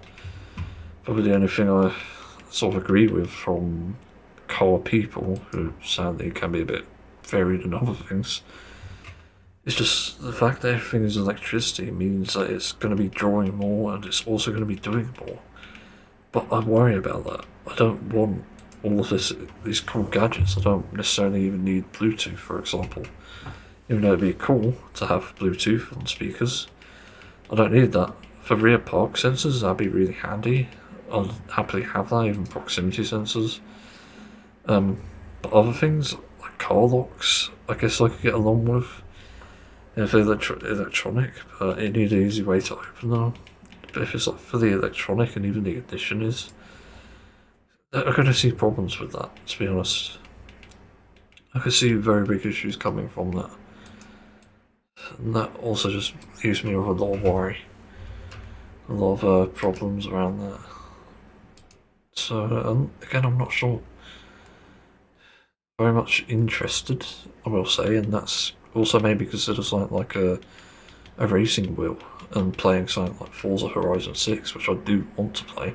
Probably the only thing I sort of agree with from car people, who sadly can be a bit varied in other things, is just the fact that everything is electricity means that it's going to be drawing more and it's also going to be doing more. But I worry about that. I don't want all of these cool gadgets. I don't necessarily even need Bluetooth, for example. Even though it'd be cool to have Bluetooth on speakers, I don't need that. For rear park sensors, that'd be really handy. I'll happily have that, even proximity sensors. But other things, like car locks, I guess I could get along with. If electronic, but it needs an easy way to open them. But if it's like fully electronic and even the ignition is, I'm going to see problems with that, to be honest. I could see very big issues coming from that. And that also just leaves me with a lot of worry. A lot of problems around that. So, again, I'm not sure. Very much interested, I will say, and that's also maybe consider something like a racing wheel and playing something like Forza Horizon 6, which I do want to play.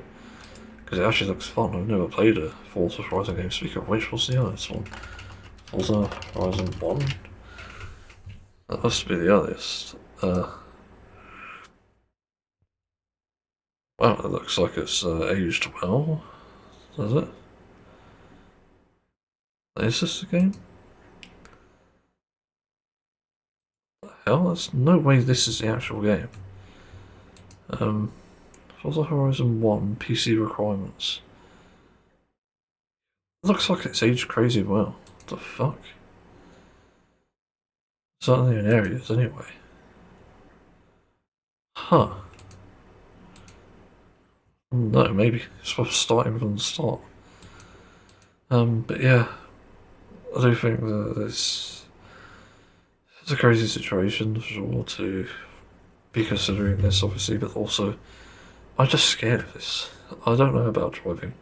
Because it actually looks fun. I've never played a Forza Horizon game. Speaking of which, what's the earliest one? Forza Horizon 1? That must be the earliest. Well, it looks like it's aged well. Does it? Is this the game? What the hell? There's no way this is the actual game. Forza Horizon 1 PC requirements. Looks like it's aged crazy well. What the fuck? Certainly in areas, anyway. Huh. No, maybe it's worth starting from the start. But yeah, I do think that it's a crazy situation for sure to be considering this, obviously, but also I'm just scared of this. I don't know about driving.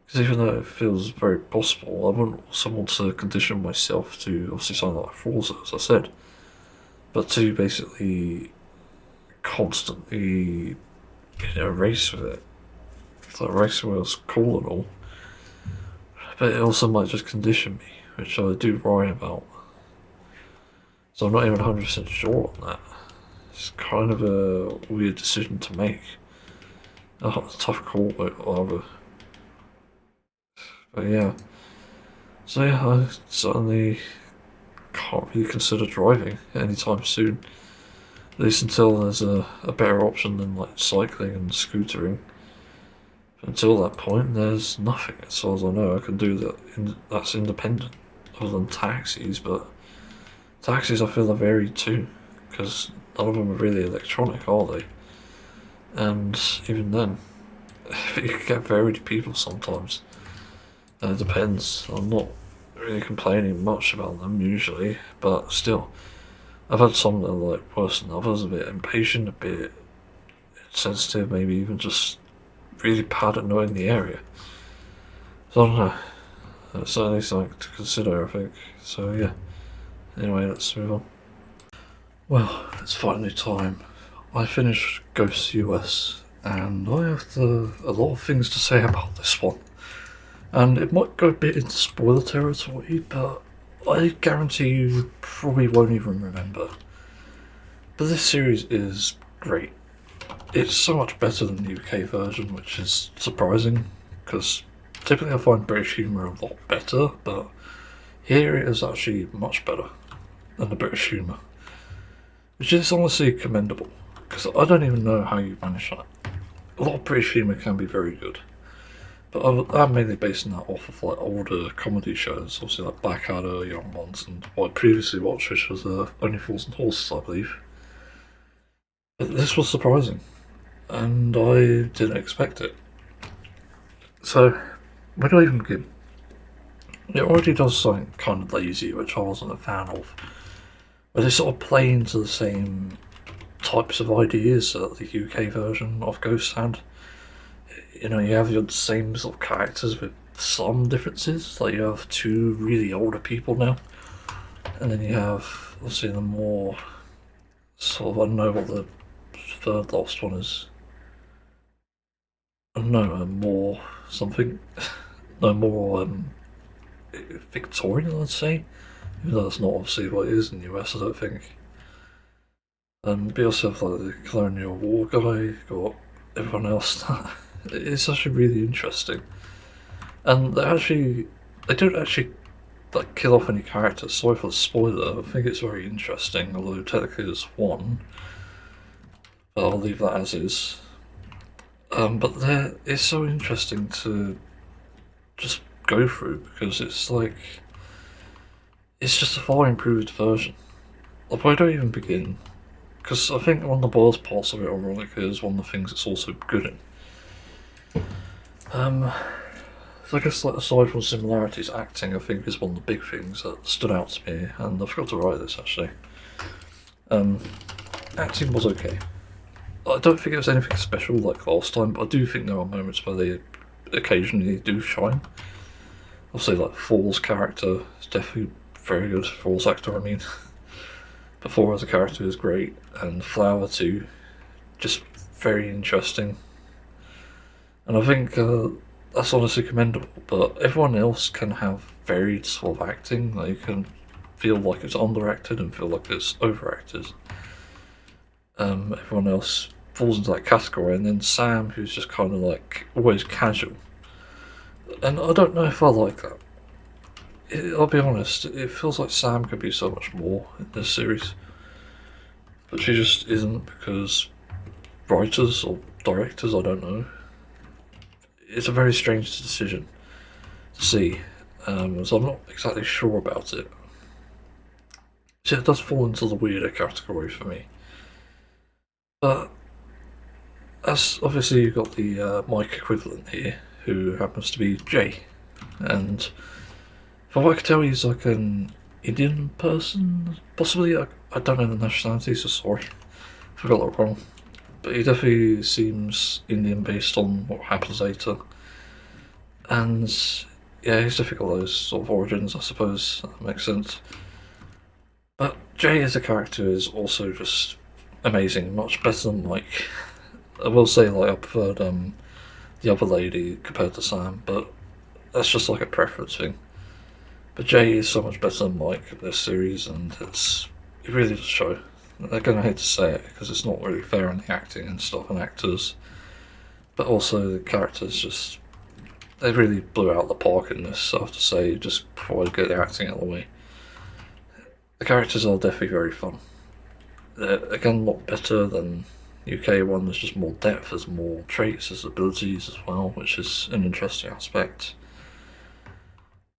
Because even though it feels very possible, I wouldn't also want to condition myself to obviously something like Forza, as I said, but to basically constantly race with it. So racing wheel's cool and all, but it also might just condition me, which I do worry about. So I'm not even 100% sure on that. It's kind of a weird decision to make. A tough call, whatever. But yeah. So yeah, I certainly can't really consider driving anytime soon. At least until there's a better option than like cycling and scootering. Until that point, there's nothing, as far as I know, I can do that's independent, other than taxis. But taxis, I feel, are varied too, because none of them are really electronic, are they? And even then, you can get varied people sometimes. And it depends. I'm not really complaining much about them usually, but still, I've had some that are like worse than others, a bit impatient, a bit sensitive, maybe even just really bad at knowing the area. So I don't know. It's certainly something to consider, I think. So yeah. Anyway, let's move on. Well, it's finally time. I finished Ghost US, and I have a lot of things to say about this one. And it might go a bit into spoiler territory, but I guarantee you probably won't even remember. But this series is great. It's so much better than the UK version, which is surprising, because typically I find British humour a lot better, but here it is actually much better than the British humour. Which is honestly commendable, because I don't even know how you manage that. A lot of British humour can be very good, but I'm mainly basing that off of like older comedy shows, obviously like Blackadder, Young Ones, and what I previously watched, which was Only Fools and Horses, I believe. But this was surprising, and I didn't expect it. So, where do I even begin? It already does something kind of lazy, which I wasn't a fan of. But they sort of play into the same types of ideas that the UK version of Ghost had. You know, you have your same sort of characters with some differences. Like you have two really older people now, and then you have obviously the more sort of, I don't know what the third last one is. I don't know, more something. No, more Victorian, I'd say. Even though that's not obviously what it is in the US, I don't think. But you also have like the Colonial War guy, got everyone else. It's actually really interesting. And they don't actually like kill off any characters. Sorry for the spoiler, I think it's very interesting, although technically there's one. But I'll leave that as is. But it's so interesting to just go through, because it's like, it's just a far improved version. Like, I don't even begin, because I think one of the worst parts of it, ironically, is one of the things it's also good in. So I guess, like, aside from similarities, acting I think is one of the big things that stood out to me, and I forgot to write this actually. Acting was okay. I don't think it was anything special like last time, but I do think there are moments where they occasionally do shine. Obviously, like Fall's character is definitely very good. Fall's actor, I mean. But Fall as a character is great, and Flower too, just very interesting. And I think that's honestly commendable. But everyone else can have varied sort of acting. Like, you can feel like it's underacted and feel like it's overacted. Everyone else falls into that category, and then Sam, who's just kind of like always casual. And I don't know if I like that. I'll be honest, it feels like Sam could be so much more in this series. But she just isn't, because writers or directors, I don't know. It's a very strange decision to see, so I'm not exactly sure about it. So it does fall into the weirder category for me. But as obviously you've got the mic equivalent here, who happens to be Jay, and from what I can tell, he's like an Indian person, possibly. I don't know the nationality, so sorry if I got that wrong. But he definitely seems Indian based on what happens later. And yeah, he's definitely got those sort of origins, I suppose. That makes sense. But Jay as a character is also just amazing, much better than Mike. I will say, like, I preferred the other lady compared to Sam, but that's just like a preference thing. But Jay is so much better than Mike in this series, and it's it really does show. They're gonna hate to say it because it's not really fair on the acting and stuff and actors, but also the characters just, they really blew out the park in this, I have to say, just before I get the acting out of the way. The characters are definitely very fun. They're, again, a lot better than UK one. There's just more depth, there's more traits, there's abilities as well, which is an interesting aspect.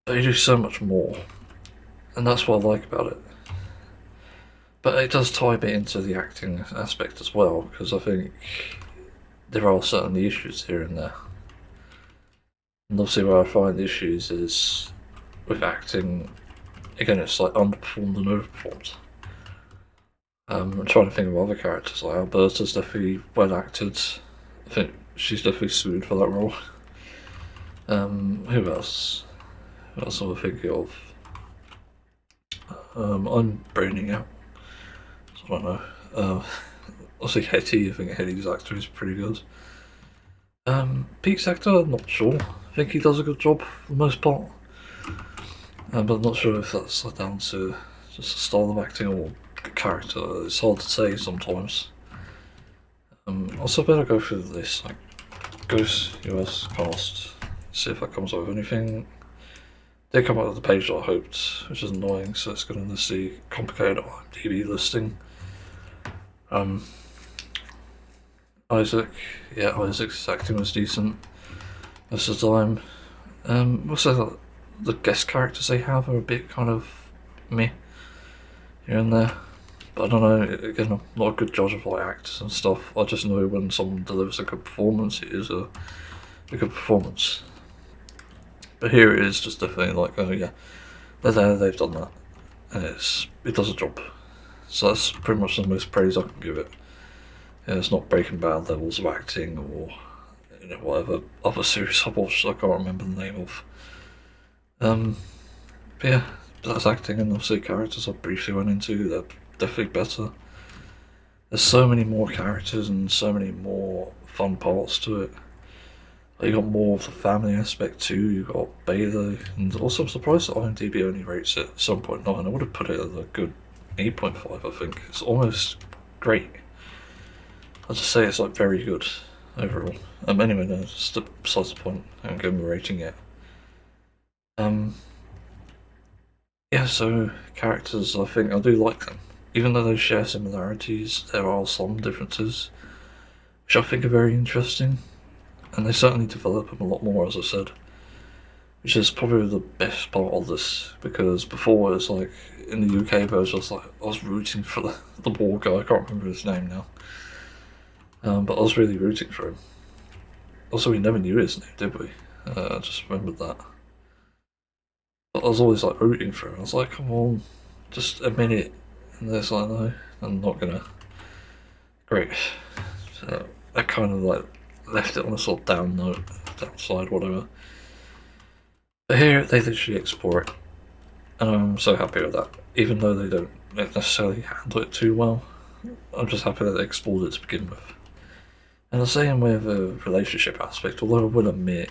They do so much more, and that's what I like about it. But it does tie a bit into the acting aspect as well, because I think there are certainly issues here and there. And obviously where I find the issues is with acting, again, it's like underperformed and overperformed. I'm trying to think of other characters, like Alberta's definitely well acted. I think she's definitely suited for that role. Who else? Who else am I thinking of? I'm braining out, so I don't know. Obviously Hetty, I think Hetty's actor is pretty good. Pete's actor, I'm not sure. I think he does a good job for the most part. But I'm not sure if that's down to just the style of acting or the character. It's hard to say sometimes. Also better go through this, like, Ghost US cast, see if that comes up with anything. They come up with the page that I hoped, which is annoying, so it's going to see complicated IMDb listing. Isaac, yeah, Isaac's acting was decent most of the time. Also, the guest characters they have are a bit kind of meh here and there. But I don't know, again, I'm not a good judge of like actors and stuff. I just know when someone delivers a good performance, it is a good performance. But here it is just definitely like, oh yeah, they're there, they've done that, and it does a job. So that's pretty much the most praise I can give it. Yeah, it's not Breaking Bad levels of acting or whatever other series I watched I can't remember the name of. But yeah, that's acting, and obviously characters I briefly went into, they're definitely better. There's so many more characters and so many more fun parts to it. You got more of the family aspect too, you got Bailey, and also I'm surprised that IMDb only rates it 7.9. I would have put it at a good 8.5, I think. It's almost great. I'll just say it's like very good overall. Anyway, no, just besides the point, I haven't given a rating yet. Yeah, so characters, I think I do like them. Even though they share similarities, there are some differences, which I think are very interesting. And they certainly develop them a lot more, as I said, which is probably the best part of this, because before it was like, in the UK version, I was rooting for the war guy, I can't remember his name now, but I was really rooting for him. Also, we never knew his name, did we? I just remembered that. But I was always like rooting for him, I was like, come on, just admit it, and there's like, no, I'm not gonna. Great. So that kind of like left it on a sort of down note, downside, whatever. But here they literally explore it, and I'm so happy with that. Even though they don't necessarily handle it too well, I'm just happy that they explored it to begin with. And the same with the relationship aspect, although I will admit,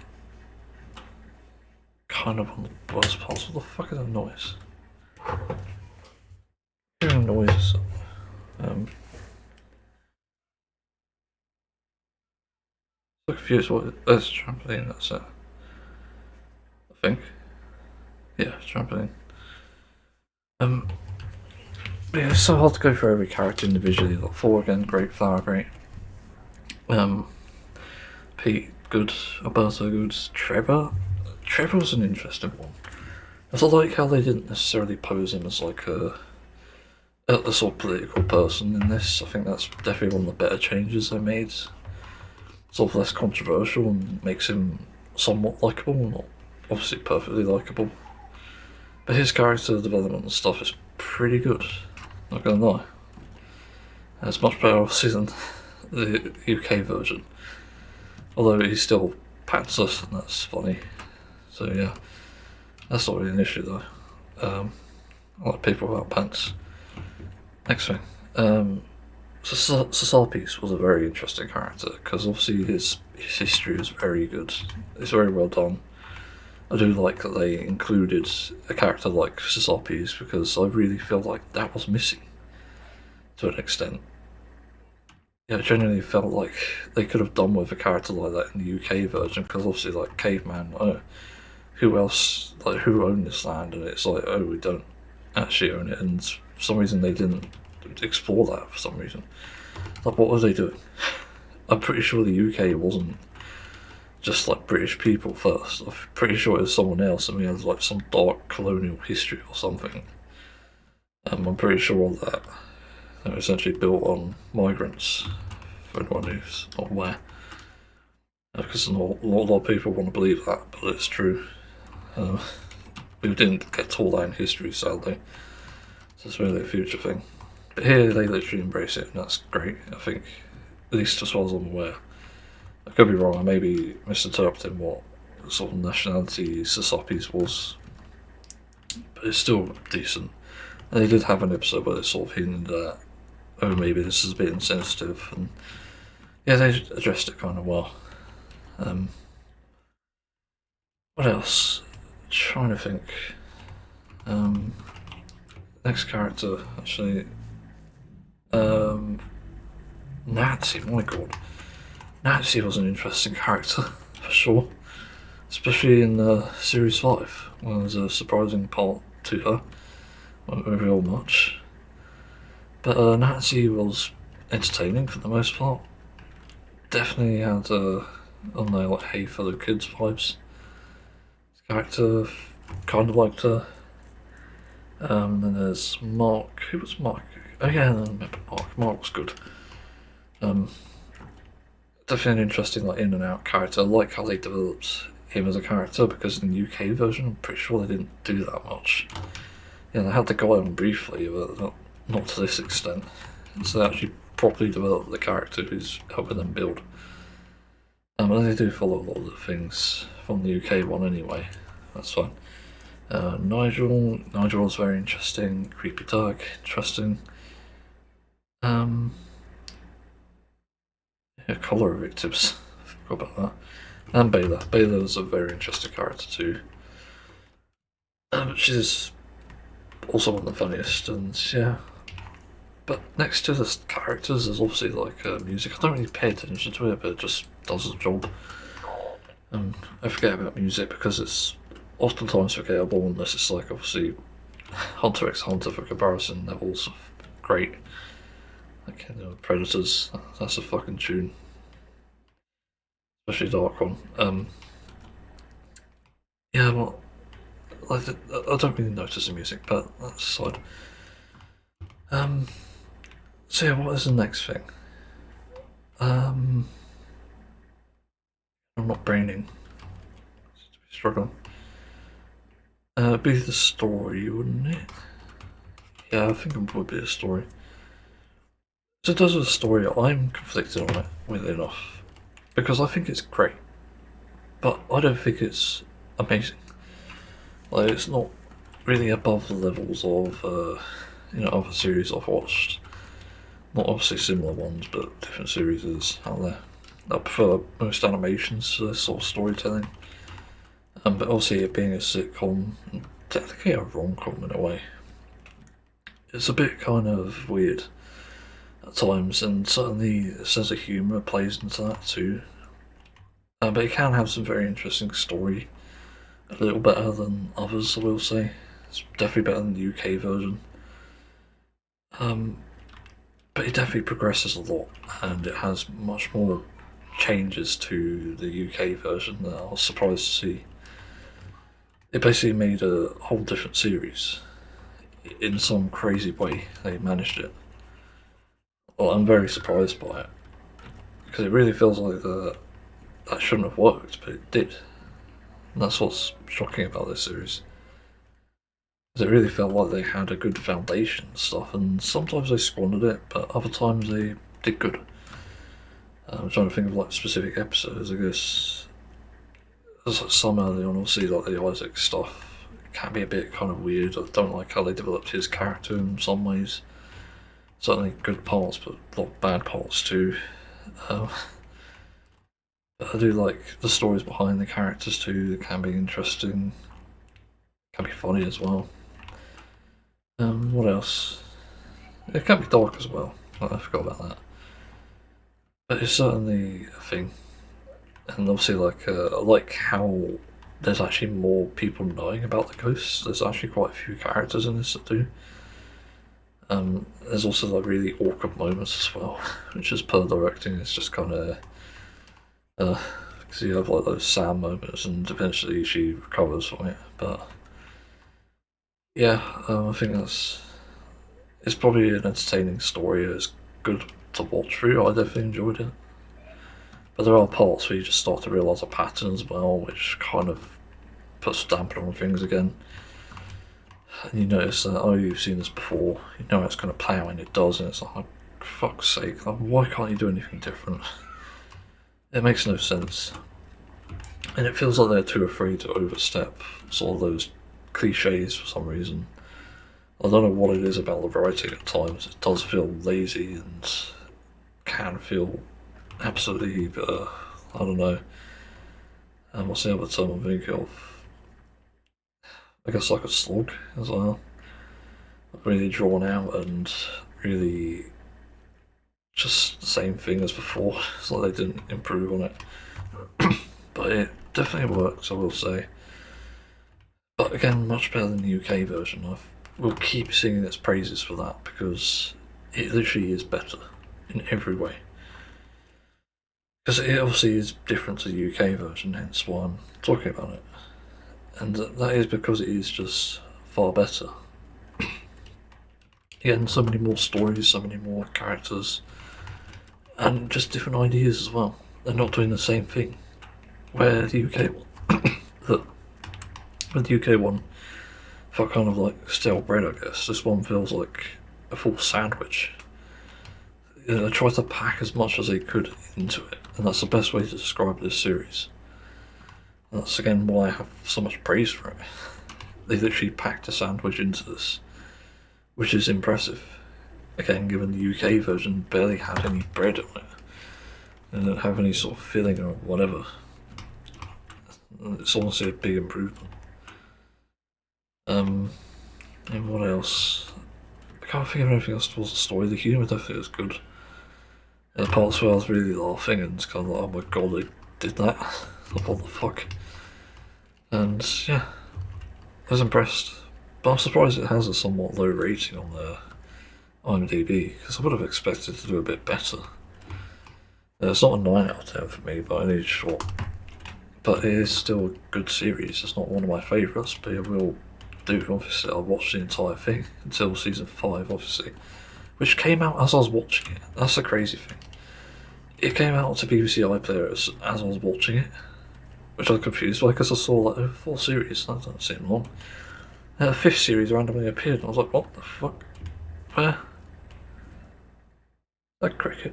kind of on the worst parts. What the fuck is that noise? Hearing noises. So confused. What? That's a trampoline. That's it. I think. Yeah, trampoline. Yeah, it's so hard to go through every character individually. Like Four again, great. Flower, great. Pete, good. Alberto, good. Trevor's an interesting one. I like how they didn't necessarily pose him as like a sort of political person in this. I think that's definitely one of the better changes they made. Sort of less controversial and makes him somewhat likeable, not obviously perfectly likeable. But his character development and stuff is pretty good, not gonna lie. And it's much better obviously than the UK version. Although he's still pantsless and that's funny. So yeah, that's not really an issue though. I like people without pants. Next thing. Sasapi's was a very interesting character because obviously his history is very good. It's very well done. I do like that they included a character like Sasapi's because I really feel like that was missing. to an extent. Yeah, it genuinely felt like they could have done with a character like that in the UK version, because obviously, like, Caveman, who else, like, who owned this land? And it's like, oh, we don't actually own it, and for some reason they didn't explore that for some reason. Like, what was they doing? I'm pretty sure the UK wasn't just like British people first. I'm pretty sure it was someone else, and we had like some dark colonial history or something. I'm pretty sure that they were essentially built on migrants, for anyone who's not aware. Because not a lot of people want to believe that, but it's true. We didn't get taught that in history, sadly. So it's really a future thing. But here they literally embrace it, and that's great, I think. At least as far as I'm aware. I could be wrong, I may be misinterpreting what sort of nationality Sasopis was. But it's still decent. And they did have an episode where they sort of hinted at, oh, maybe this is a bit insensitive. And yeah, they addressed it kind of well. What else? Trying to think. Next character, actually. Nancy, my god. Nancy was an interesting character, for sure. Especially in Series 5, when there's a surprising part to her. Won't reveal much. But Nancy was entertaining for the most part. Definitely had on there like Hey Fellow Kids vibes. This character kind of liked her. Then there's Mark. Who was Mark? Oh yeah, I remember Mark. Mark was good. Definitely an interesting like in and out character. I like how they developed him as a character, because in the UK version I'm pretty sure they didn't do that much. Yeah, they had the guy on briefly, but not to this extent. So they actually properly developed the character who's helping them build. And they do follow a lot of the things from the UK one anyway. That's fine. Nigel was very interesting. Creepy Dark, interesting. Yeah, cholera victims. I forgot about that. And Baylor. Baylor was a very interesting character too. She's also one of the funniest, and yeah. But next to the characters, there's obviously like music. I don't really pay attention to it, but it just does the job. I forget about music because it's oftentimes forgettable unless it's like obviously Hunter x Hunter for comparison levels of great. Like, you know, Predators, that's a fucking tune. Especially Dark One. Yeah, well, like, I don't really notice the music, but that's aside. So yeah, what is the next thing? I'm not braining. Struggling. It'd be the story, wouldn't it? Yeah, I think it would be a story. So it does with the story, I'm conflicted on it, weirdly enough. Because I think it's great. But I don't think it's amazing. Like, it's not really above the levels of, other series I've watched. Not obviously similar ones, but different series out there. I prefer most animations to this sort of storytelling. But obviously it being a sitcom, and technically a rom-com in a way, it's a bit kind of weird at times, and certainly a sense of humour plays into that too. But it can have some very interesting story, a little better than others, I will say. It's definitely better than the UK version. But it definitely progresses a lot, and it has much more changes to the UK version that I was surprised to see. It basically made a whole different series. In some crazy way, they managed it. Well, I'm very surprised by it, because it really feels like that shouldn't have worked, but it did. And that's what's shocking about this series. Because it really felt like they had a good foundation and stuff, and sometimes they squandered it, but other times they did good. I'm trying to think of like specific episodes, I guess. There's like some early on, obviously, like the Isaac stuff can be a bit kind of weird. I don't like how they developed his character in some ways. Certainly good parts, but a lot of bad parts too. But I do like the stories behind the characters too. They can be interesting, can be funny as well. What else? It can be dark as well. I forgot about that. But it's certainly a thing. And obviously, I like how there's actually more people knowing about the ghosts. There's actually quite a few characters in this that do. There's also like really awkward moments as well, which is per directing. It's just kind of because you have like those sad moments, and eventually she recovers from it. But yeah, I think it's probably an entertaining story. It's good to watch through. I definitely enjoyed it. But there are parts where you just start to realise a pattern as well, which kind of puts a damper on things again. And you notice that, oh, you've seen this before, you know it's going to play out, and it does, and it's like, for fuck's sake, like, why can't you do anything different? It makes no sense. And it feels like they're too afraid to overstep sort of those cliches for some reason. I don't know what it is about the writing at times. It does feel lazy and can feel absolutely, I don't know. And what's the other term I'm thinking of? I guess like a slog as well. Really drawn out and really just the same thing as before. It's like they didn't improve on it. But it definitely works, I will say. But again, much better than the UK version. We'll keep singing its praises for that because it literally is better in every way. Because it obviously is different to the UK version, hence why I'm talking about it. And that is because it is just far better. Again, so many more stories, so many more characters, and just different ideas as well. They're not doing the same thing. Where the UK one felt kind of like stale bread, I guess. This one feels like a full sandwich. You know, they tried to pack as much as they could into it, and that's the best way to describe this series. And that's again why I have so much praise for it. They literally packed a sandwich into this, which is impressive. Again, given the UK version barely had any bread on it, and didn't have any sort of filling or whatever. It's honestly a big improvement. And what else? I can't think of anything else towards the story. The humour definitely was good. The parts where I was really laughing and it's kind of like, oh my god, they did that. What the fuck? And yeah, I was impressed. But I'm surprised it has a somewhat low rating on the IMDb, because I would have expected to do a bit better. It's not a 9 out of 10 for me by any short, but it is still a good series. It's not one of my favourites, but it will do. Obviously, I'll watch the entire thing until season 5, obviously, which came out as I was watching it. That's the crazy thing. It came out to BBC iPlayer as I was watching it, which I was confused by because I saw like 4 series. That doesn't seem long. And the 5th series randomly appeared, and I was like, what the fuck? Where? That cricket.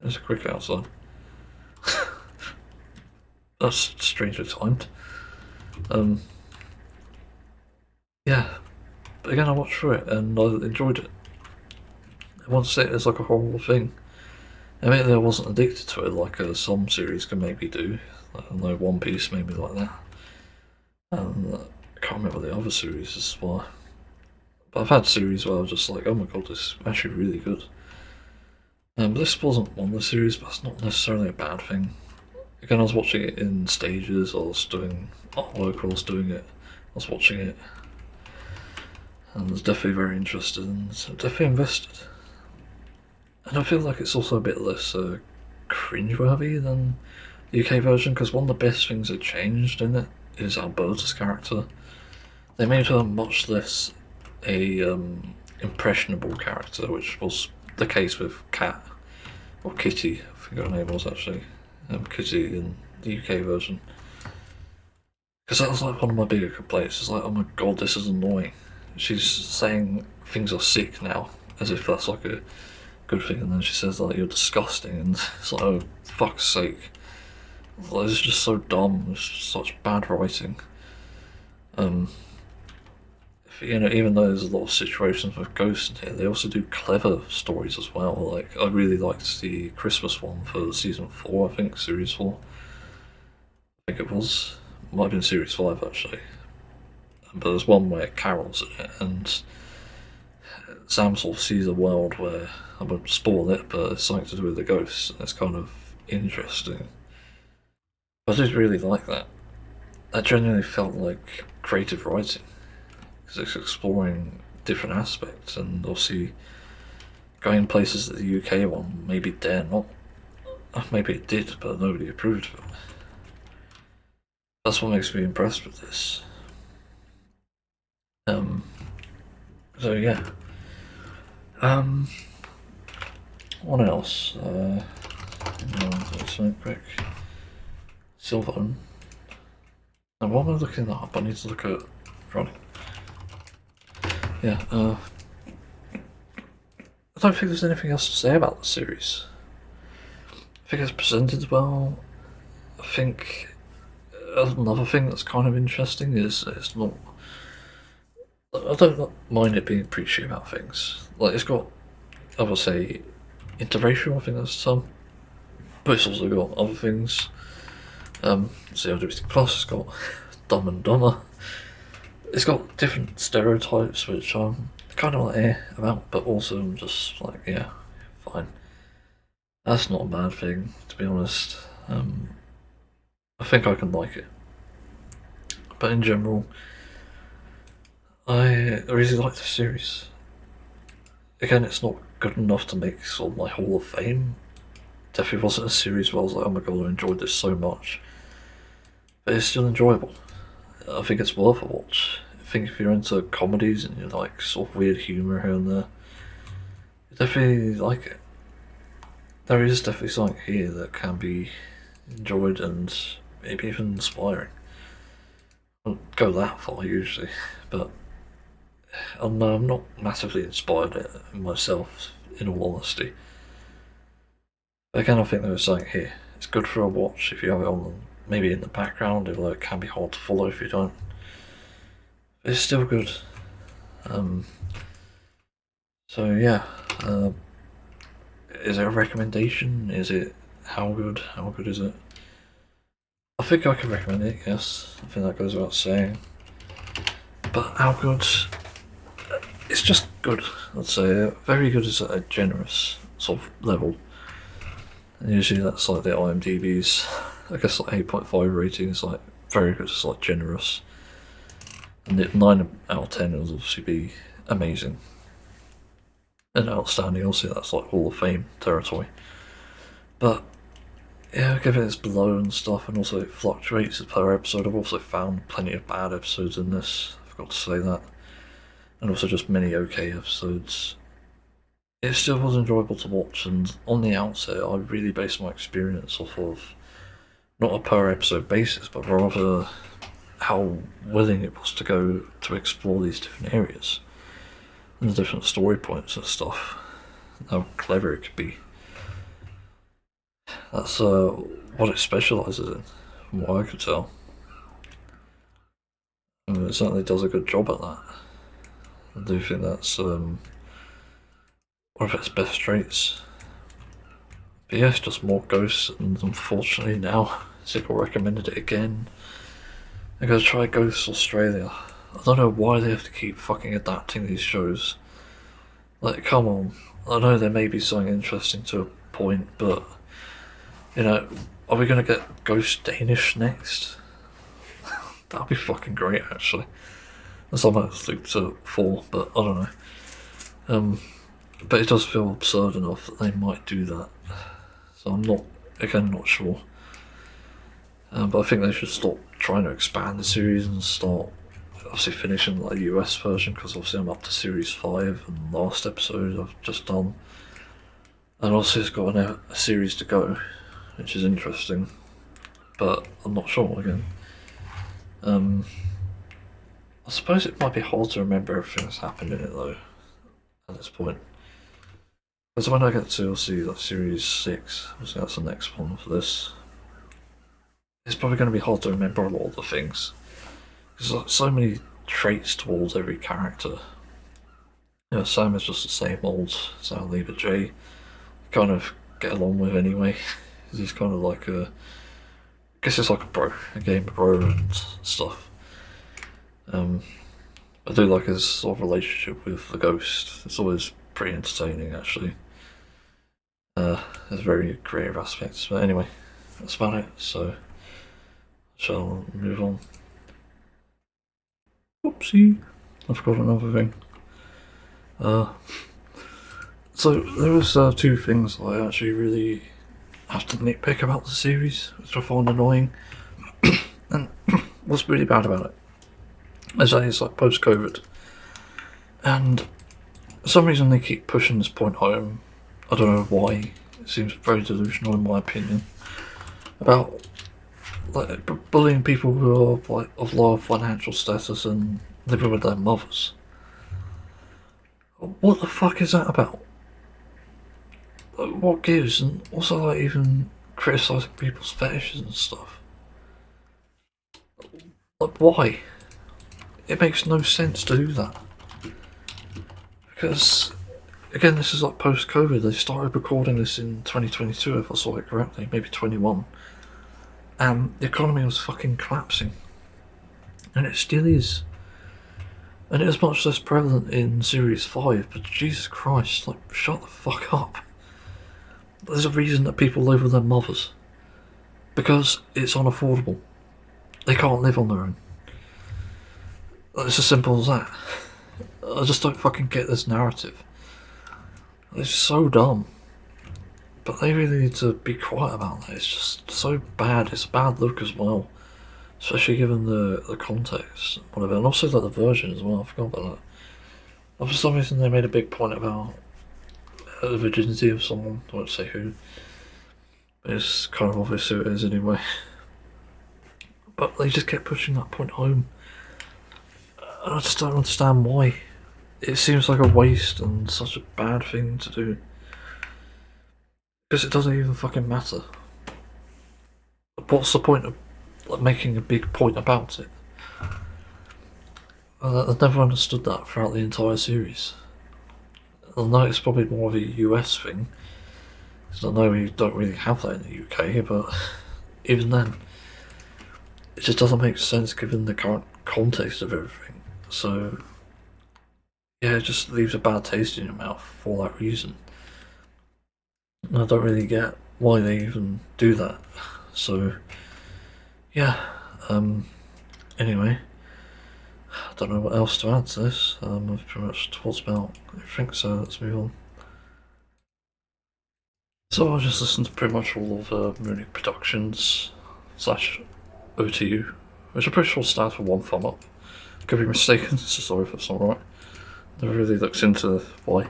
There's a cricket outside. That's strangely timed. Yeah, but again, I watched through it and I enjoyed it. I won't say it's like a horrible thing. I mean, I wasn't addicted to it like some series can maybe do. Like, I know One Piece made me like that. And I can't remember the other series as well. But I've had series where I was just like, oh my god, this is actually really good. But this wasn't one of the series, but it's not necessarily a bad thing. Again, I was watching it in stages. I was doing artwork while I was doing it. I was watching it. And I was definitely very interested and definitely invested. And I feel like it's also a bit less cringeworthy than the UK version, because one of the best things that changed in it is Alberta's character. They made her much less a impressionable character, which was the case with Cat, or Kitty, I think her name was actually, Kitty in the UK version. Because that was like one of my bigger complaints. It's like, oh my god, this is annoying. She's saying things are sick now, as if that's like a good thing, and then she says like, you're disgusting, and it's like, oh fuck's sake. Like, it's just so dumb. It's just such bad writing. You know, even though there's a lot of situations with ghosts in here, they also do clever stories as well. Like, I really liked the Christmas one for season 4, I think, series 4. I think it was. It might have been series 5 actually. But there's one where Carol's in it, and Sam sort of sees a world where, I won't spoil it, but it's something to do with the ghosts. It's kind of interesting. I did really like that. I genuinely felt like creative writing, because it's exploring different aspects, and obviously going places that the UK one maybe dare not. Maybe it did, but nobody approved of it. That's what makes me impressed with this. So yeah. What else? Something quick. Sylvan. And while I'm looking that up, I need to look at running. Yeah, I don't think there's anything else to say about the series. I think it's presented well. I think another thing that's kind of interesting is it's not. I don't mind it being preachy about things. Like, it's got, I would say, interracial, I think that's some. But it's also got other things. It's LGBT+, it's got Dumb and Dumber. It's got different stereotypes, which I'm kind of like about, but also I'm just like, yeah, fine. That's not a bad thing, to be honest. I think I can like it. But in general, I really like the series. Again, it's not good enough to make sort of my Hall of Fame. Definitely wasn't a series where I was like, oh my god, I enjoyed this so much. But it's still enjoyable. I think it's worth a watch. I think if you're into comedies and you like sort of weird humour here and there, you definitely like it. There is definitely something here that can be enjoyed and maybe even inspiring. I don't go that far usually, but I'm not massively inspired myself, in all honesty. But again, I think there is something here. It's good for a watch if you have it on, maybe in the background, although it can be hard to follow if you don't. But it's still good. So yeah, is it a recommendation? Is it how good? How good is it? I think I can recommend it, yes. I think that goes without saying. But how good? It's just good, I'd say. Very good is at a generous sort of level. And usually that's like the IMDb's, I guess, like 8.5 rating is like very good, it's like generous. And the 9 out of 10 will obviously be amazing. And outstanding, obviously that's like Hall of Fame territory. But yeah, given it's below and stuff, and also it fluctuates per episode. I've also found plenty of bad episodes in this, I forgot to say that. And also just many okay episodes. It still was enjoyable to watch, and on the outset I really based my experience off of not a per episode basis, but rather how willing it was to go to explore these different areas and the different story points and stuff. How clever it could be. That's what it specialises in, from what I could tell. And it certainly does a good job at that. I do think that's one of its best traits. But yeah, it's just more ghosts, and unfortunately now Sickle recommended it again. I'm gonna try Ghosts Australia. I don't know why they have to keep fucking adapting these shows. Like, come on. I know there may be something interesting to a point, but you know, are we gonna get Ghost Danish next? That'd be fucking great, actually. That's what I looked for, but I don't know. But it does feel absurd enough that they might do that. So I'm not sure. But I think they should stop trying to expand the series and start obviously finishing like the US version, because obviously I'm up to series 5 and the last episode I've just done. And obviously it's got a series to go, which is interesting. But I'm not sure again. I suppose it might be hard to remember everything that's happened in it though, at this point. Because when I get to obviously like series 6, obviously that's the next one for this, it's probably going to be hard to remember a lot of the things. Because there's like so many traits towards every character. You know, Sam is just the same old Sam Lever J. Kind of get along with anyway. He's kind of like a, I guess it's like a bro, a game bro and stuff. I do like his sort of relationship with the ghost. It's always pretty entertaining, actually. There's very creative aspects, but anyway, that's about it. So, shall move on. Oopsie, I forgot another thing. So there was two things I actually really have to nitpick about the series, which I find annoying. And what's really bad about it is that it's like post-COVID, and for some reason they keep pushing this point home. I don't know why. It seems very delusional in my opinion. About like bullying people who are like of lower financial status and living with their mothers. What the fuck is that about? Like, what gives? And also like even criticising people's fetishes and stuff. Like why? It makes no sense to do that. Because again, this is like post-COVID. They started recording this in 2022, if I saw it correctly, maybe 21. And the economy was fucking collapsing. And it still is. And it is much less prevalent in Series 5, but Jesus Christ, like, shut the fuck up. There's a reason that people live with their mothers. Because it's unaffordable. They can't live on their own. It's as simple as that. I just don't fucking get this narrative. It's so dumb. But they really need to be quiet about that. It's just so bad. It's a bad look as well. Especially given the context and whatever. And also like the version as well. I forgot about that. And for some reason they made a big point about the virginity of someone. I won't say who. But it's kind of obvious who it is anyway. But they just kept pushing that point home. I just don't understand why. It seems like a waste and such a bad thing to do. Because it doesn't even fucking matter. What's the point of like making a big point about it? I've never understood that throughout the entire series. I know it's probably more of a US thing, because I know we don't really have that in the UK, but even then, it just doesn't make sense given the current context of everything. So, yeah, it just leaves a bad taste in your mouth for that reason. And I don't really get why they even do that. So, yeah, anyway, I don't know what else to add to this. I've pretty much talked about everything, so let's move on. So I just listened to pretty much all of Moonic Productions / OTU, which I'm pretty sure stands for One Thumb Up. Could be mistaken, so sorry if that's not right. Never really looked into why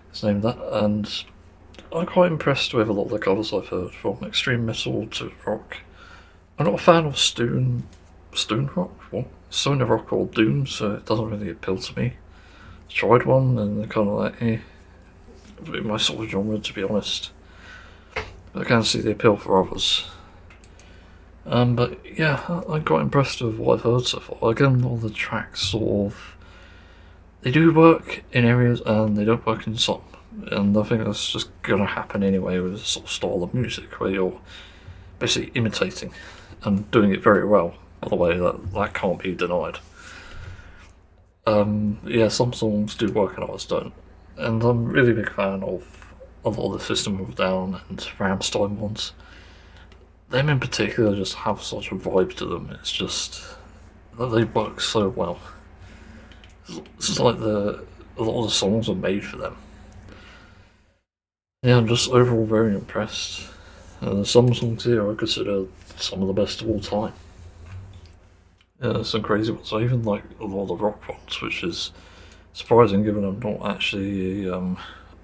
it's named that, and I'm quite impressed with a lot of the covers I've heard, from extreme metal to rock. I'm not a fan of stoner rock or doom, so it doesn't really appeal to me. I tried one and they're kind of like, in my sort of genre, to be honest. But I can see the appeal for others. But yeah, I'm quite impressed with what I've heard so far. Again, all the tracks sort of, they do work in areas and they don't work in some. And I think that's just gonna happen anyway with this sort of style of music where you're basically imitating and doing it very well. By the way, that can't be denied. Yeah, some songs do work and others don't. And I'm really a big fan of a lot of the System of a Down and Rammstein ones. Them in particular just have such a vibe to them. It's just that they work so well. It's just like a lot of the songs are made for them. Yeah, I'm just overall very impressed. Some songs here I consider some of the best of all time. Yeah, there's some crazy ones. I even like a lot of the rock ones, which is surprising given I'm not actually a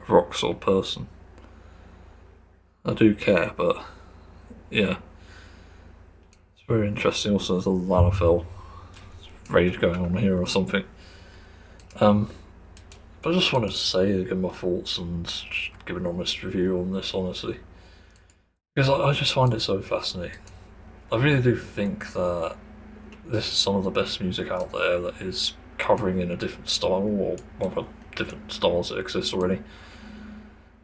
rock sort of person. I do care, but yeah. It's very interesting. Also, there's a Lanafel rage going on here or something. But I just wanted to say, give my thoughts and give an honest review on this, honestly. Because I just find it so fascinating. I really do think that this is some of the best music out there that is covering in a different style, or rather different styles that exist already.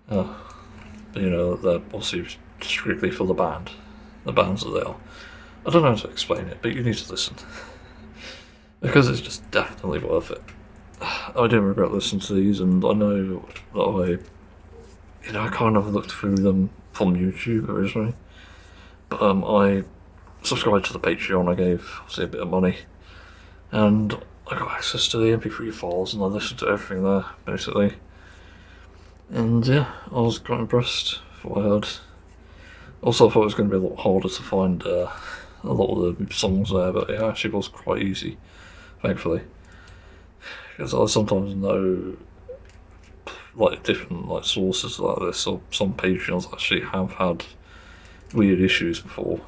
But you know, they're obviously strictly for the band, the bands that they are. I don't know how to explain it, but you need to listen. because it's just definitely worth it. I didn't regret listening to these, and I know that I kind of looked through them from YouTube originally, but I subscribed to the Patreon. I gave obviously a bit of money, and I got access to the MP3 files, and I listened to everything there basically. And yeah, I was quite impressed with what I heard. Also, I thought it was going to be a lot harder to find a lot of the songs there, but it actually was quite easy, thankfully. Because I sometimes know like different like sources like this, or some Patreons actually have had weird issues before.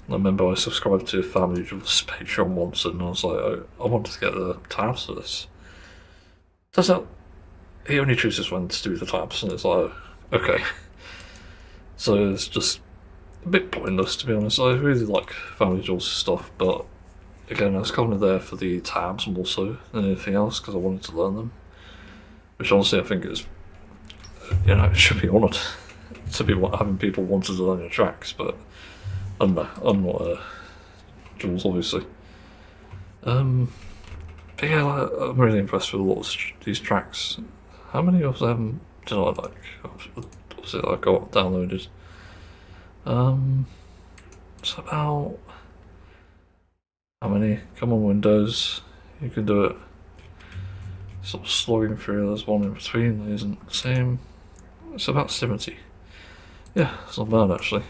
I remember I subscribed to Family Jewel's Patreon once, and I was like, I wanted to get the tabs for this. Turns out he only chooses when to do the tabs, and it's like, okay. So it's just a bit pointless, to be honest. I really like Family Jewel's stuff, but again, I was kind of there for the tabs more so than anything else, because I wanted to learn them. Which honestly I think is, it should be honoured to be having people wanting to learn your tracks, but I don't know, I'm not Jules, obviously. But yeah, I'm really impressed with a lot of these tracks. How many of them did I like? Obviously, I got downloaded. It's about, how many? Come on, Windows, you can do it. Sort of slogging through, there's one in between that isn't the same. It's about 70. Yeah, it's not bad actually.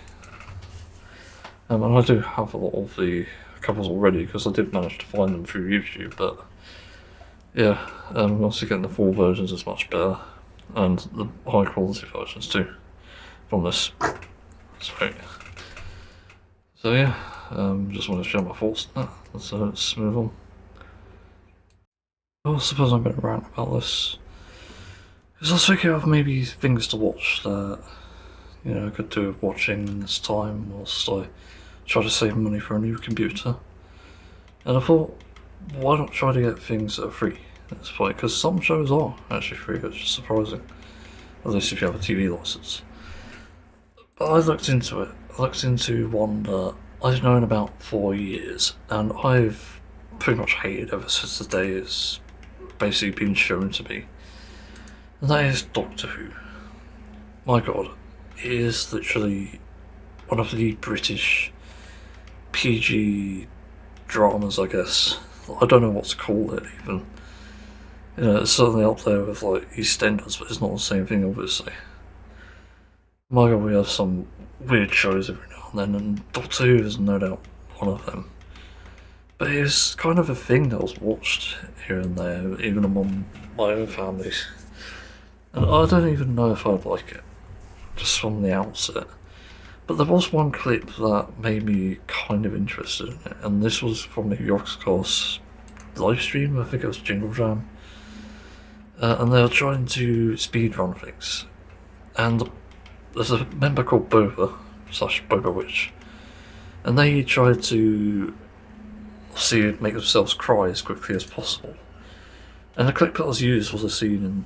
And I do have a lot of the covers already because I did manage to find them through YouTube, but yeah, obviously getting the full versions is much better, and the high quality versions too, from this. Sorry. So yeah, just want to share my thoughts on that, so let's move on. I suppose I'm going to rant about this, because I was thinking of maybe things to watch that, I could do watching this time whilst I try to save money for a new computer. And I thought, why not try to get things that are free at this point, because some shows are actually free, which is surprising, at least if you have a TV license. But I looked into it. I looked into one that I've known about for years, and I've pretty much hated ever since the day it's basically been shown to me. And that is Doctor Who. My god, it is literally one of the British PG dramas, I guess. I don't know what to call it even. It's certainly up there with like EastEnders, but it's not the same thing, obviously. My god, we have some weird shows every now and then, and Doctor Who is no doubt one of them. But it's kind of a thing that was watched here and there, even among my own family. And I don't even know if I'd like it, just from the outset. But there was one clip that made me kind of interested in it, and this was from the Yorkscast livestream, I think it was Jingle Jam. And they were trying to speedrun things. And there's a member called Boba, / Boba Witch, and they tried to make themselves cry as quickly as possible. And the clip that was used was a scene in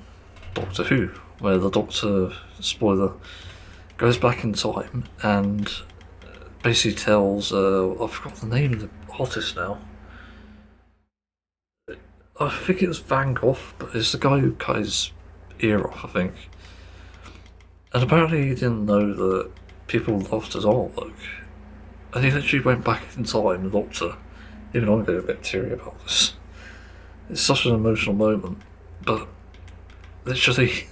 Doctor Who, where the Doctor, spoiler, goes back in time and basically tells, I forgot the name of the artist now. I think it was Van Gogh, but it's the guy who cut his ear off, I think. And apparently he didn't know that people loved his artwork. And he literally went back in time, the Doctor. Even I'm getting a bit teary about this. It's such an emotional moment, but literally,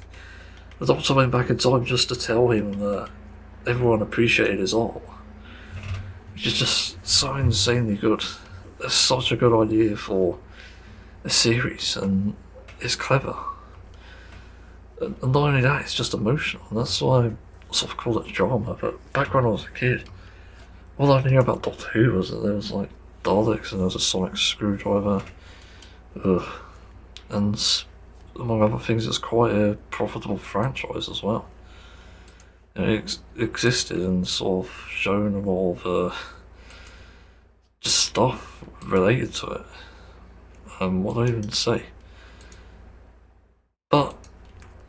the Doctor went back in time just to tell him that everyone appreciated his art, which is just so insanely good. It's such a good idea for a series, and it's clever. And not only that, it's just emotional, and that's why I sort of call it drama. But back when I was a kid, all I knew about Doctor Who was that there was like Daleks and there was a sonic screwdriver. And among other things, it's quite a profitable franchise as well. It existed and sort of shown a lot of just stuff related to it. What do I even say? But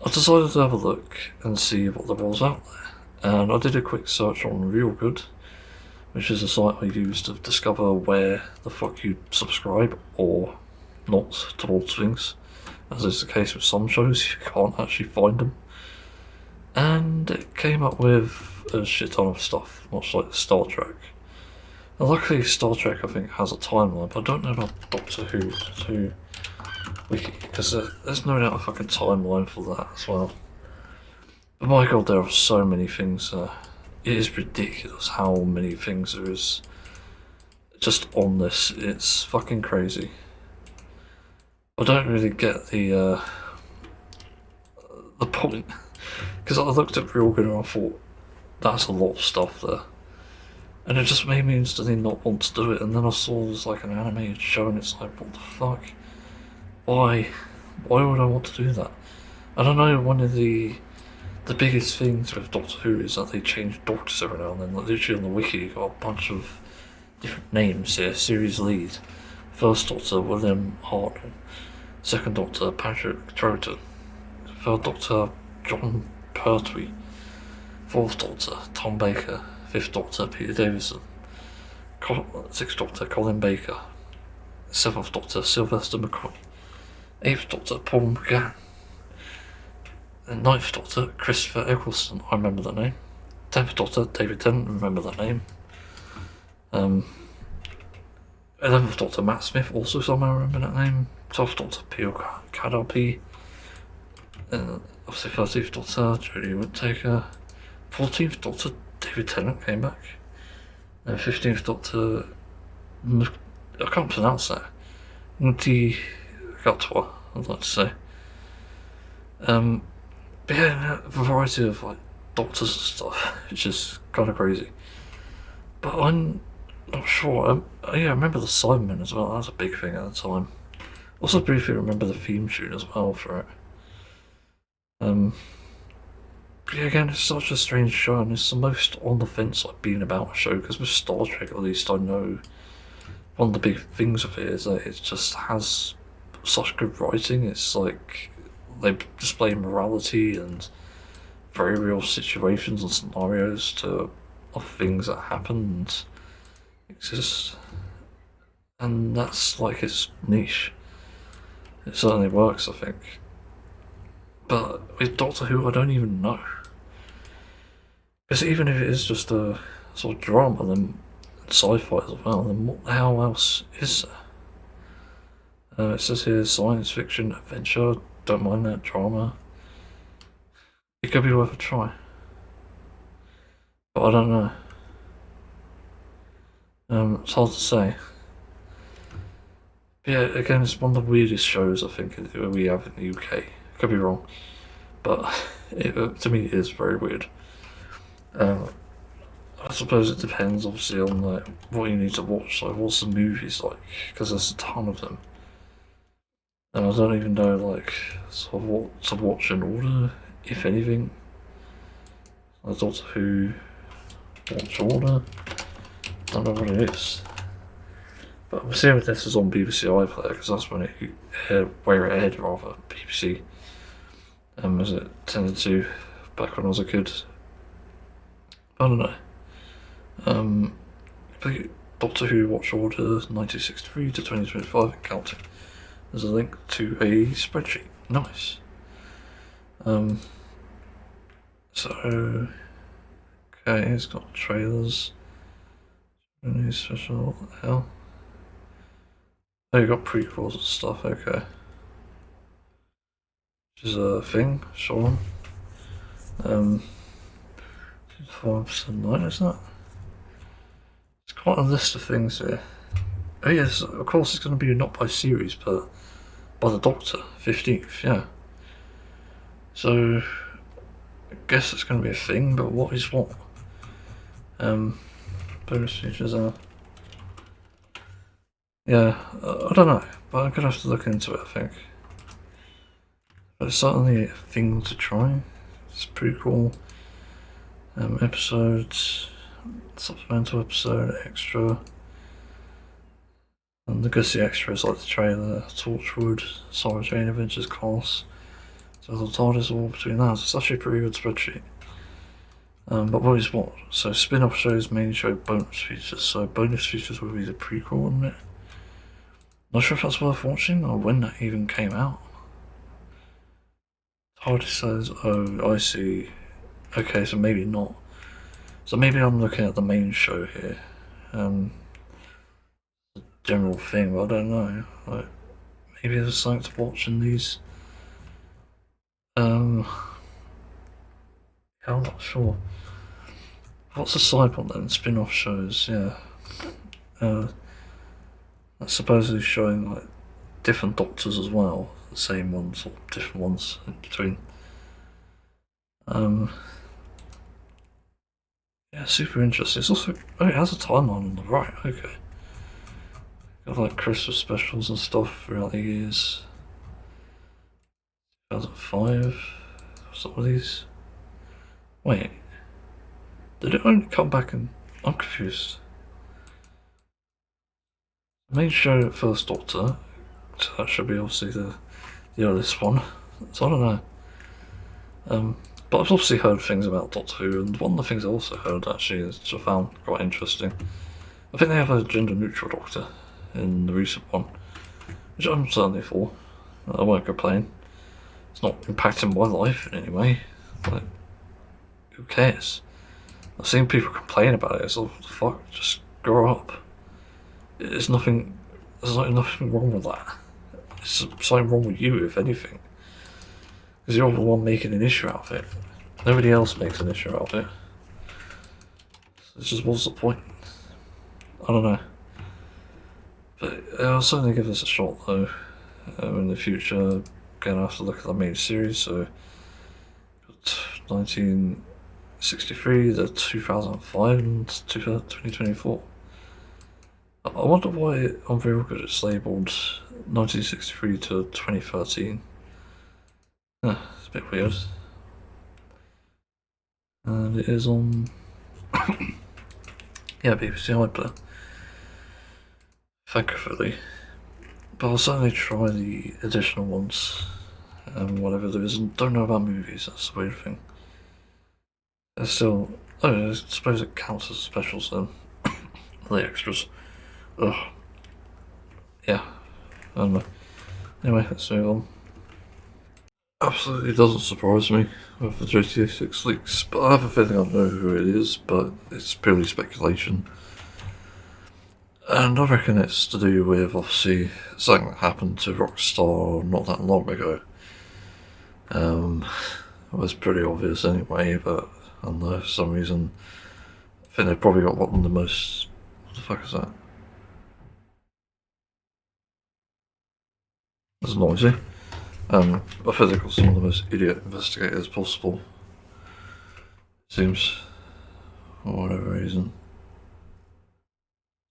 I decided to have a look and see what there was out there, and I did a quick search on Real Good, which is a site I use to discover where the fuck you subscribe or not towards things. As is the case with some shows, you can't actually find them. And it came up with a shit ton of stuff, much like Star Trek. And luckily Star Trek I think has a timeline, but I don't know about Doctor Who wiki, because there's no doubt a fucking timeline for that as well. But my god, there are so many things. It is ridiculous how many things there is just on this. It's fucking crazy. I don't really get the point, because I looked at Reorgan and I thought that's a lot of stuff there, and it just made me instantly not want to do it. And then I saw there's like an animated show, and it's like, what the fuck? Why would I want to do that? I don't know. One of the biggest things with Doctor Who is that they change doctors every now and then. Like literally on the wiki, you got a bunch of different names here. Series lead: First Doctor William Hartnell, Second Doctor Patrick Troughton, Third Doctor John Pertwee, Fourth Doctor Tom Baker, Fifth Doctor Peter Davison, Sixth Doctor Colin Baker, Seventh Doctor Sylvester McCoy, Eighth Doctor Paul McGann, and Ninth Doctor Christopher Eccleston, I remember that name. 10th Doctor David Tennant, remember that name. 11th Doctor Matt Smith, also somehow remember that name. 12th Doctor Peter Cadalpi. Obviously 13th Doctor Jodie Whittaker. 14th Doctor David Tennant came back. And 15th Doctor, I can't pronounce that, Nti Gatwa, I'd like to say. But yeah, a variety of like doctors and stuff, which is kind of crazy. But I'm not sure. Yeah, I remember the Cybermen as well. That was a big thing at the time. Also briefly remember the theme tune as well for it. But yeah, again, it's such a strange show, and it's the most on the fence I've been about a show, because with Star Trek at least I know one of the big things of it is that it just has such good writing. It's like they display morality and very real situations and scenarios of things that happen and exist, and that's like its niche. It certainly works, I think. But with Doctor Who, I don't even know, because even if it is just a sort of drama, then sci-fi as well, then what the hell else is there? It says here science fiction, adventure. Don't mind that, drama. It could be worth a try, but I don't know. It's hard to say. But yeah, again, it's one of the weirdest shows I think we have in the UK. Could be wrong, but to me it is very weird. I suppose it depends, obviously, on like what you need to watch. Like, what's the movies like? Because there's a ton of them. And I don't even know, like, sort of what to watch in order, if anything. Like Doctor Who, watch order. Don't know what it is. But I'm assuming this is on BBC iPlayer, because that's when it aired, where it aired, rather, BBC. As it tended to back when I was a kid. I don't know. Doctor Who Watch Order 1963 to 2025 and counting. There's a link to a spreadsheet. Nice. So, okay, it's got trailers. Any special, what the hell? Oh, you got prequels and stuff, okay. Which is a thing, sure. 4/9, is that? It's quite a list of things here. Oh yes, of course it's going to be not by series, but by the Doctor, 15th, yeah. So, I guess it's going to be a thing, but what is what? Bonus features are... Yeah, I don't know, but I'm going to have to look into it, I think. But it's certainly a thing to try. It's pretty cool. Episodes, supplemental episode, extra. And the Gussie extras like the trailer, Torchwood, Sarah Jane Adventures class. So the TARDIS all between that. It's actually a pretty good spreadsheet. But what is what? So spin-off shows, main show, bonus features. So bonus features will be the prequel, wouldn't it? Not sure if that's worth watching or when that even came out. Hardy says, oh, I see. Okay, so maybe not. So maybe I'm looking at the main show here. The general thing, but I don't know. Like, maybe there's something to watch in these. Yeah, I'm not sure. What's the side one then? Spin-off shows, yeah. That's supposedly showing like different doctors as well, the same ones or different ones in between. Yeah, super interesting. It's also, oh, it has a timeline on the right. Okay, got like Christmas specials and stuff throughout the years. 2005. Some of these. Wait, did it only come back in? I'm confused. The main show, First Doctor. So that should be obviously the earliest one. So I don't know. But I've obviously heard things about Doctor Who, and one of the things I also heard actually, which I found quite interesting, I think they have a gender-neutral Doctor in the recent one, which I'm certainly for. I won't complain. It's not impacting my life in any way. Like, who cares? I've seen people complain about it. It's like, fuck, just grow up. There's nothing wrong with that. There's something wrong with you, if anything. Because you're the one making an issue out of it. Nobody else makes an issue out of it. So it's just, what's the point? I don't know. But I'll certainly give this a shot though. In the future, again, I have to look at the main series. So, 1963, the 2005, and 2024. I wonder why on Very Good it's labelled 1963 to 2013. It's a bit weird. And it is on yeah, BBC iPlayer. Thankfully. But I'll certainly try the additional ones and whatever there is, and don't know about movies, that's the weird thing. There's still, oh, I suppose it counts as specials then. The extras. Ugh. Yeah, I don't know. Anyway, let's move on. Absolutely doesn't surprise me with the GTA 6 leaks, but I have a feeling I know who it is, but it's purely speculation. And I reckon it's to do with, obviously, something that happened to Rockstar not that long ago. It was pretty obvious anyway, but I don't know, for some reason, I think they probably got one of the most... What the fuck is that? That's noisy. I think they've got some of the most idiot investigators possible. Seems. For whatever reason.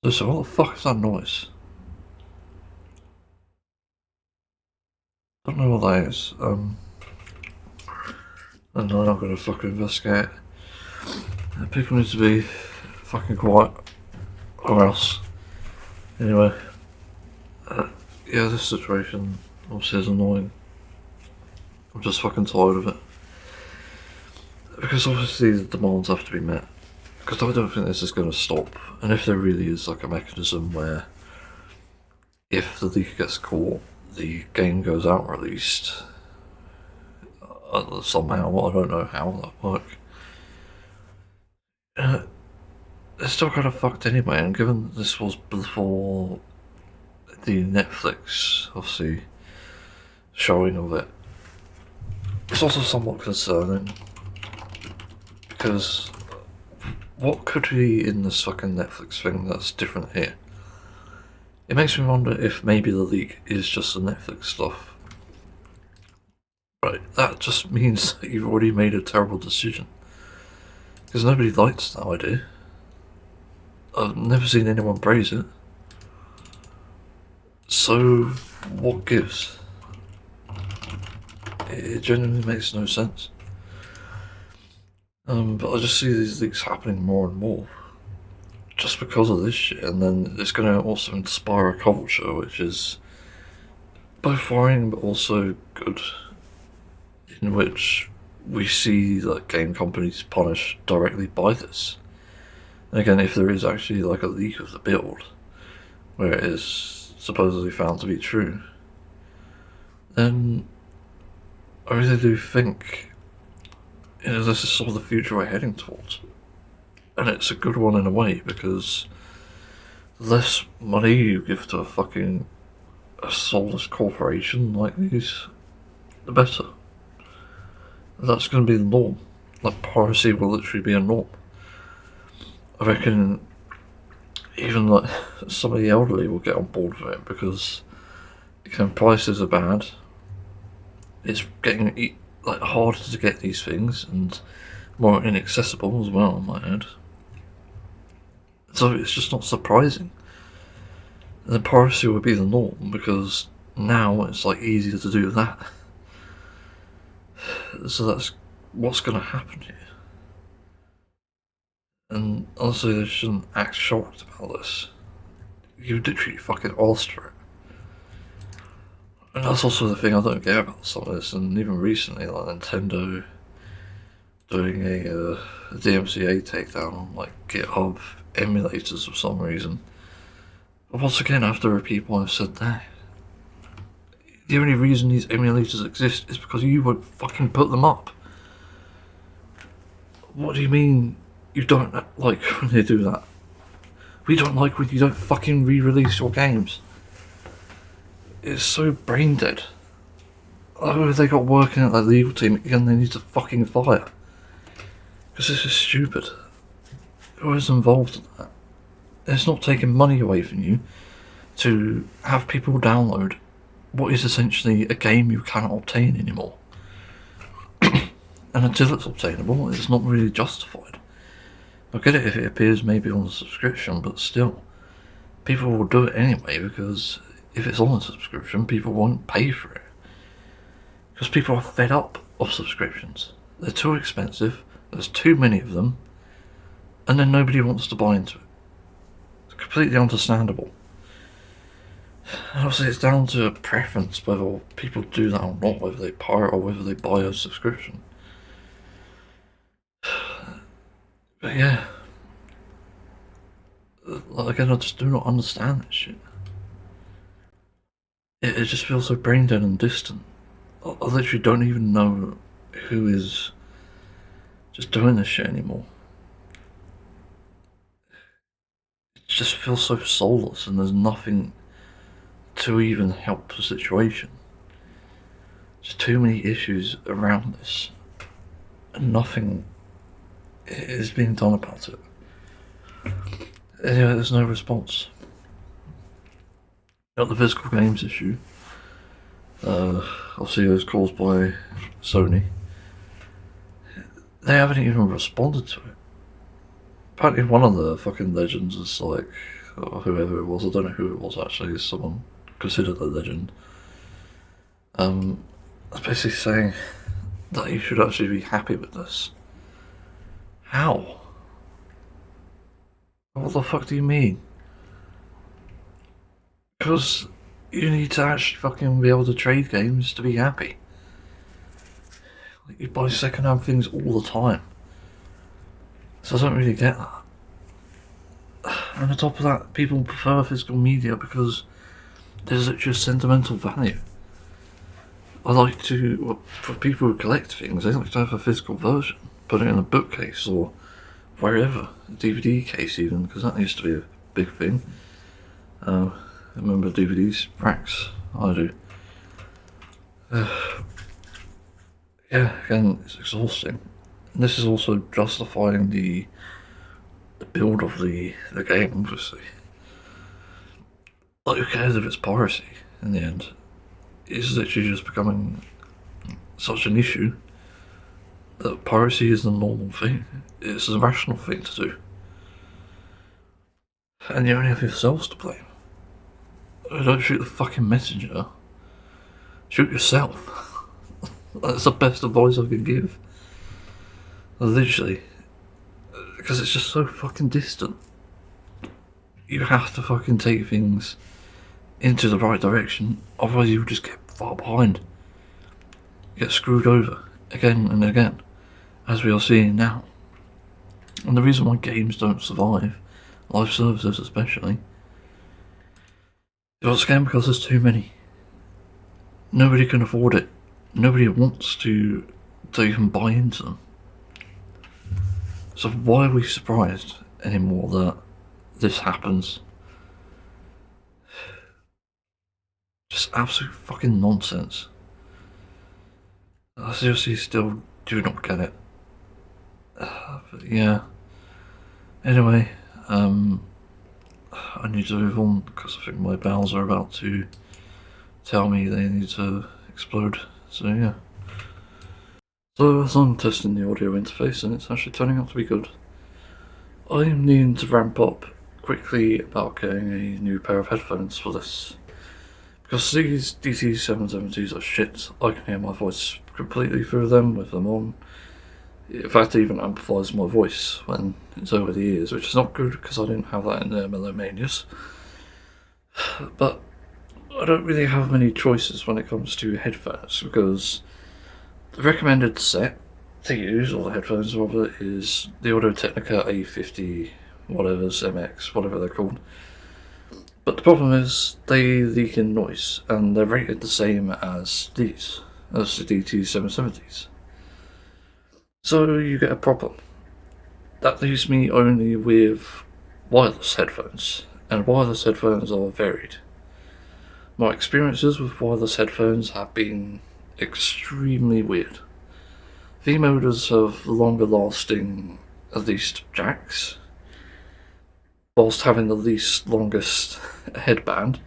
So what the fuck is that noise? I don't know what that is. And I'm not gonna fucking investigate. People need to be fucking quiet. Or else. Anyway. Yeah, this situation obviously is annoying. I'm just fucking tired of it. Because obviously the demands have to be met. Because I don't think this is going to stop. And if there really is like a mechanism where if the leaker gets caught, the game goes out released somehow, I don't know how that works. It's still kind of fucked anyway, and given this was before the Netflix, obviously, showing of it, it's also somewhat concerning, because what could be in this fucking Netflix thing that's different here? It makes me wonder if maybe the leak is just the Netflix stuff. Right, that just means that you've already made a terrible decision. Because nobody likes that idea. I've never seen anyone praise it. So, what gives? It genuinely makes no sense. But I just see these leaks happening more and more. Just because of this shit, and then it's going to also inspire a culture which is both worrying but also good. In which we see like game companies punished directly by this. And again, if there is actually like a leak of the build, where it is supposedly found to be true, then I really do think this is sort of the future we're heading towards. And it's a good one in a way, because the less money you give to a soulless corporation like these, the better. That's going to be the norm. Like, piracy will literally be a norm. I reckon even like some of the elderly will get on board with it, because again, prices are bad. It's getting like harder to get these things and more inaccessible as well, I might add. So it's just not surprising. And then piracy would be the norm, because now it's like easier to do that. So that's what's going to happen here. And honestly, they shouldn't act shocked about this. You literally fucking asked for it. And that's also the thing I don't get about some of this, and even recently, like Nintendo doing a DMCA takedown on like GitHub emulators for some reason. But once again, I have to repeat what I've said there. The only reason these emulators exist is because you won't fucking put them up. What do you mean you don't like when they do that? We don't like when you don't fucking re-release your games. It's so brain dead. Oh, they got working at that legal team again, they need to fucking fire. Because this is stupid. Who is involved in that? It's not taking money away from you to have people download what is essentially a game you cannot obtain anymore. And until it's obtainable, it's not really justified. I get it if it appears maybe on the subscription, but still, people will do it anyway, because if it's on a subscription, people won't pay for it. Because people are fed up of subscriptions. They're too expensive, there's too many of them, and then nobody wants to buy into it. It's completely understandable. And obviously it's down to preference whether people do that or not, whether they pirate or whether they buy a subscription. But yeah, again, I just do not understand this shit. It just feels so brain dead and distant. I literally don't even know who is just doing this shit anymore. It just feels so soulless, and there's nothing to even help the situation. There's too many issues around this, and nothing is being done about it. Anyway, there's no response. Got the physical games issue. Obviously it was caused by Sony. They haven't even responded to it. Apparently one of the fucking legends is like, or whoever it was, I don't know who it was actually, is someone considered a legend. It's basically saying that you should actually be happy with this. How? What the fuck do you mean? Because you need to actually fucking be able to trade games to be happy. Like, you buy second-hand things all the time. So I don't really get that. And on top of that, people prefer physical media because there's actually a sentimental value. I like to, well, for people who collect things, they like to have a physical version. Put it in a bookcase or wherever, a DVD case even, because that used to be a big thing. I remember DVDs, racks, I do. Yeah, again, it's exhausting. And this is also justifying the build of the game, obviously. Like, who cares if it's piracy in the end? It's literally just becoming such an issue that piracy is the normal thing. It's a rational thing to do. And you only have yourselves to blame. Don't shoot the fucking messenger. Shoot yourself. That's the best advice I can give. Literally. Because it's just so fucking distant. You have to fucking take things into the right direction, otherwise you'll just get far behind. Get screwed over again and again, as we are seeing now. And the reason why games don't survive, live services especially, is again because there's too many. Nobody can afford it. Nobody wants to even buy into them. So why are we surprised anymore that this happens? Just absolute fucking nonsense. I seriously still do not get it. But yeah. Anyway, I need to move on because I think my bowels are about to tell me they need to explode. So yeah. So as I'm testing the audio interface and it's actually turning out to be good, I am needing to ramp up quickly about getting a new pair of headphones for this. Because these DT770s are shit. I can hear my voice completely through them with them on. In fact, it even amplifies my voice when it's over the ears, which is not good because I didn't have that in the Melomanias. But I don't really have many choices when it comes to headphones because the recommended set to use, or the headphones rather, is the Audio-Technica A50 whatever's MX, whatever they're called. But the problem is they leak in noise and they're rated the same as these, as the DT770s. So you get a problem. That leaves me only with wireless headphones, and wireless headphones are varied. My experiences with wireless headphones have been extremely weird. V-moders have longer lasting, at least, jacks, whilst having the least longest headband.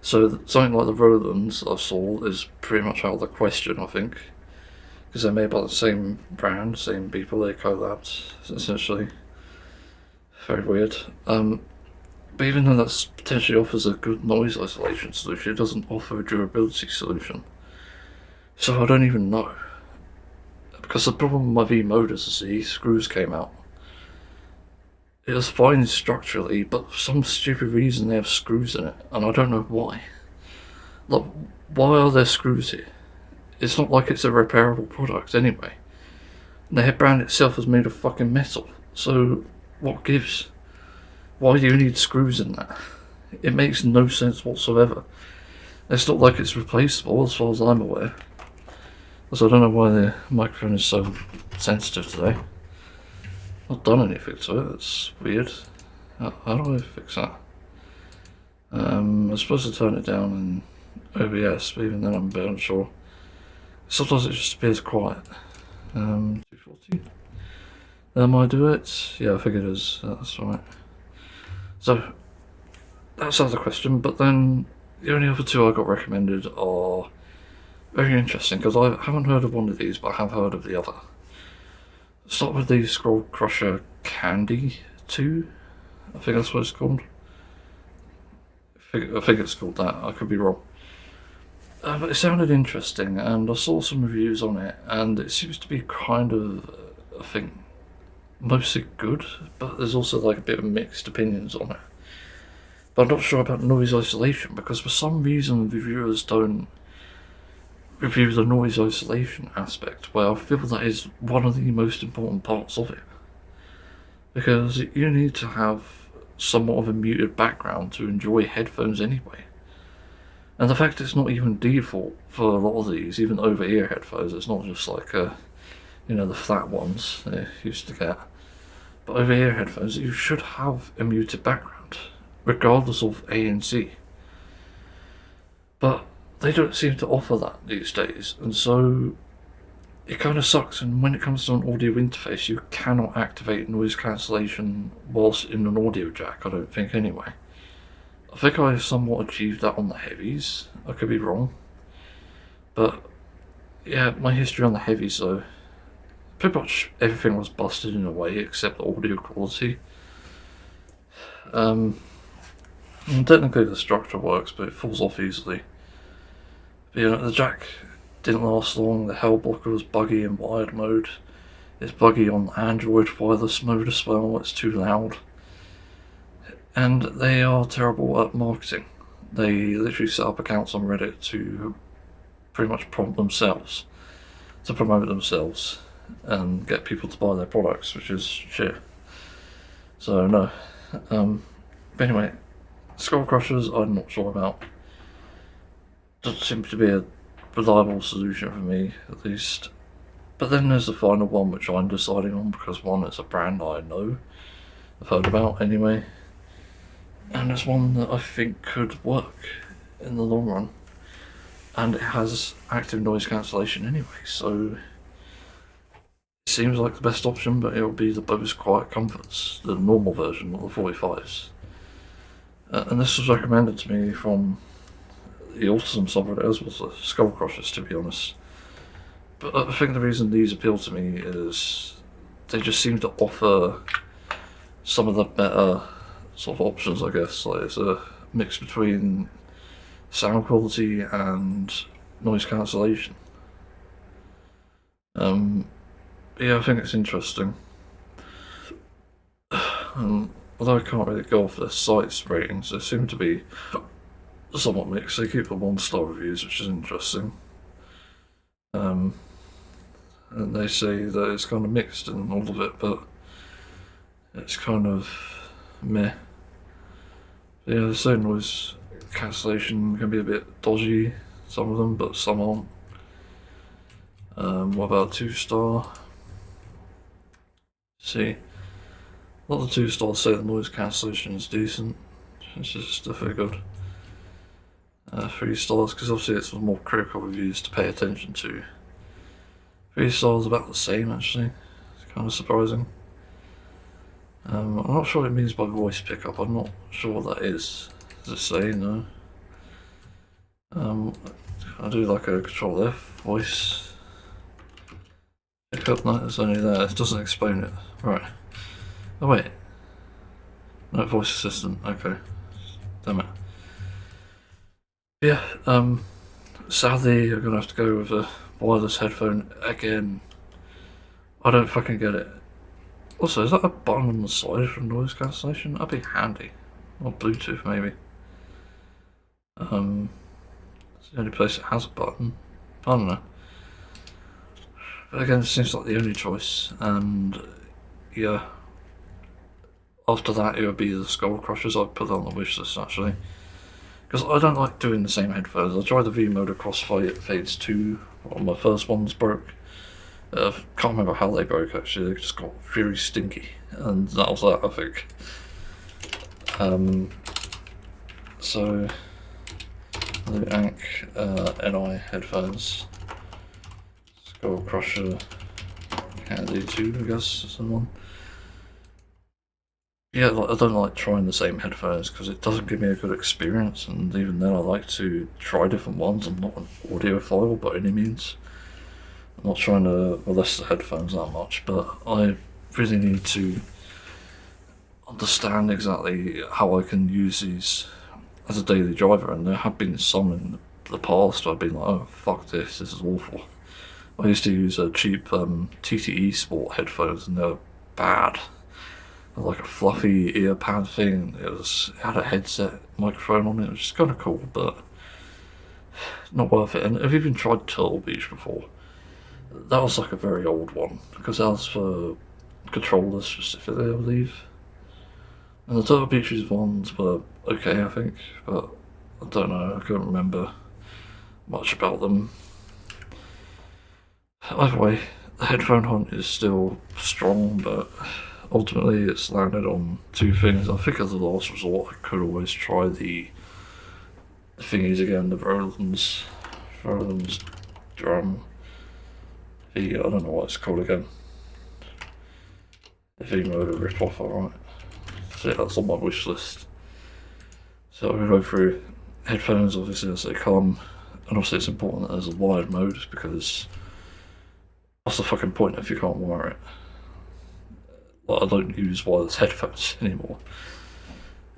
So something like the Rolands I saw is pretty much out of the question, I think. Because they're made by the same brand, same people, they collabed, essentially. Very weird. But even though that potentially offers a good noise isolation solution, it doesn't offer a durability solution. So I don't even know. Because the problem with my V-motors is the screws came out. It was fine structurally, but for some stupid reason they have screws in it, and I don't know why. Like, why are there screws here? It's not like it's a repairable product anyway. The headband itself is made of fucking metal, so what gives? Why do you need screws in that? It makes no sense whatsoever. It's not like it's replaceable as far as I'm aware. So I don't know why the microphone is so sensitive today. Not done anything to it, it's weird. How do I fix that? I'm supposed to turn it down in OBS, but even then I'm a bit unsure. Sometimes it just appears quiet. 240. That might do it. Yeah, I think it is. That's right. So, that's out of the question, but then the only other two I got recommended are very interesting, because I haven't heard of one of these, but I have heard of the other. Start with the Scroll Crusher Candy 2. I think that's what it's called. I think it's called that. I could be wrong. But it sounded interesting, and I saw some reviews on it, and it seems to be kind of, I think, mostly good, but there's also like a bit of mixed opinions on it. But I'm not sure about noise isolation, because for some reason reviewers don't review the noise isolation aspect, where I feel that is one of the most important parts of it. Because you need to have somewhat of a muted background to enjoy headphones anyway. And the fact it's not even default for a lot of these, even over-ear headphones, it's not just like, the flat ones they used to get. But over-ear headphones, you should have a muted background, regardless of ANC. But they don't seem to offer that these days, and so it kind of sucks. And when it comes to an audio interface, you cannot activate noise cancellation whilst in an audio jack, I don't think anyway. I think I somewhat achieved that on the heavies, I could be wrong. But yeah, my history on the heavies though, pretty much everything was busted in a way except the audio quality. And technically the structure works, but it falls off easily. But, the jack didn't last long, the hell blocker was buggy in wired mode. It's buggy on Android wireless mode as well, it's too loud. And they are terrible at marketing. They literally set up accounts on Reddit to pretty much prompt themselves. to promote themselves and get people to buy their products, which is shit. So no. But anyway, skull crushers I'm not sure about. Doesn't seem to be a reliable solution for me, at least. But then there's the final one which I'm deciding on, because one, it's a brand I know, I've heard about anyway, and it's one that I think could work in the long run, and it has active noise cancellation anyway, so it seems like the best option. But it will be the Bose Quiet Comforts, the normal version, not the 45s. And this was recommended to me from the Autism subreddit as well as the Skull Crushers, to be honest. But I think the reason these appeal to me is they just seem to offer some of the better sort of options, I guess. Like, it's a mix between sound quality and noise cancellation. Yeah, I think it's interesting. Although I can't really go off their site's ratings, they seem to be somewhat mixed. They keep the 1-star reviews, which is interesting. And they say that it's kind of mixed in all of it, but it's kind of meh. Yeah, the same noise cancellation can be a bit dodgy, some of them, but some aren't. What about 2-star? See, a lot of the 2-stars say the noise cancellation is decent, which is definitely good. 3 stars, because obviously it's more critical reviews to pay attention to. 3 stars about the same, actually. It's kind of surprising. I'm not sure what it means by voice pickup. I'm not sure what that is. Does it say? No. I do like a Control F voice pickup. No, it's only there. It doesn't explain it. Right. Oh wait. No, voice assistant. Okay. Damn it. Yeah. Sadly, I'm gonna have to go with a wireless headphone again. I don't fucking get it. Also, is that a button on the side for noise cancellation? That'd be handy. Or Bluetooth, maybe. It's the only place that has a button. I don't know. But again, it seems like the only choice. And yeah, after that, it would be the Skull Crushers. I'd put that on the wish list, actually. Because I don't like doing the same headphones. I tried the V-Moda Crossfades 2. One of my first ones broke. Can't remember how they broke, actually. They just got very stinky, and that was that, I think. So the Ank NI headphones, Skull Crusher Candy 2, I guess, is the one. Yeah, I don't like trying the same headphones because it doesn't give me a good experience, and even then I like to try different ones. I'm not an audiophile by any means. I'm not trying to molest the headphones that much, but I really need to understand exactly how I can use these as a daily driver, and there have been some in the past where I've been like, oh fuck this is awful. I used to use a cheap TTE Sport headphones, and they're bad. Like a fluffy ear pad thing. It had a headset microphone on it, which is kind of cool, but not worth it. And have you even tried Turtle Beach before? That was like a very old one, because that was for controllers specifically, I believe. And the Turtle Beach's ones were okay, I think, but I don't know, I can't remember much about them. Either way, the headphone hunt is still strong, but ultimately it's landed on 2 things. I think as a last resort I could always try the thingies again, the Roland's drum. I don't know what it's called again. The V-Moda rip-off, alright. So yeah, that's on my wish list. So I'm going to go through headphones, obviously, as they come. And obviously it's important that there's a wired mode, because what's the fucking point if you can't wire it? Like, I don't use wireless headphones anymore.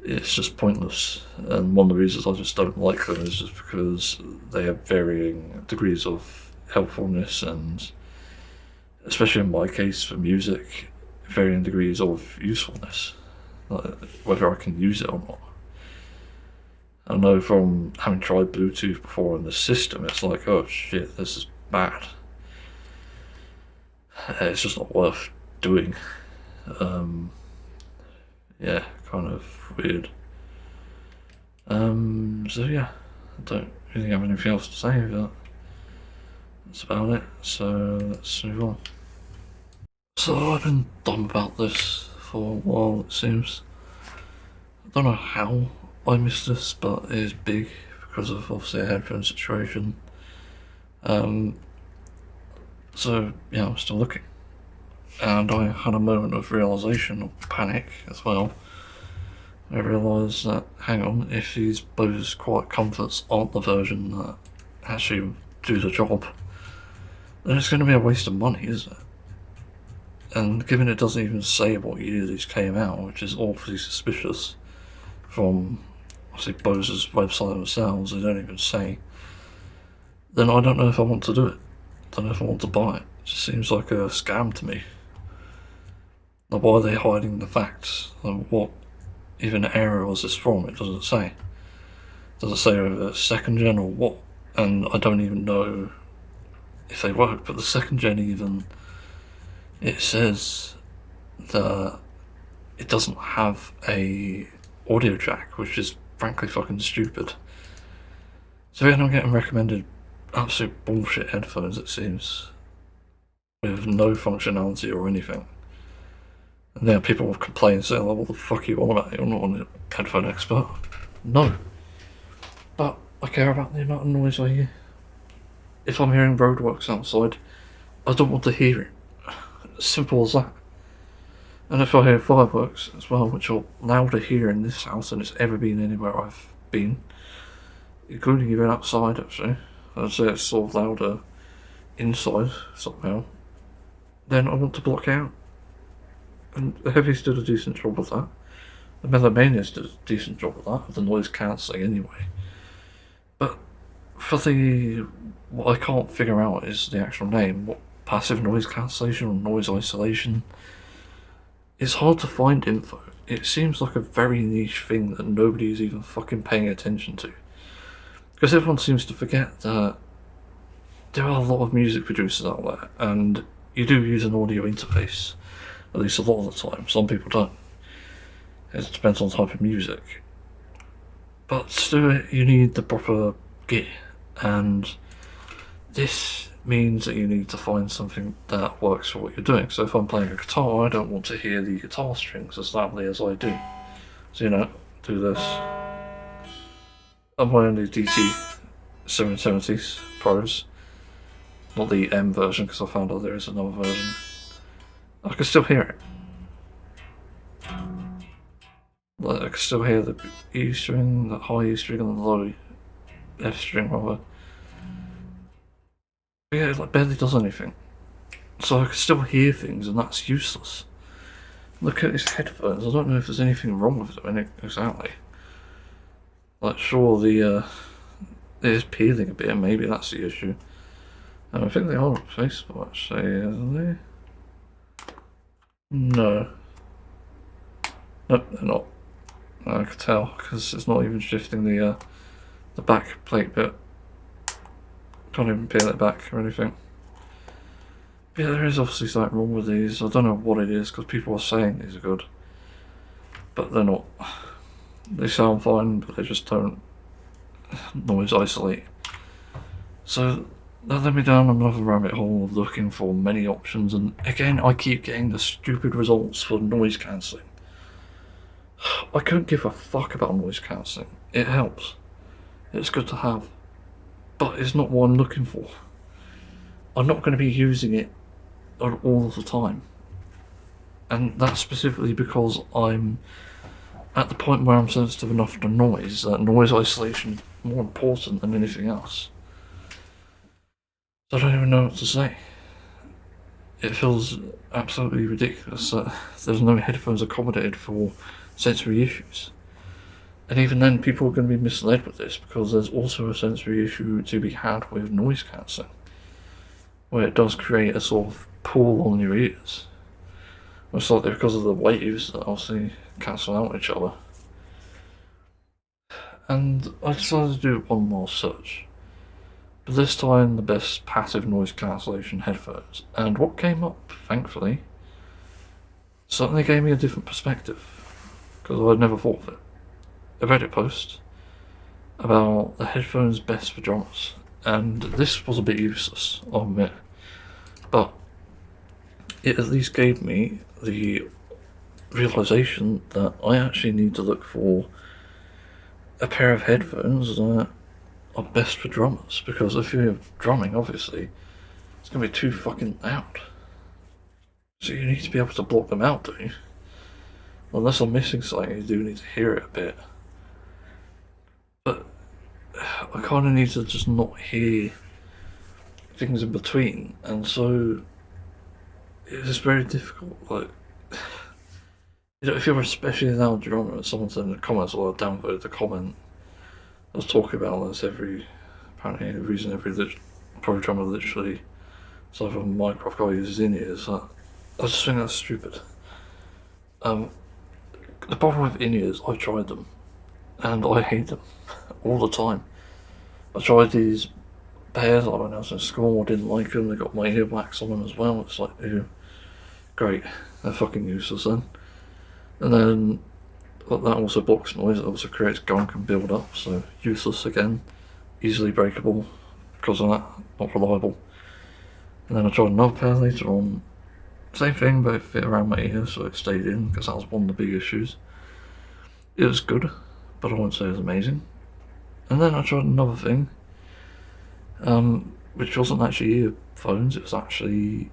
It's just pointless. And one of the reasons I just don't like them is just because they have varying degrees of helpfulness, and especially in my case for music, varying degrees of usefulness, like whether I can use it or not. I know from having tried Bluetooth before in the system, it's like, oh shit, this is bad. it's just not worth doing. Yeah, kind of weird. So yeah, I don't really have anything else to say, but that's about it. So let's move on. So I've been dumb about this for a while, it seems. I don't know how I missed this, but it is big because of obviously a headphone situation. So yeah, I'm still looking. And I had a moment of realisation, or panic as well. I realised that, hang on, if these Bose Quiet Comforts aren't the version that actually do the job, then it's going to be a waste of money, isn't it? And given it doesn't even say what year these came out, which is awfully suspicious from, obviously, Bose's website themselves, they don't even say, then I don't know if I want to do it. I don't know if I want to buy it. It just seems like a scam to me. Now, why are they hiding the facts? And what even era was this from? It doesn't say. Does it say over second gen or what? And I don't even know if they work, but the second gen even, it says that it doesn't have a audio jack, which is frankly fucking stupid. So again, I'm getting recommended absolute bullshit headphones, it seems, with no functionality or anything. And then people will complain saying, oh, what the fuck are you on about? You're not a headphone expert. No. But I care about the amount of noise I hear. If I'm hearing roadworks outside, I don't want to hear it. Simple as that. And if I hear fireworks as well, which are louder here in this house than it's ever been anywhere I've been, including even outside actually, I'd say it's sort of louder inside somehow, then I want to block out. And the Heavy's did a decent job of that. The Melomania's did a decent job of that, of the noise cancelling anyway. But for what I can't figure out is the actual name, what passive noise cancellation or noise isolation. It's hard to find info. It seems like a very niche thing that nobody is even fucking paying attention to. Because everyone seems to forget that there are a lot of music producers out there, and you do use an audio interface. At least a lot of the time. Some people don't. It depends on the type of music. But to do it, you need the proper gear. And this means that you need to find something that works for what you're doing. So if I'm playing a guitar, I don't want to hear the guitar strings as loudly as I do. So, do this. I'm playing the DT 770s Pros. Not the M version, because I found out there is another version. I can still hear it. Like, I can still hear the E string, the high E string, and the low F string, rather. But yeah, it barely does anything. So I can still hear things, and that's useless. Look at these headphones. I don't know if there's anything wrong with them exactly. Like, sure, it is peeling a bit, and maybe that's the issue. I think they are replaceable, actually, isn't they? No. Nope, they're not. I could tell, because it's not even shifting the back plate bit. Can't even peel it back or anything. But yeah, there is obviously something wrong with these. I don't know what it is, because people are saying these are good. But they're not. They sound fine, but they just don't noise isolate. So that led me down another rabbit hole of looking for many options, and again I keep getting the stupid results for noise cancelling. I couldn't give a fuck about noise cancelling. It helps. It's good to have. But it's not what I'm looking for. I'm not going to be using it all the time. And that's specifically because I'm at the point where I'm sensitive enough to noise that noise isolation is more important than anything else. I don't even know what to say. It feels absolutely ridiculous that there's no headphones accommodated for sensory issues. And even then, people are going to be misled with this, because there's also a sensory issue to be had with noise cancelling, where it does create a sort of pull on your ears. Most likely because of the waves that obviously cancel out each other. And I decided to do one more search. but this time the best passive noise cancellation headphones. And what came up, thankfully, suddenly gave me a different perspective, because I'd never thought of it. A Reddit post about the headphones best for drummers, and this was a bit useless, I'll admit, but it at least gave me the realization that I actually need to look for a pair of headphones that are best for drummers, because if you're drumming, obviously, it's going to be too fucking loud. So you need to be able to block them out, don't you? Unless I'm missing something, you do need to hear it a bit. But I kind of need to just not hear things in between, and so it's very difficult. Like, you know, if you're especially a loud drummer, someone said in the comments, or I downvoted the comment, I was talking about this apparently the reason every pro drummer literally, so if a mic off guy uses in-ears, I just think that's stupid. The problem with in-ears, I've tried them, and I hate them all the time. I tried these pairs like when I was in school, I didn't like them, they got my earwax on them as well, it's like, ew, great, they're fucking useless then. And then, that also blocks noise, it also creates gunk and build up, so useless again, easily breakable because of that, not reliable. And then I tried another pair later on, same thing, but it fit around my ear, so it stayed in, because that was one of the big issues. It was good, but I wouldn't say it was amazing. And then I tried another thing, which wasn't actually earphones, it was actually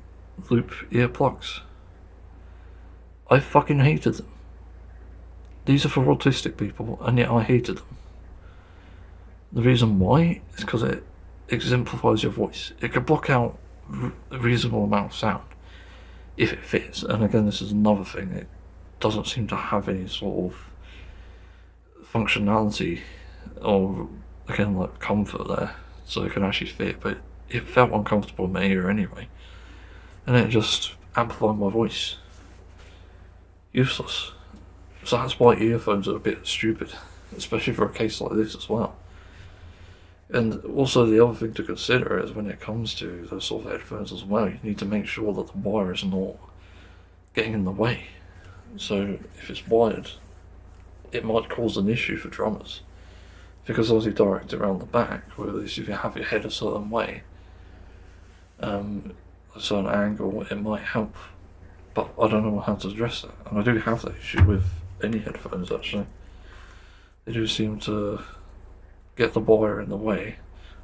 loop earplugs. I fucking hated them. These are for autistic people, and yet I hated them. The reason why is because it exemplifies your voice. It could block out a reasonable amount of sound if it fits, and again this is another thing, it doesn't seem to have any sort of functionality or again like comfort there, so it can actually fit, but it felt uncomfortable in my ear anyway, and it just amplified my voice. Useless. So that's why earphones are a bit stupid, especially for a case like this as well. And also the other thing to consider is when it comes to those sort of headphones as well, you need to make sure that the wire is not getting in the way. So if it's wired, it might cause an issue for drummers, because obviously direct it around the back, whereas if you have your head a certain way, a certain angle, it might help. But I don't know how to address that, and I do have that issue with any headphones actually. They do seem to get the wire in the way.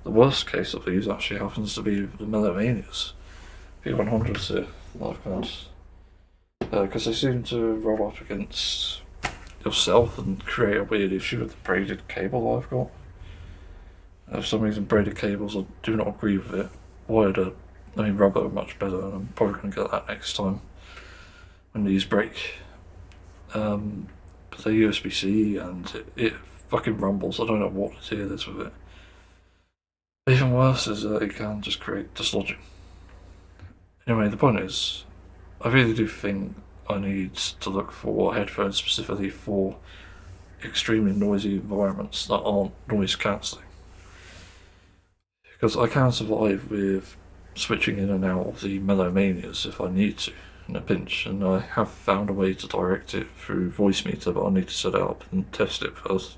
The worst case of these actually happens to be the Melomanias, P100s here, live bands, because they seem to roll up against yourself and create a weird issue with the braided cable I've got. For some reason braided cables, I do not agree with it. Wired rubber are much better, and I'm probably going to get that next time when these break. But they're USB-C and it fucking rumbles. I don't know what it is with it. Even worse is that it can just create dislodging. Anyway, the point is, I really do think I need to look for headphones specifically for extremely noisy environments that aren't noise cancelling. Because I can survive with switching in and out of the Melomanias if I need to in a pinch, and I have found a way to direct it through voice meter, but I need to set it up and test it first,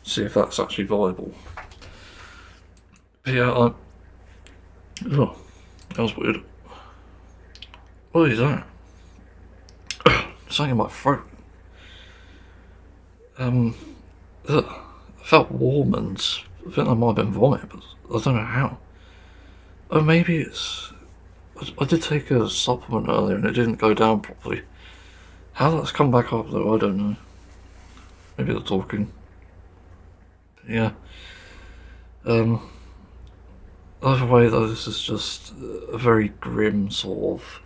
see if that's actually viable. But yeah, oh, that was weird. What is that? Something in my throat. I felt warm, and I think that might have been vomit, but I don't know how. Oh, maybe it's... I did take a supplement earlier and it didn't go down properly. How that's come back up though, I don't know. Maybe they're talking. Yeah. Either way though, this is just a very grim sort of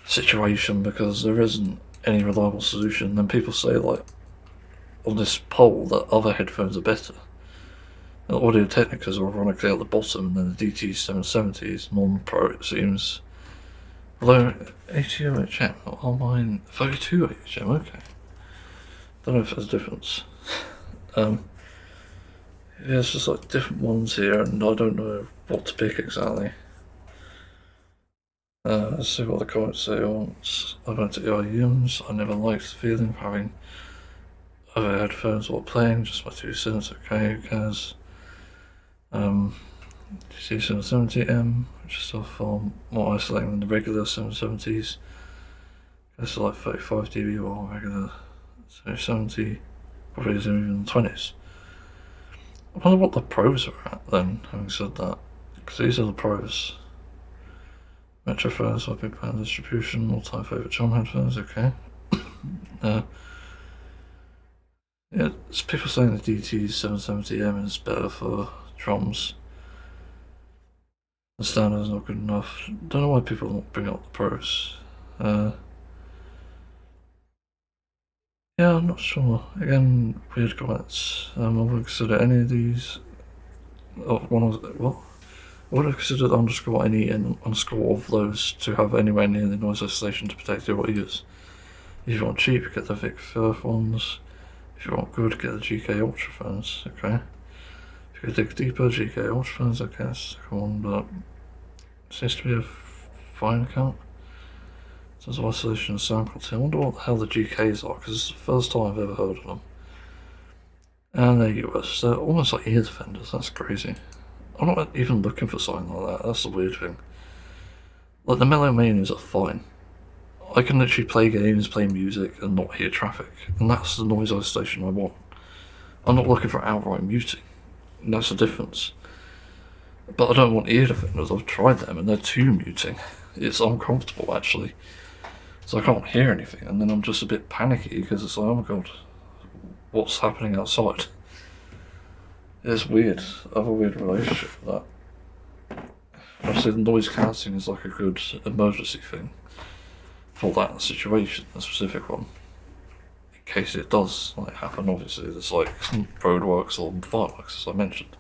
situation, because there isn't any reliable solution. And people say like on this poll that other headphones are better. The Audio Technicas are ironically at the bottom, and then the DT770 is non-pro it seems. Although 80 OHM, oh mine 32 OHM, okay. Don't know if there's a difference. Yeah, it's just like different ones here, and I don't know what to pick exactly. Let's see what the comments say. I went to iTunes. I never liked the feeling of having other headphones while playing. Just my 2 cents. Okay, who cares? C770M, which is still far more isolating than the regular 770s. It's like 35 dB, while regular 770 probably isn't even 20s. I wonder what the pros are at then, having said that, because these are the pros. Metrophones, big band distribution, all-time favourite drum headphones, okay. Yeah, it's people saying the DT770M is better for drums. The standard is not good enough. Don't know why people don't bring up the pros. Yeah, I'm not sure. Again, weird comments. I wouldn't consider any of these. Oh, one of what? I would have considered underscore any and underscore of those to have anywhere near the noise isolation to protect your ears. If you want cheap, get the Vic Firth ones. If you want good, get the GK Ultraphones. Okay. If you dig deeper, GK Ultraphones. Okay, that's the second one, but it seems to be a fine account. There's isolation and sound quality. I wonder what the hell the GKs are, because it's the first time I've ever heard of them. And they're US. They're almost like ear defenders. That's crazy. I'm not even looking for something like that. That's the weird thing. Like, the Melomanias are fine. I can literally play games, play music, and not hear traffic. And that's the noise isolation I want. I'm not looking for outright muting. And that's the difference. But I don't want ear defenders. I've tried them, and they're too muting. It's uncomfortable, actually. So I can't hear anything, and then I'm just a bit panicky because it's like, oh my god, what's happening outside? It's weird. I have a weird relationship with that. Obviously, the noise cancelling is like a good emergency thing for that situation, a specific one. In case it does like happen, obviously, there's like roadworks or fireworks, as I mentioned.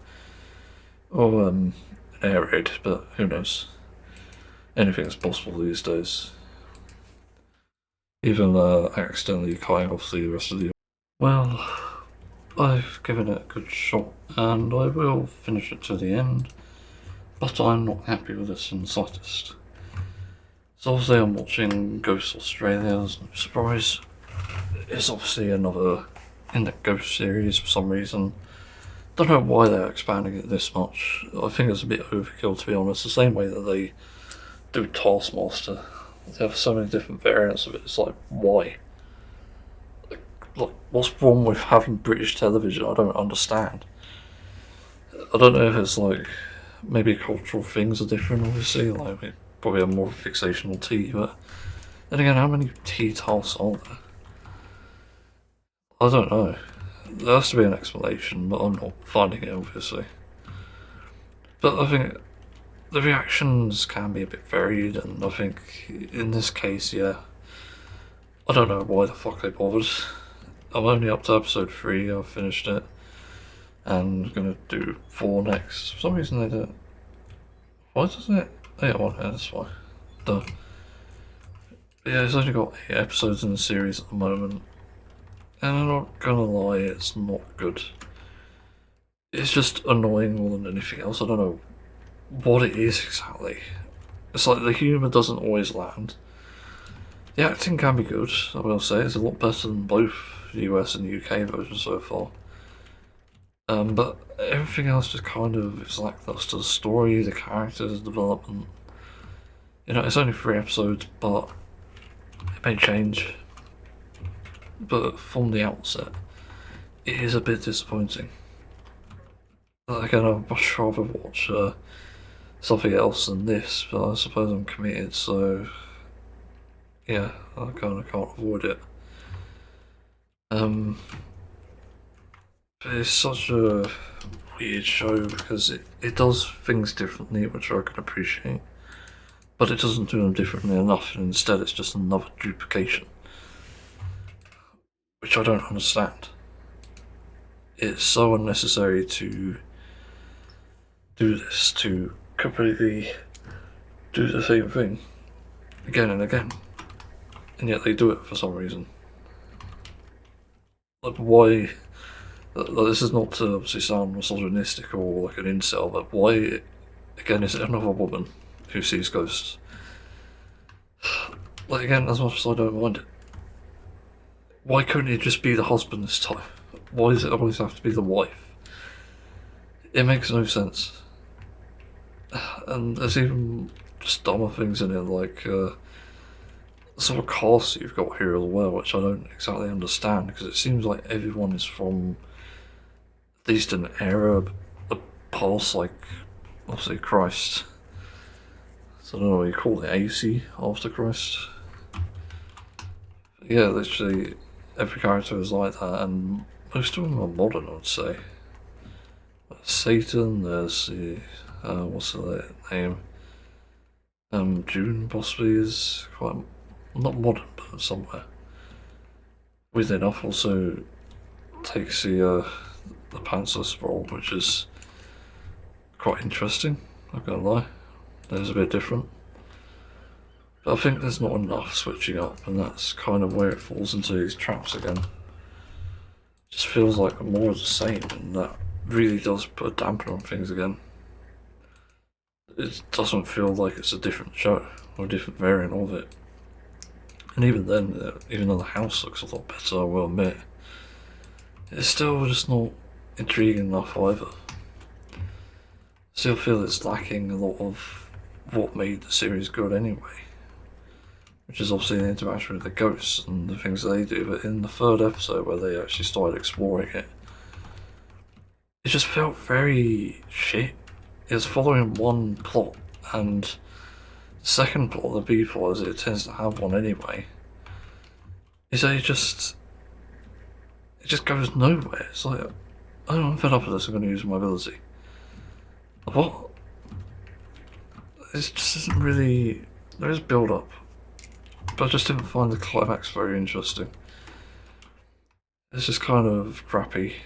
Or an air raid, but who knows? Anything's possible these days. Even accidentally cutting off the rest of the... Well, I've given it a good shot, and I will finish it to the end, but I'm not happy with this in the slightest. So obviously I'm watching Ghost Australia, no surprise. It's obviously another in the Ghost series for some reason. Don't know why they're expanding it this much. I think it's a bit overkill, to be honest, the same way that they do Taskmaster. They have so many different variants of it. It's like, why? Like, what's wrong with having British television? I don't understand. I don't know if it's like, maybe cultural things are different, obviously. Like, we probably have more fixation on tea, but then again, how many tea tasks are there? I don't know. There has to be an explanation, but I'm not finding it, obviously. But I think the reactions can be a bit varied, and I think in this case, yeah, I don't know why the fuck they bothered. I'm only up to episode 3, I've finished it, and I'm gonna do 4 next. For some reason they don't. Why doesn't it? Yeah, well, yeah, that's why. Duh. But yeah, it's only got 8 episodes in the series at the moment, and I'm not gonna lie, it's not good. It's just annoying more than anything else. I don't know what it is exactly. It's like the humour doesn't always land. The acting can be good, I will say. It's a lot better than both the US and the UK versions so far. But everything else just kind of is lackluster. The story, the characters, the development. You know, it's only 3 episodes, but it may change. But from the outset, it is a bit disappointing. Again, I'd much rather watch something else than this, but I suppose I'm committed, so yeah, I kind of can't avoid it. But it's such a weird show because it does things differently, which I can appreciate, but it doesn't do them differently enough, and instead it's just another duplication, which I don't understand. It's so unnecessary to do this, to completely do the same thing again and again, and yet they do it for some reason. Like, why This is not to obviously sound misogynistic or like an incel, but why, again, is it another woman who sees ghosts? Like, again, as much as I don't mind it, why couldn't it just be the husband this time? Why does it always have to be the wife? It makes no sense. And there's even just dumber things in it, like the sort of cast you've got here as well, which I don't exactly understand, because it seems like everyone is from at least an era, a past, like, obviously Christ. So I don't know what you call it, AC after Christ. Yeah, literally every character is like that, and most of them are modern, I would say. Satan, there's the, what's the name? June possibly is quite, not modern, but somewhere. Weirdly enough, also takes the pantsless role, which is quite interesting, not gonna lie. It's a bit different. But I think there's not enough switching up, and that's kind of where it falls into these traps again. Just feels like more of the same, and that really does put a damper on things again. It doesn't feel like it's a different show, or a different variant of it. And even then, even though the house looks a lot better, I will admit, it's still just not intriguing enough either. Still feel it's lacking a lot of what made the series good anyway, which is obviously the interaction with the ghosts and the things they do. But in the third episode, where they actually started exploring it, it just felt very shit. It was following one plot, and the second plot, the B plot, as it tends to have one anyway, is that it just goes nowhere. It's like, oh, I'm fed up with this, I'm going to use my ability. What? It just isn't really. There is build up, but I just didn't find the climax very interesting. It's just kind of crappy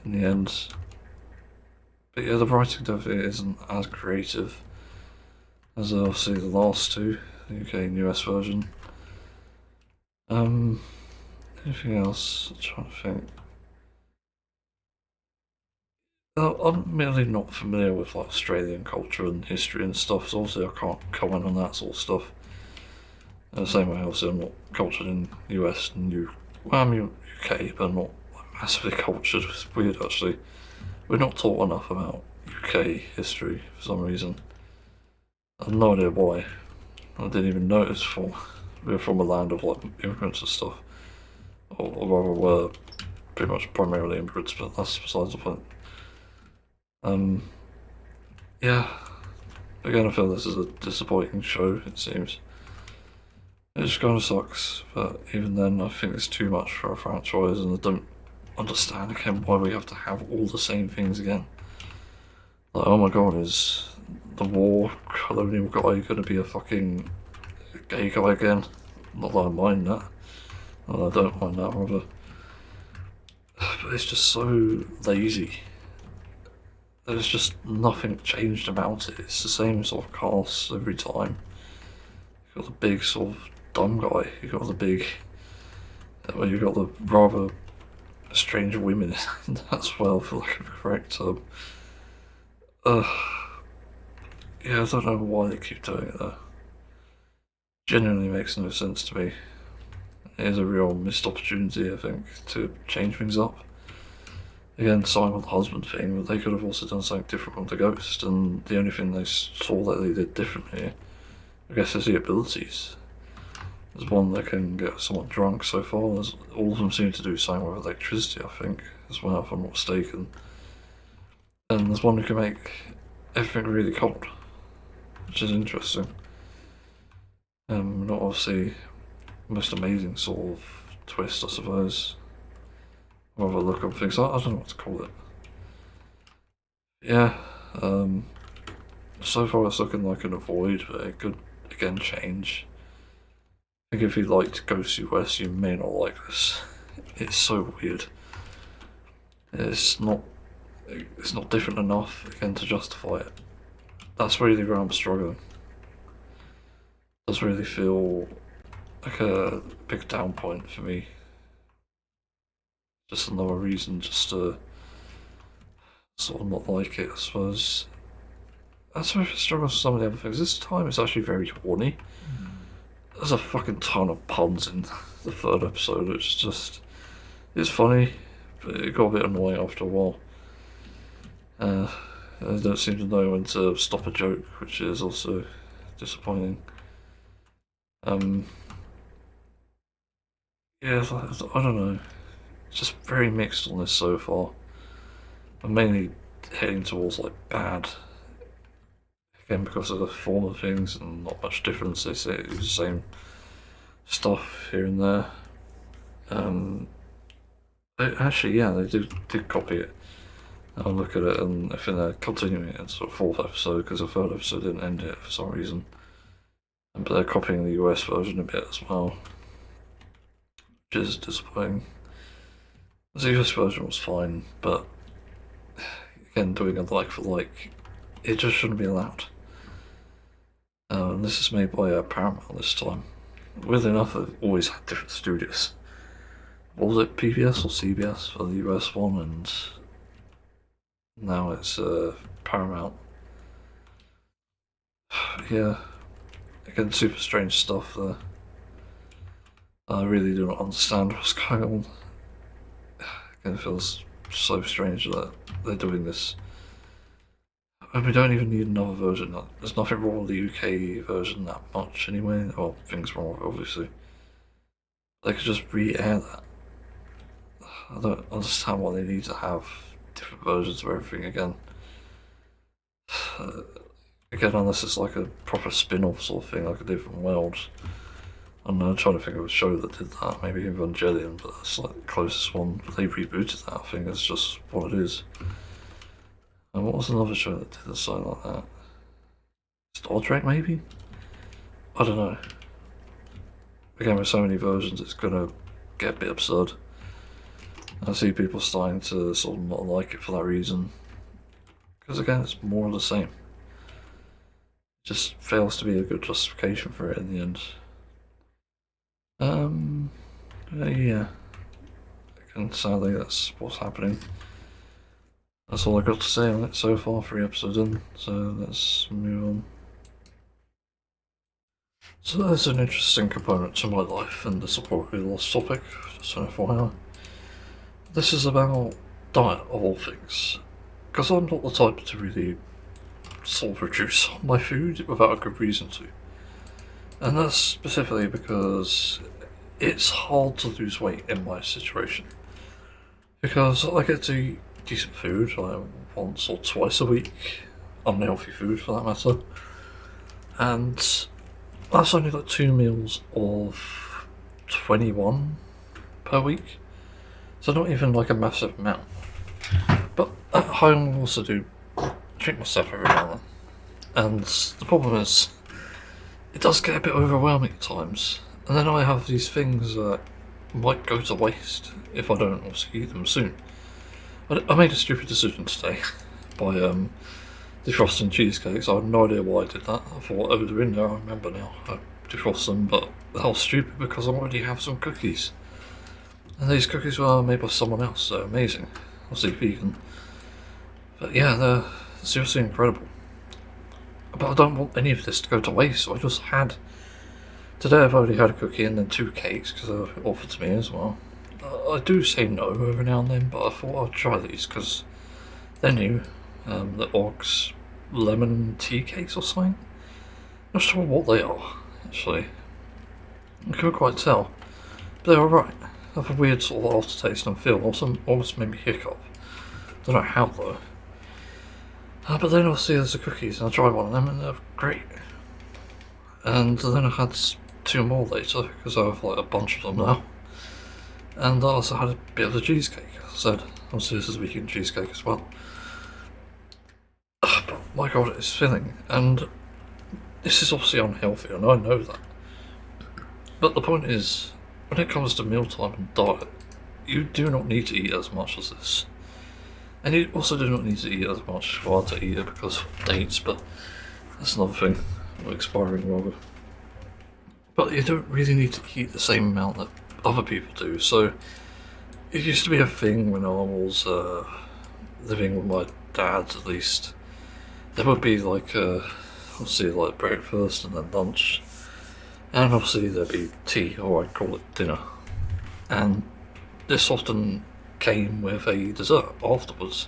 in the end. But yeah, the writing definitely isn't as creative as obviously the last two, the UK and US version. Anything else? I'm trying to think. I'm merely not familiar with like Australian culture and history and stuff, so obviously I can't comment on that sort of stuff. In the same way, obviously I'm not cultured in US and I'm UK, but I'm not massively cultured. It's weird actually. We're not taught enough about UK history for some reason. I have no idea why. I didn't even notice we're from a land of like immigrants and stuff. Or rather were pretty much primarily immigrants, but that's besides the point. Yeah. Again, I feel this is a disappointing show, it seems. It just kind of sucks, but even then, I think it's too much for a franchise, and I don't understand again why we have to have all the same things again. Like, oh my god, is the war colonial guy gonna be a fucking gay guy again? Not that I mind that. Well, I don't mind that, rather. But it's just so lazy. There's just nothing changed about it. It's the same sort of cast every time. You've got the big sort of dumb guy. You've got the big. Well, you've got the rather strange women as well, for lack of a correct term. Yeah, I don't know why they keep doing it though. Genuinely makes no sense to me. It is a real missed opportunity, I think, to change things up. Again, same with the husband thing, but they could have also done something different with the ghost, and the only thing they saw that they did different here, I guess, is the abilities. There's one that can get someone drunk so far. All of them seem to do something with electricity, I think, as well, if I'm not mistaken. And there's one who can make everything really cold, which is interesting. Not obviously the most amazing sort of twist, I suppose. Or a look on things. I don't know what to call it. Yeah, so far it's looking like an avoid, but it could again change. I think if you liked Ghost US, you may not like this. It's so weird. It's not different enough again to justify it. That's really where I'm struggling. It does really feel like a big down point for me. Just another reason just to sort of not like it, I suppose. I suppose I struggle with some of the other things. This time it's actually very horny. There's a fucking ton of puns in the third episode, which is just... It's funny, but it got a bit annoying after a while. I don't seem to know when to stop a joke, which is also disappointing. Yeah, I don't know. It's just very mixed on this so far. I'm mainly heading towards like bad. Again, because of the form of things and not much difference. They say it's the same stuff here and there. Actually, yeah, they did copy it. I'll look at it, and I think they're continuing it in sort of fourth episode because the third episode didn't end it for some reason. But they're copying the US version a bit as well, which is disappointing. The US version was fine, but again, doing a like for like, it just shouldn't be allowed. And this is made by Paramount this time. Weirdly enough, they've always had different studios. What was it, PBS or CBS for the US one, and now it's Paramount. Yeah, again, super strange stuff there. I really do not understand what's going on. Again, it feels so strange that they're doing this. And we don't even need another version. There's nothing wrong with the UK version that much anyway. Well, things wrong with it, obviously. They could just re-air that. I don't understand why they need to have different versions of everything again. Again, unless it's like a proper spin-off sort of thing, like a different world. I don't know, I'm trying to think of a show that did that, maybe Evangelion, but that's like the closest one. They rebooted that, I think it's just what it is. And what was another show that did something like that? Star Trek, maybe? I don't know. Again, with so many versions, it's gonna get a bit absurd. I see people starting to sort of not like it for that reason. Because again, it's more of the same. It just fails to be a good justification for it in the end. Yeah. Again, sadly, that's what's happening. That's all I got to say on it so far, 3 episodes in, so let's move on. So there's an interesting component to my life, and this will probably be the last topic, just an FYI. This is about diet of all things, because I'm not the type to really sort of reduce my food without a good reason to. And that's specifically because it's hard to lose weight in my situation. Because I get to eat decent food, like once or twice a week, unhealthy food for that matter. And that's only like 2 meals of 21 per week. So not even like a massive amount. But at home I also do treat myself every now and then. And the problem is, it does get a bit overwhelming at times. And then I have these things that might go to waste if I don't also eat them soon. I made a stupid decision today by defrosting cheesecakes. I had no idea why I did that. I thought, oh, they're in there, I remember now. I defrost them, but that was stupid because I already have some cookies. And these cookies were made by someone else, they're amazing. Obviously vegan. But yeah, they're seriously incredible. But I don't want any of this to go to waste, so I just had... Today I've already had a cookie and then 2 cakes, because they were offered to me as well. I do say no every now and then, but I thought I'd try these, because they're new. The Og's lemon tea cakes or something? Not sure what they are, actually. I couldn't quite tell. But they're alright. They have a weird sort of aftertaste and feel, almost made me hiccup. Don't know how though. But then obviously there's the cookies, and I tried one of them and they're great. And then I had 2 more later, because I have like a bunch of them now. And I also had a bit of the cheesecake, as I said. Obviously this is a vegan cheesecake as well. But my god, it's filling, and this is obviously unhealthy, and I know that. But the point is, when it comes to mealtime and diet, you do not need to eat as much as this. And you also do not need to eat as much, well, to eat it because of dates, but that's another thing, or expiring rather. But you don't really need to eat the same amount that other people do, so it used to be a thing when I was living with my dads at least, there would be like obviously like breakfast and then lunch, and obviously there'd be tea, or I'd call it dinner, and this often came with a dessert afterwards.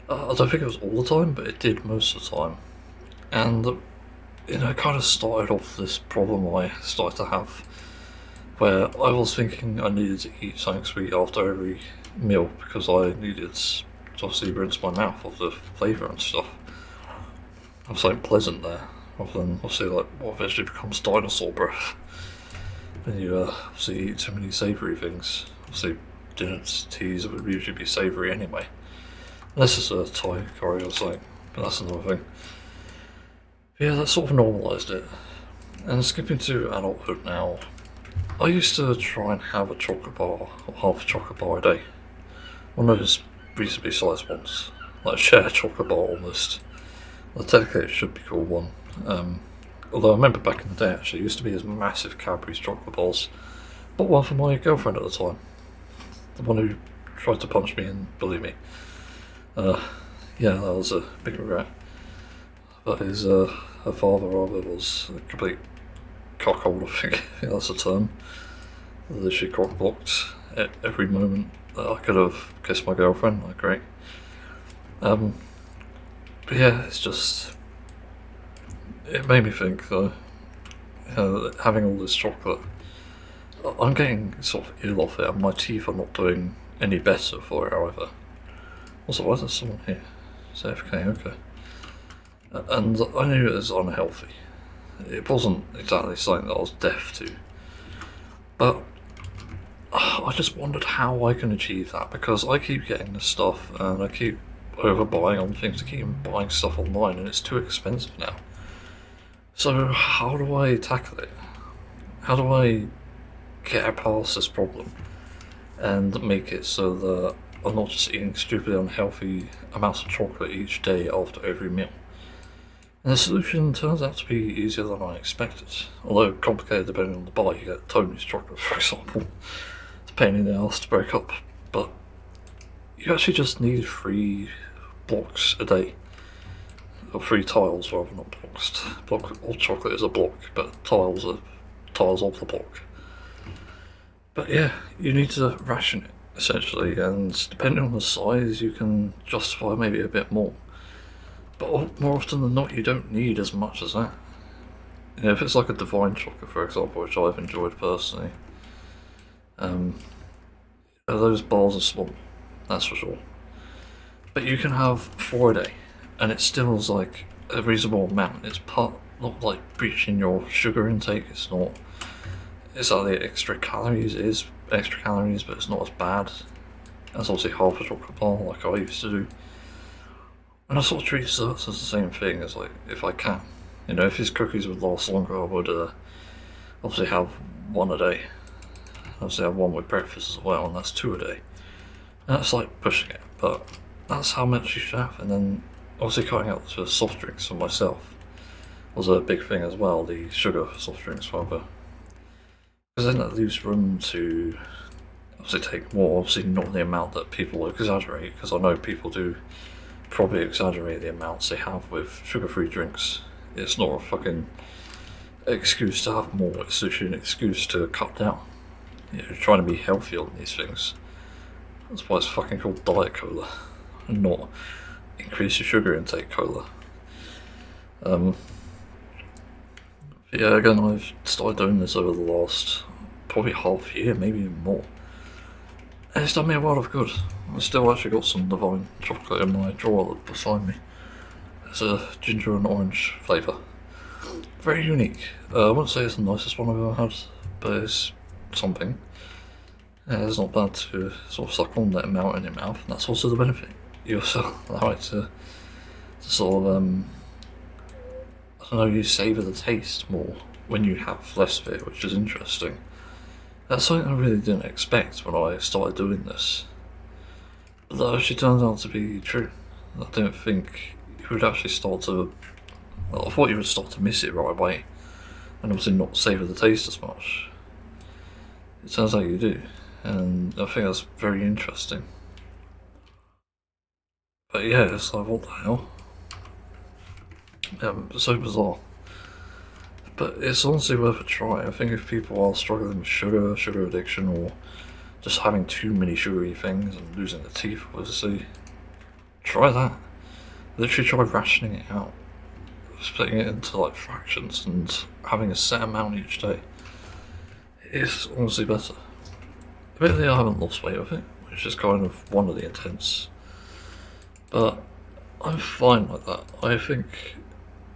I don't think it was all the time, but it did most of the time. And it kind of started off this problem I started to have, where I was thinking I needed to eat something sweet after every meal because I needed to obviously rinse my mouth of the flavour and stuff. Have something pleasant there, rather than obviously like what eventually becomes dinosaur breath when you obviously eat too many savoury things. Obviously dinners, teas would usually be savoury anyway. Unless it's a Thai curry or something, but that's another thing. But yeah, that sort of normalised it. And skipping to adulthood now, I used to try and have a chocolate bar, or half a chocolate bar a day. One of those reasonably sized ones, like a shared chocolate bar almost. Well, technically it should be called one. Although I remember back in the day actually, it used to be these massive Cadbury's chocolate bars. Bought one for my girlfriend at the time. The one who tried to punch me and bully me. Yeah, that was a big regret. But her father rather was a complete cockhold, I think that's the term. Literally cock-blocked at every moment that I could have kissed my girlfriend, like great. But yeah, it's just, it made me think though, having all this chocolate, I'm getting sort of ill off it, and my teeth are not doing any better for it, however. Also, why is there someone here? It's AFK, okay. And I knew it was unhealthy. It wasn't exactly something that I was deaf to. But I just wondered how I can achieve that, because I keep getting this stuff and I keep overbuying on things. I keep buying stuff online and it's too expensive now. So how do I tackle it? How do I get past this problem and make it so that I'm not just eating stupidly unhealthy amounts of chocolate each day after every meal? And the solution turns out to be easier than I expected. Although complicated depending on the bar. You get Tony's chocolate, for example. It's a pain in the ass to break up, but you actually just need 3 blocks a day. Or 3 tiles rather, not blocks. All chocolate is a block, but tiles are tiles of the block. But yeah, you need to ration it, essentially, and depending on the size you can justify maybe a bit more. But more often than not, you don't need as much as that. If it's like a divine chocolate, for example, which I've enjoyed personally, those bars are small, that's for sure. But you can have 4 a day, and it still is like a reasonable amount. It's not like breaching your sugar intake. It's not. It's like the extra calories. It is extra calories, but it's not as bad as obviously half a chocolate bar like I used to do. And I sort of treat desserts as the same thing as, like, if I can. If these cookies would last longer, I would obviously have 1 a day. Obviously have 1 with breakfast as well, and that's 2 a day. And that's like pushing it, but that's how much you should have. And then obviously cutting out the soft drinks for myself was a big thing as well, the sugar soft drinks rather. Because then that leaves room to obviously take more, obviously not the amount that people exaggerate, because I know people do probably exaggerate the amounts they have with sugar-free drinks. It's not a fucking excuse to have more, it's literally an excuse to cut down. You're trying to be healthy on these things. That's why it's fucking called Diet Cola, and not increase your sugar intake cola. Yeah, again, I've started doing this over the last probably half year, maybe even more. And it's done me a world of good. I've still actually got some divine chocolate in my drawer beside me. It's a ginger and orange flavour. Very unique. I wouldn't say it's the nicest one I've ever had, but it's something. Yeah, it's not bad to sort of suck on, let it melt in your mouth, and that's also the benefit. You also allow it to sort of, I don't know, you savour the taste more when you have less of it, which is interesting. That's something I really didn't expect when I started doing this. But that actually turns out to be true. I didn't think you would actually start to... Well, I thought you would start to miss it right away, and obviously not savour the taste as much. It turns out you do, and I think that's very interesting. But yeah, it's like, what the hell? So bizarre. But it's honestly worth a try. I think if people are struggling with sugar addiction, or just having too many sugary things and losing their teeth, obviously, try that. Literally try rationing it out. Splitting it into like fractions and having a set amount each day. It's honestly better. Admittedly, I haven't lost weight with it, which is kind of one of the intents. But I'm fine like that. I think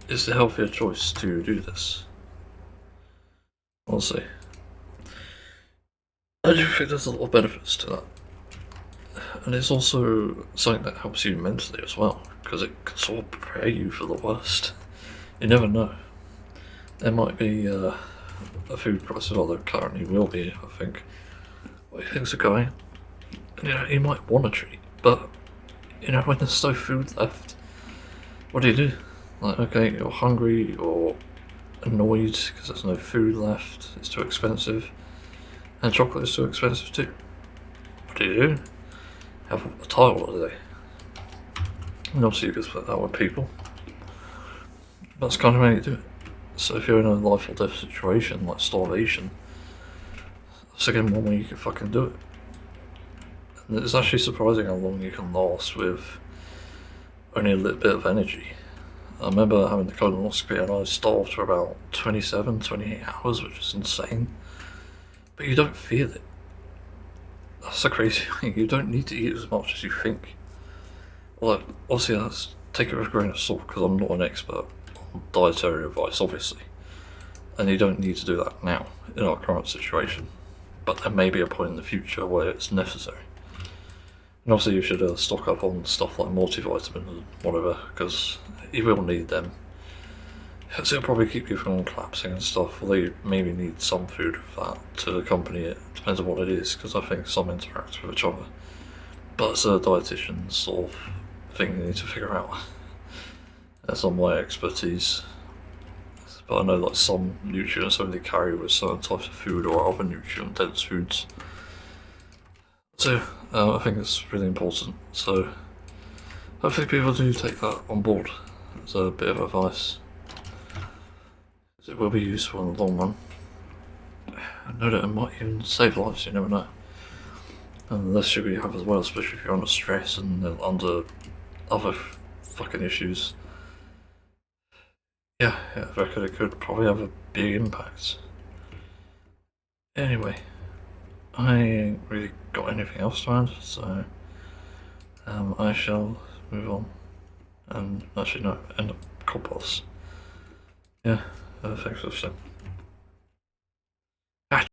it's the healthier choice to do this. Honestly. I do think there's a lot of benefits to that. And it's also something that helps you mentally as well, because it can sort of prepare you for the worst. You never know. There might be a food crisis, or there currently will be, I think, where things are going. And, you might want a treat, but, when there's no food left, what do? Like, okay, you're hungry, or annoyed because there's no food left, it's too expensive, and chocolate is too expensive too. What do? Have a tile holiday. And obviously you can split that with people. That's kind of how you do it. So if you're in a life or death situation, like starvation, that's again one way you can fucking do it. And it's actually surprising how long you can last with only a little bit of energy. I remember having the colonoscopy and I was starved for about 27, 28 hours, which is insane. But you don't feel it. That's the crazy thing. You don't need to eat as much as you think. Well, obviously, let's take it with a grain of salt because I'm not an expert on dietary advice, obviously. And you don't need to do that now in our current situation. But there may be a point in the future where it's necessary. And obviously you should stock up on stuff like multivitamins and whatever, because you will need them. So it'll probably keep you from collapsing and stuff, although you maybe need some food with that to accompany it. Depends on what it is, because I think some interact with each other. But it's a dietitian sort of thing you need to figure out. That's not my expertise. But I know that some nutrients only carry with certain types of food or other nutrient-dense foods. So, I think it's really important. So, hopefully people do take that on board as a bit of advice. It will be useful in the long run. I know that it might even save lives, you never know. And the less sugar you have as well, especially if you're under stress and under other fucking issues. Yeah, I reckon it could probably have a big impact. Anyway, I ain't really got anything else to add, so I shall move on. And actually, no, end up compost. Yeah, thanks for listening.